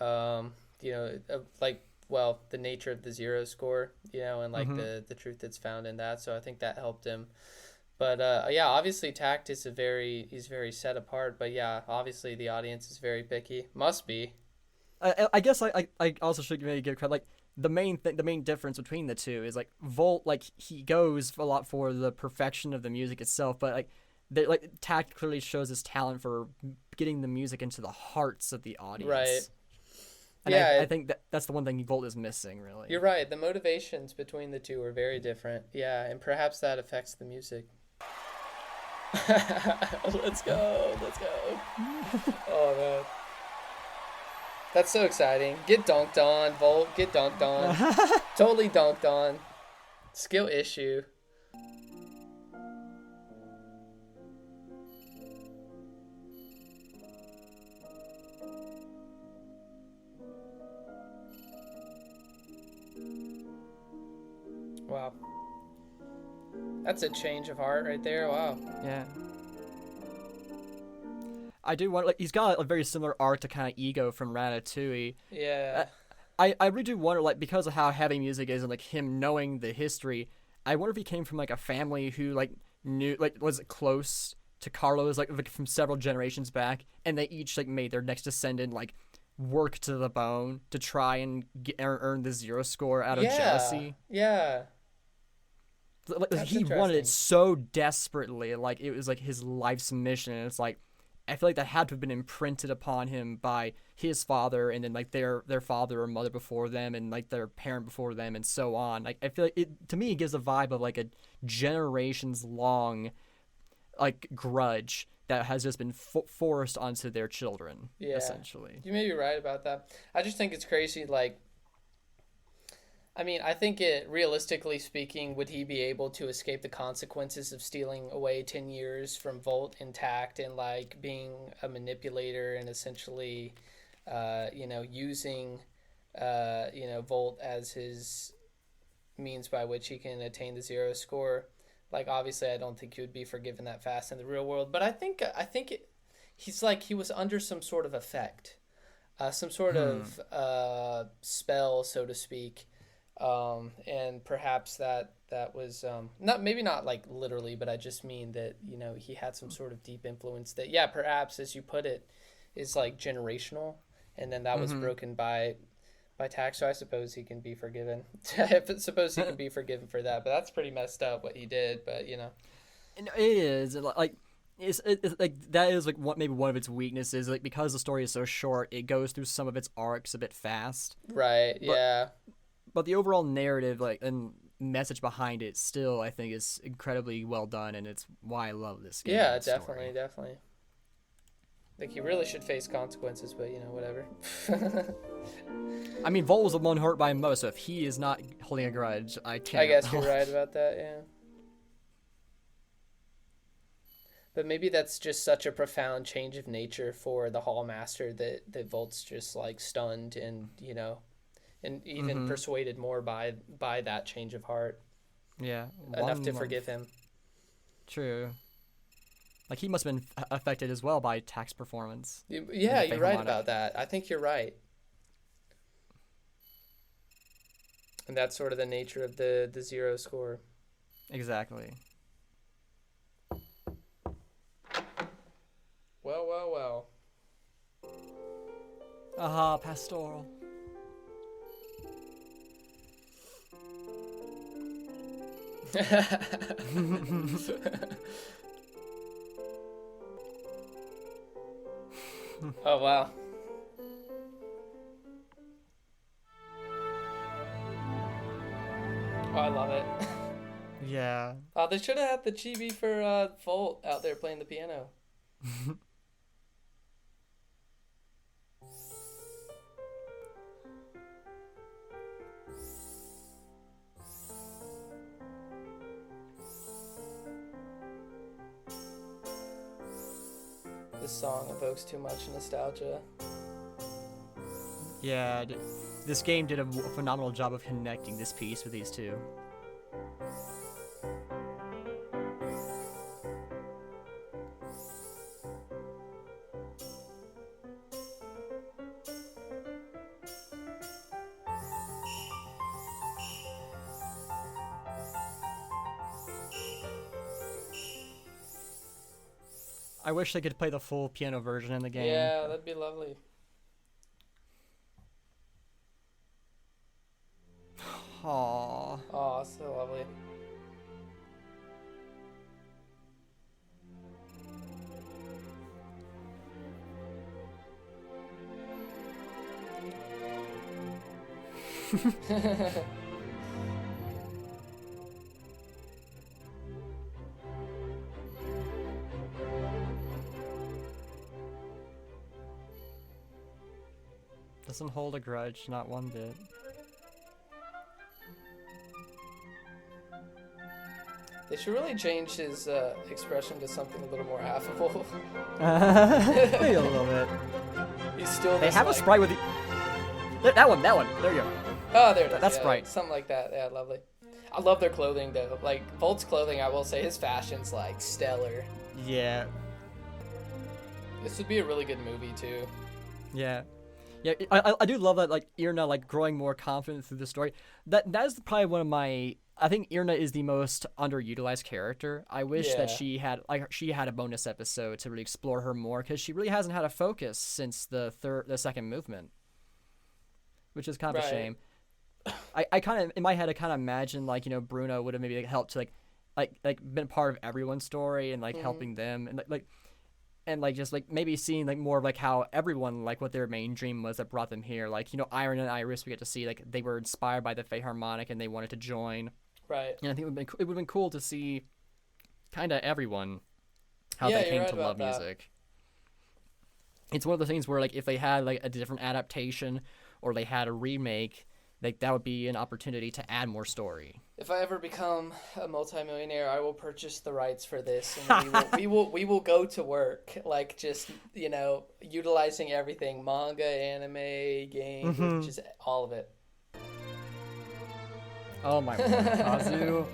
Like well, the nature of the zero score, and like the truth that's found in that. So I think that helped him. But yeah, obviously Tact is he's very set apart. But yeah, obviously the audience is very picky. Must be. I guess I also should maybe give credit. Like the main difference between the two is like Volt, like he goes a lot for the perfection of the music itself, but like Tact clearly shows his talent for getting the music into the hearts of the audience. Right. And Yeah, I think that's the one thing Volt is missing, really. you're right. The motivations between the two are very different. Yeah, and perhaps that affects the music. Let's go. Oh man. That's so exciting. Get dunked on, Volt. Get dunked on. Totally dunked on. Skill issue. Wow. That's a change of heart right there. Wow. Yeah. I do want, like, he's got a very similar arc to kind of Ego from Ratatouille. Yeah. I really do wonder, like, because of how heavy music is and like him knowing the history, I wonder if he came from like a family who like knew, like, was close to Carlos, like from several generations back, and they each like made their next descendant like work to the bone to try and earn the zero score out of jealousy. Yeah. Like, That's he wanted it interesting. so desperately, like it was like his life's mission, and it's like I feel like that had to have been imprinted upon him by his father, and then like their father or mother before them, and like their parent before them, and so on. Like I feel like it, to me, it gives a vibe of like a generations long like grudge that has just been forced onto their children, Yeah. essentially. You may be right about that. I just think it's crazy. Like, I mean, I think it, realistically speaking, would he be able to escape the consequences of stealing away 10 years from Volt intact and like being a manipulator and essentially, using, Volt as his means by which he can attain the zero score? Like, obviously, I don't think he would be forgiven that fast in the real world, but I think he's like he was under some sort of effect, some sort of spell, so to speak. And perhaps that was not like literally, but I just mean that he had some sort of deep influence that, yeah, perhaps, as you put it, is like generational, and then that was broken by tax. So I suppose he can be forgiven. I suppose he can be forgiven for that, but that's pretty messed up what he did. But And it is like it's like that is like maybe one of its weaknesses, like because the story is so short, it goes through some of its arcs a bit fast. right, yeah. But the overall narrative, like, and message behind it, still I think is incredibly well done, and it's why I love this game. Yeah, and story. definitely. Like, he really should face consequences, but whatever. I mean, Volt was the one hurt by most, so if he is not holding a grudge, I can't. I guess you're right about that, yeah. But maybe that's just such a profound change of nature for the Hall Master that Volt's just like stunned and and even persuaded more by that change of heart. Yeah, Enough to forgive him. True. Like he must have been affected as well by Tax performance. Yeah, you're right about that. I think you're right. And that's sort of the nature of the zero score. Exactly. Well. Aha, pastoral. Oh, wow. Oh, I love it. Yeah. Oh, they should have had the chibi for Volt out there playing the piano. This song evokes too much nostalgia. Yeah, this game did a phenomenal job of connecting this piece with these two. I wish they could play the full piano version in the game. Yeah, that'd be lovely. Aww. Oh, so lovely. Doesn't hold a grudge, not one bit. They should really change his expression to something a little more affable. Maybe a little bit. He's still. They this, have like... a sprite with the... That one. There you go. Oh, there it is. That's yeah, Sprite. Something like that. Yeah, lovely. I love their clothing though. Like Volt's clothing, I will say his fashion's like stellar. Yeah. This would be a really good movie too. Yeah. Yeah, I do love that, like, Irna, like, growing more confident through the story. That is probably one of my... I think Irna is the most underutilized character. I wish that she had a bonus episode to really explore her more, because she really hasn't had a focus since the second movement, which is kind of a shame. I kind of, in my head, I kind of imagine, like, you know, Bruno would have maybe like, helped to like been part of everyone's story and like helping them and just like maybe seeing like more of like how everyone, like, what their main dream was that brought them here. Like, you know, Iren and Iris, we get to see like they were inspired by the Philharmonic and they wanted to join. Right. And I think it would have been cool to see kind of everyone how they came to love music. It's one of the things where, like, if they had like a different adaptation or they had a remake, like that would be an opportunity to add more story. If I ever become a multimillionaire, I will purchase the rights for this, and we will go to work, like, just, you know, utilizing everything, manga, anime, games, just all of it. Oh my lord, Kazu.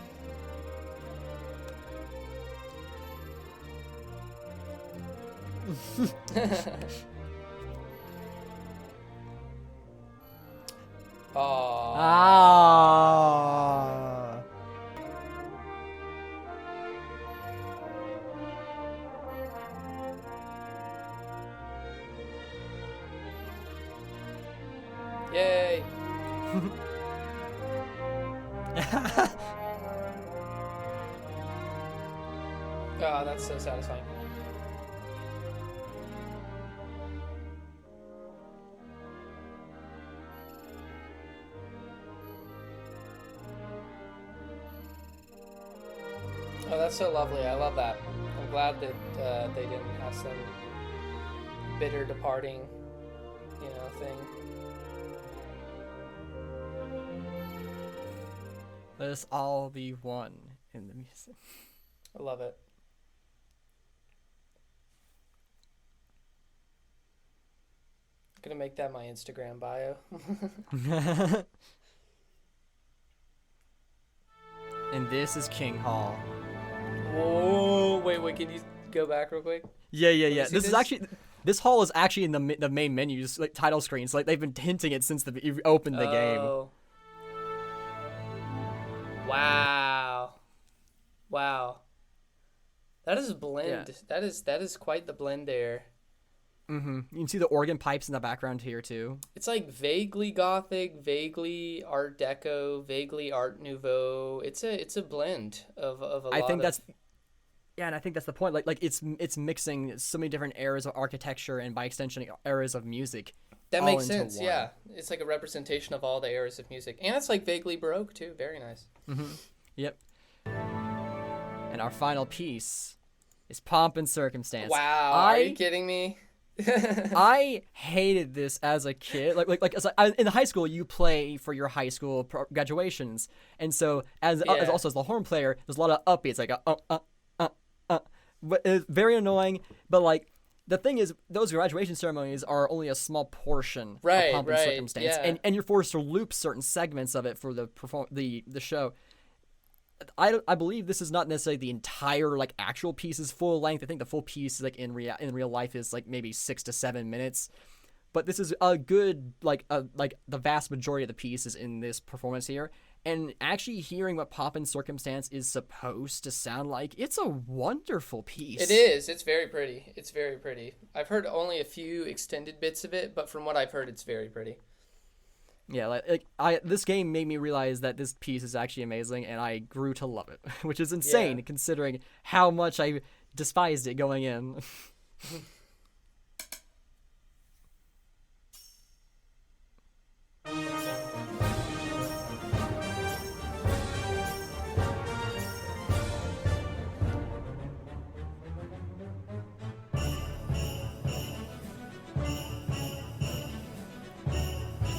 Aww. Ah. Yay. Oh, that's so satisfying. Oh, that's so lovely. I love that. I'm glad that they didn't have some bitter departing, you know, thing. Let us all be one in the music. I love it. I'm gonna make that my Instagram bio. And this is King Hall. Whoa! Wait, can you go back real quick? Yeah. This hall is actually in the main menus, like title screens. Like they've been hinting it since you opened the game. Wow. That is a blend. Yeah. That is quite the blend there. You can see the organ pipes in the background here too. It's like vaguely Gothic, vaguely Art Deco, vaguely Art Nouveau. It's a blend of a lot. I think that's the point. Like it's mixing so many different eras of architecture and by extension eras of music. That makes sense. One. Yeah, it's like a representation of all the eras of music, and it's like vaguely Baroque too. Very nice. Yep. And our final piece is Pomp and Circumstance. Wow, are you kidding me? I hated this as a kid. In high school, you play for your high school graduations, and so as the horn player, there's a lot of upbeats, like but it's very annoying. But like the thing is, those graduation ceremonies are only a small portion Right, of Pomp and right, Circumstance, yeah. and you're forced to loop certain segments of it for the show. I believe this is not necessarily the entire like actual piece's full length. I think the full piece like in real life is like maybe 6 to 7 minutes. But this is a good like the vast majority of the piece is in this performance here. And actually hearing what Pomp and Circumstance is supposed to sound like, it's a wonderful piece. It is. It's very pretty. It's very pretty. I've heard only a few extended bits of it, but from what I've heard, it's very pretty. Yeah, this game made me realize that this piece is actually amazing, and I grew to love it, which is insane considering how much I despised it going in.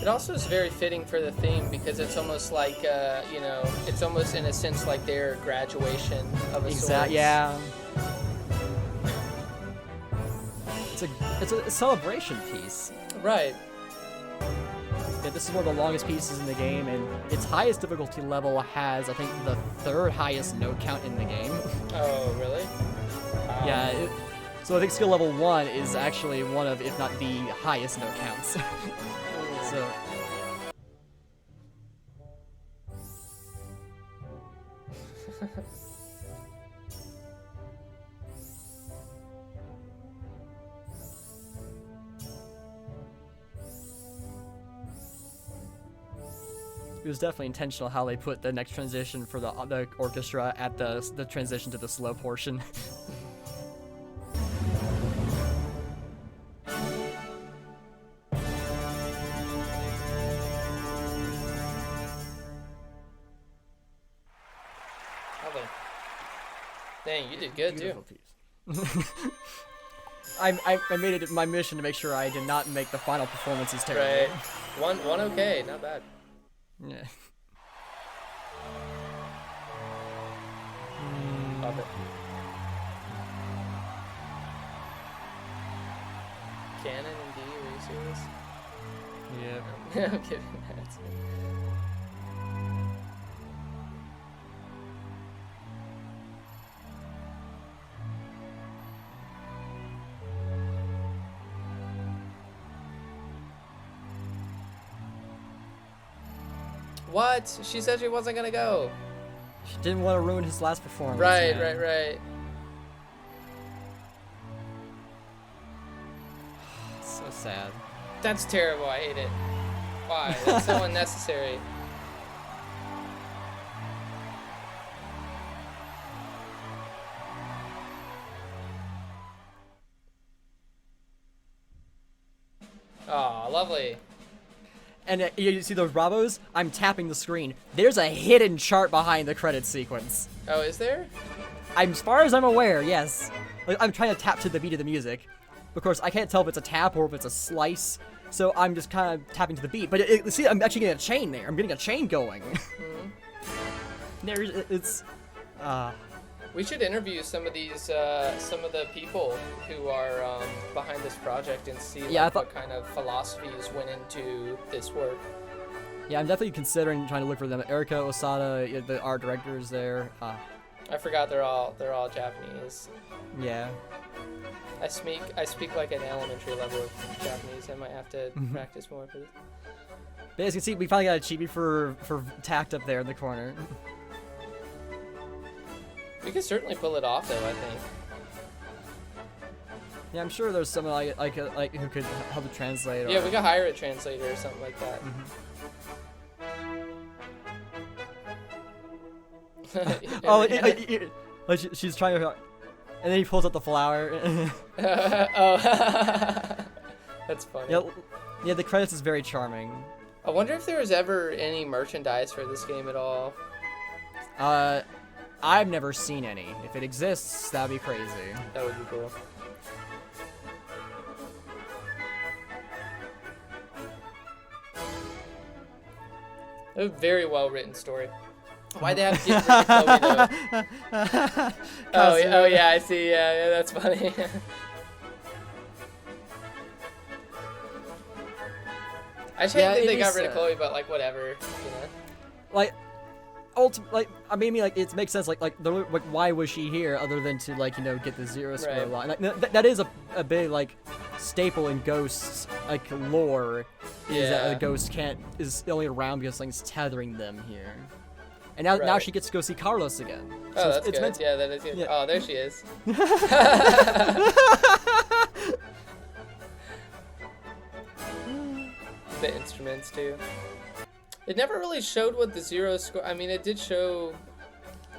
It also is very fitting for the theme because it's almost like, it's almost in a sense like their graduation of a sort. Yeah. It's a celebration piece. Right. Yeah, this is one of the longest pieces in the game, and its highest difficulty level has, I think, the third highest note count in the game. Oh, really? Wow. Yeah. So I think skill level 1 is actually one of, if not the highest note counts. So. It was definitely intentional how they put the next transition for the orchestra at the transition to the slow portion. Dang, you did good too. I made it my mission to make sure I did not make the final performances terrible. Right. One okay, not bad. Yeah. Love it. Canon and D, are you serious? Yeah. I'm kidding. That's it. What? She said she wasn't gonna go. She didn't want to ruin his last performance. Right, man. right. So sad. That's terrible. I hate it. Why? That's so unnecessary. Aw, lovely. And you see those Brabos? I'm tapping the screen. There's a hidden chart behind the credit sequence. Oh, is there? As far as I'm aware, yes. Like, I'm trying to tap to the beat of the music. Of course, I can't tell if it's a tap or if it's a slice, so I'm just kind of tapping to the beat. But see, I'm actually getting a chain there. I'm getting a chain going. We should interview some of these, some of the people who are behind this project and see what kind of philosophies went into this work. Yeah, I'm definitely considering trying to look for them. Erika Osada, the art director, is there. I forgot they're all Japanese. Yeah. I speak like an elementary level of Japanese. I might have to practice more for this. But as you can see, we finally got a chibi for tacked up there in the corner. We could certainly pull it off, though. I think. Yeah, I'm sure there's someone like who could help to translate. Yeah, we could hire a translator or something like that. She's trying to, and then he pulls out the flower. Oh, that's funny. Yeah, the credits is very charming. I wonder if there was ever any merchandise for this game at all. I've never seen any. If it exists, that'd be crazy. That would be cool. A very well written story. Why'd they have to get rid of Chloe though? Oh yeah, I see. Yeah, that's funny. I just Yeah, hate that it they got is, rid of Chloe, but like whatever, like like I mean like it makes sense like why was she here other than to like get the zero score Right. line. Like that is a big like staple in Ghosts like lore is that a Yeah. ghost is only around because something's tethering them here. And now Right. she gets to go see Carlos again. Oh, So that's it's good. meant to, Yeah, that is good. yeah. Oh, there she is. The instruments too. It never really showed what the zero score. I mean, it did show.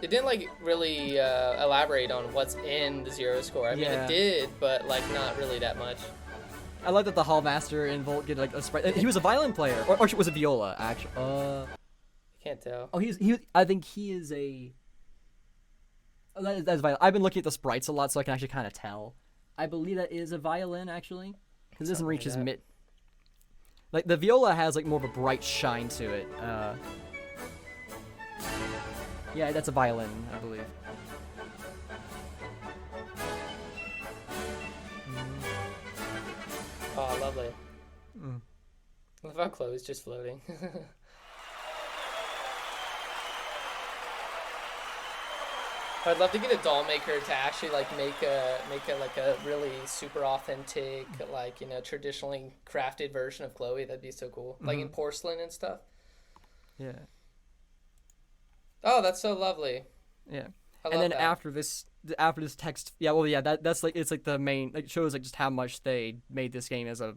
It didn't like really elaborate on what's in the zero score. I mean, Yeah. it did, but like not really that much. I like that the Hallmaster in Volt get like a sprite. He was a violin player, or was it viola actually? Can't tell. Oh, he. I think he is a. Oh, that's violin. I've been looking at the sprites a lot, so I can actually kind of tell. I believe that is a violin actually, because it doesn't reach his mid. Like the viola has like more of a bright shine to it. Yeah, that's a violin, I believe. Oh, lovely. I love how Chloe's just floating. I'd love to get a doll maker to actually like make a like a really super authentic like traditionally crafted version of Chloe. That'd be so cool, like in porcelain and stuff. Yeah. Oh, that's so lovely. Yeah. I And love then that. after this text, that's like it's like the main like shows like just how much they made this game as a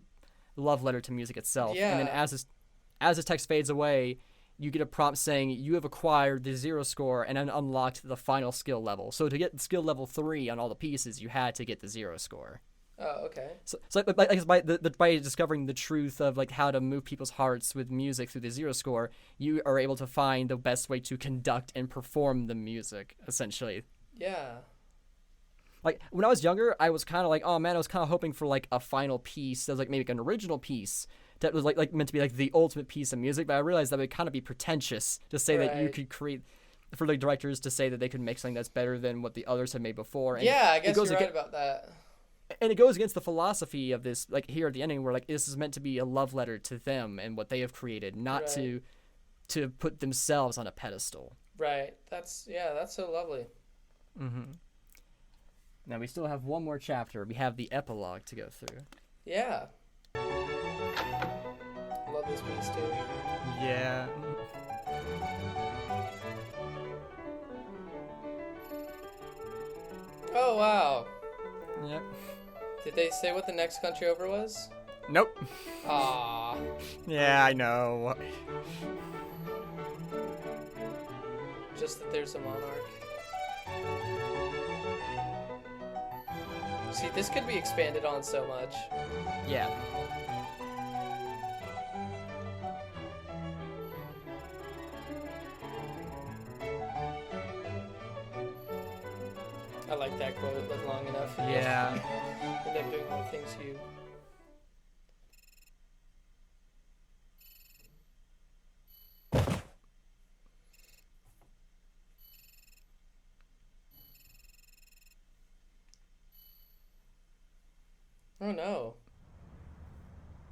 love letter to music itself. And then Yeah. as this text fades away, you get a prompt saying you have acquired the zero score and then unlocked the final skill level. So to get skill level 3 on all the pieces, you had to get the zero score. Oh, okay. So like by discovering the truth of like how to move people's hearts with music through the zero score, you are able to find the best way to conduct and perform the music, essentially. Yeah. Like when I was younger, I was kind of like, oh man, I was kind of hoping for like a final piece that was like maybe an original piece that was like meant to be like the ultimate piece of music. But I realized that would kind of be pretentious to say that you Right. could create for the directors to say that they could make something that's better than what the others had made before. And Yeah, I it guess goes you're right aga- about that. And it goes against the philosophy of this, like here at the ending, where like this is meant to be a love letter to them and what they have created, not Right. to put themselves on a pedestal. Right. That's so lovely. Now we still have one more chapter. We have the epilogue to go through. Yeah. Love this piece too. Yeah. Oh wow. Yep. Did they say what the next country over was? Nope. Ah. Yeah, I know. Just that there's a monarch. See, this could be expanded on so much. Yeah. I like that quote. Live long enough. Yeah. End up doing all the things you. Oh no.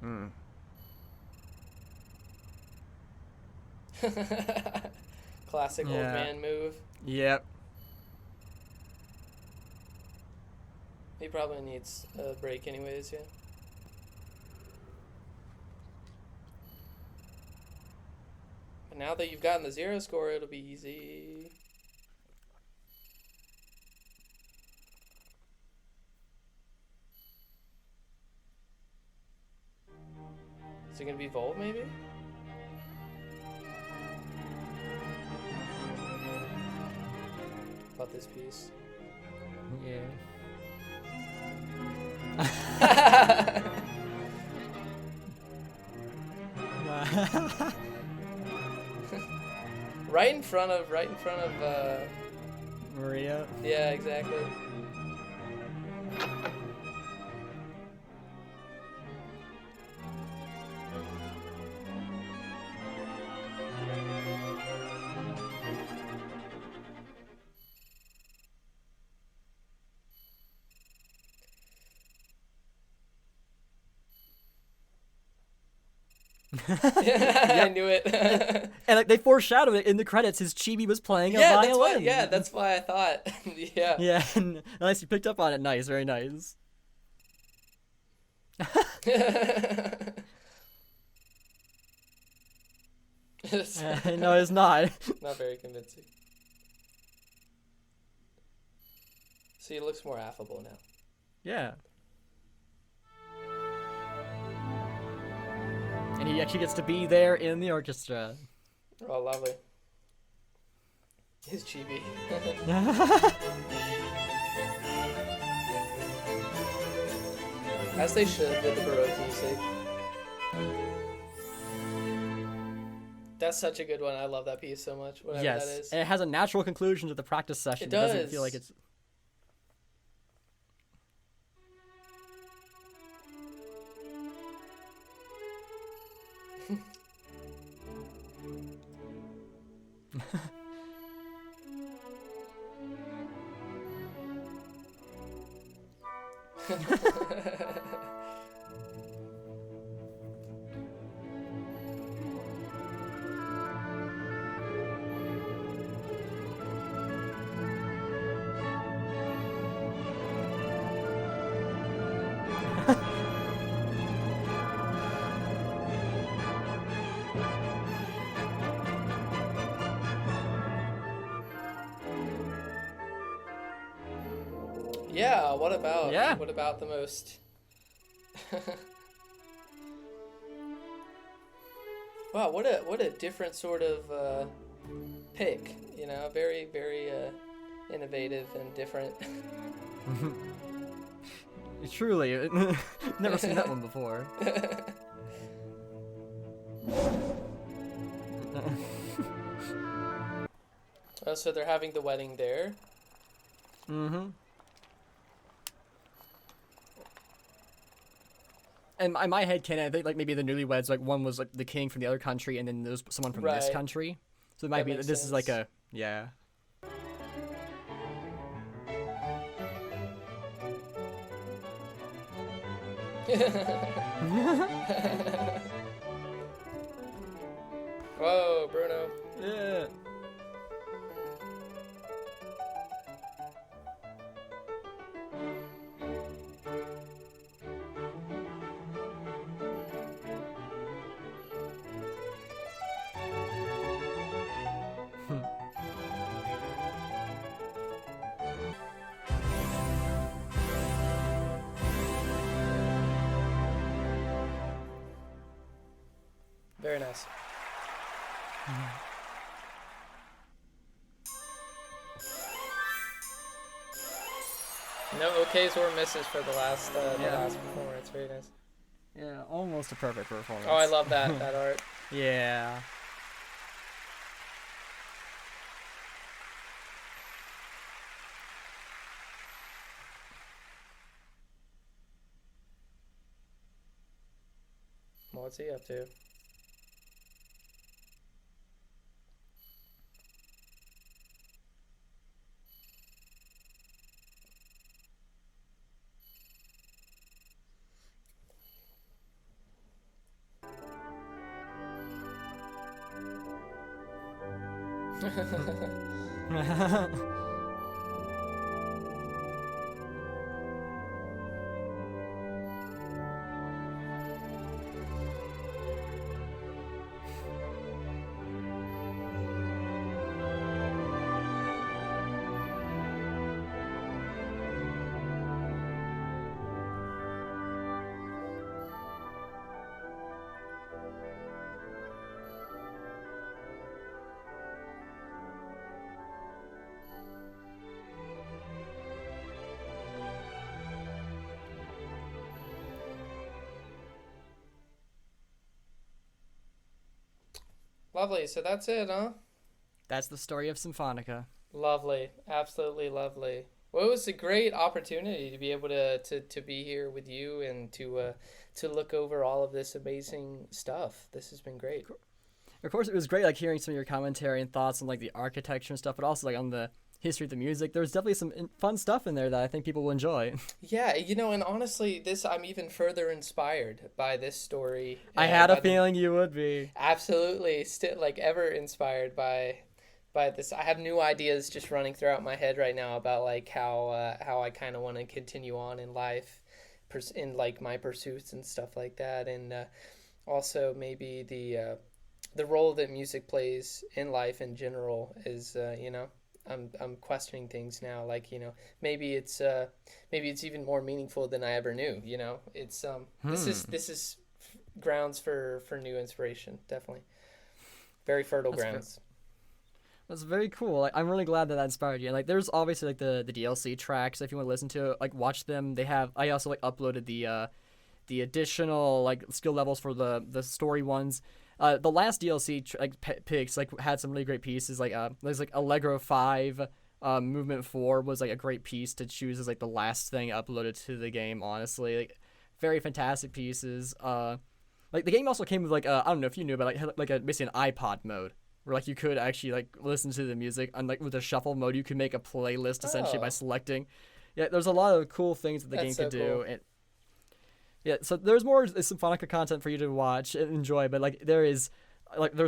Hmm. Classic old Yeah. man move. Yep. He probably needs a break anyways, yeah. But now that you've gotten the zero score, it'll be easy. Is it gonna be Volt maybe? About this piece. Yeah. right in front of Maria. yeah, exactly. I knew it. And like they foreshadowed it in the credits. His chibi was playing a violin. That's why I thought. Yeah. Yeah, and nice. You picked up on it. Nice, very nice. No, it's not. Not very convincing. See, it looks more affable now. Yeah. And he actually gets to be there in the orchestra. Oh, lovely. His chibi. As they should with the Baroque music. That's such a good one. I love that piece so much. Whatever that is. And it has a natural conclusion to the practice session. It does. Doesn't feel like it's... Yeah, what about? Yeah. What about the most? Wow, what a different sort of pick. You know, very very innovative and different. Truly, never seen that one before. Oh, so they're having the wedding there. Mm-hmm. And in my head canon, I think like maybe the newlyweds, like one was like the king from the other country, and then there was someone from this Right. country. So it might That be makes this is like sense. a yeah. Whoa, Bruno. Yeah. Very nice. No okays or misses for the last performance. Very nice. Yeah, almost a perfect performance. Oh, I love that art. Yeah. What's he up to? Lovely. So that's it, huh? That's the story of Symphonica. Lovely. Absolutely lovely. Well, it was a great opportunity to be able to be here with you and to look over all of this amazing stuff. This has been great. Of course, it was great like hearing some of your commentary and thoughts on like the architecture and stuff, but also like on the history of the music. There's definitely some fun stuff in there that I think people will enjoy. Yeah, and honestly, I'm even further inspired by this story. I had a feeling you would be. Absolutely, still like ever inspired by this. I have new ideas just running throughout my head right now about like how I kind of want to continue on in life, in like my pursuits and stuff like that, and also maybe the role that music plays in life in general is I'm questioning things now, like maybe it's even more meaningful than I ever knew. It's this is grounds for new inspiration, definitely. Very fertile grounds. That's very cool. Like, I'm really glad that inspired you. And, like, there's obviously like the DLC tracks if you want to listen to it, like watch them. I also like uploaded the additional like skill levels for the story ones. The last DLC picks like had some really great pieces. Like there's like Allegro 5, Movement 4 was like a great piece to choose as like the last thing uploaded to the game. Honestly, like very fantastic pieces. Like the game also came with like I don't know if you knew, but like had like basically an iPod mode where like you could actually like listen to the music, and like with the shuffle mode you could make a playlist essentially by selecting. Yeah, there's a lot of cool things that the game could do. And yeah, so there's more Symphonica content for you to watch and enjoy, but like there's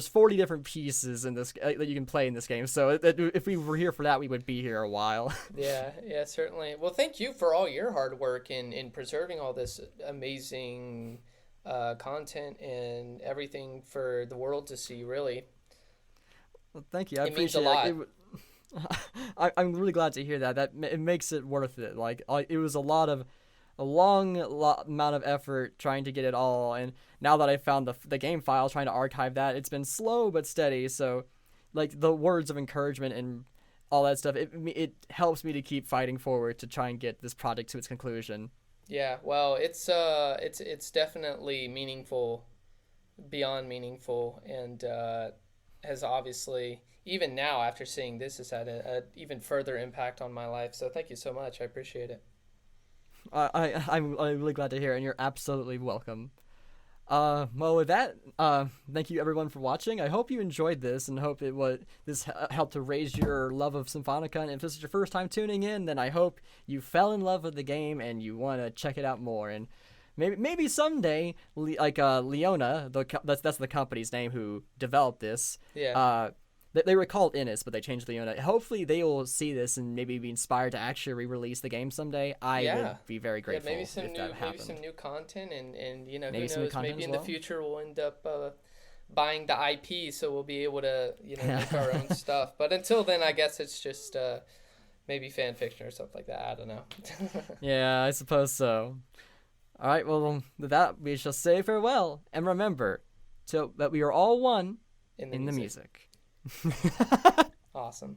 40 different pieces in this that you can play in this game. So if we were here for that, we would be here a while. Yeah, certainly. Well, thank you for all your hard work in preserving all this amazing content and everything for the world to see, really. Well, thank you. I appreciate it. I'm really glad to hear that. It makes it worth it. Like it was a long amount of effort trying to get it all, and now that I found the game file, trying to archive that, it's been slow but steady. So, like the words of encouragement and all that stuff, it helps me to keep fighting forward to try and get this project to its conclusion. Yeah, well, it's definitely meaningful, beyond meaningful, and has obviously, even now after seeing this, has had a even further impact on my life. So thank you so much. I appreciate it. I'm really glad to hear it, and you're absolutely welcome. Well, with that, thank you everyone for watching. I hope you enjoyed this, and hope this helped to raise your love of Symphonica. And if this is your first time tuning in, then I hope you fell in love with the game and you want to check it out more. And maybe someday, like Leona, that's the company's name who developed this. Yeah. They were called Ines, but they changed Leona. Hopefully, they will see this and maybe be inspired to actually re-release the game someday. I would be very grateful if that happened. Maybe some new content, and who maybe knows? Maybe in the future we'll end up buying the IP, so we'll be able to make our own stuff. But until then, I guess it's just maybe fan fiction or something like that. I don't know. Yeah, I suppose so. All right, well, with that, we shall say farewell, and remember that we are all one in the music. Awesome.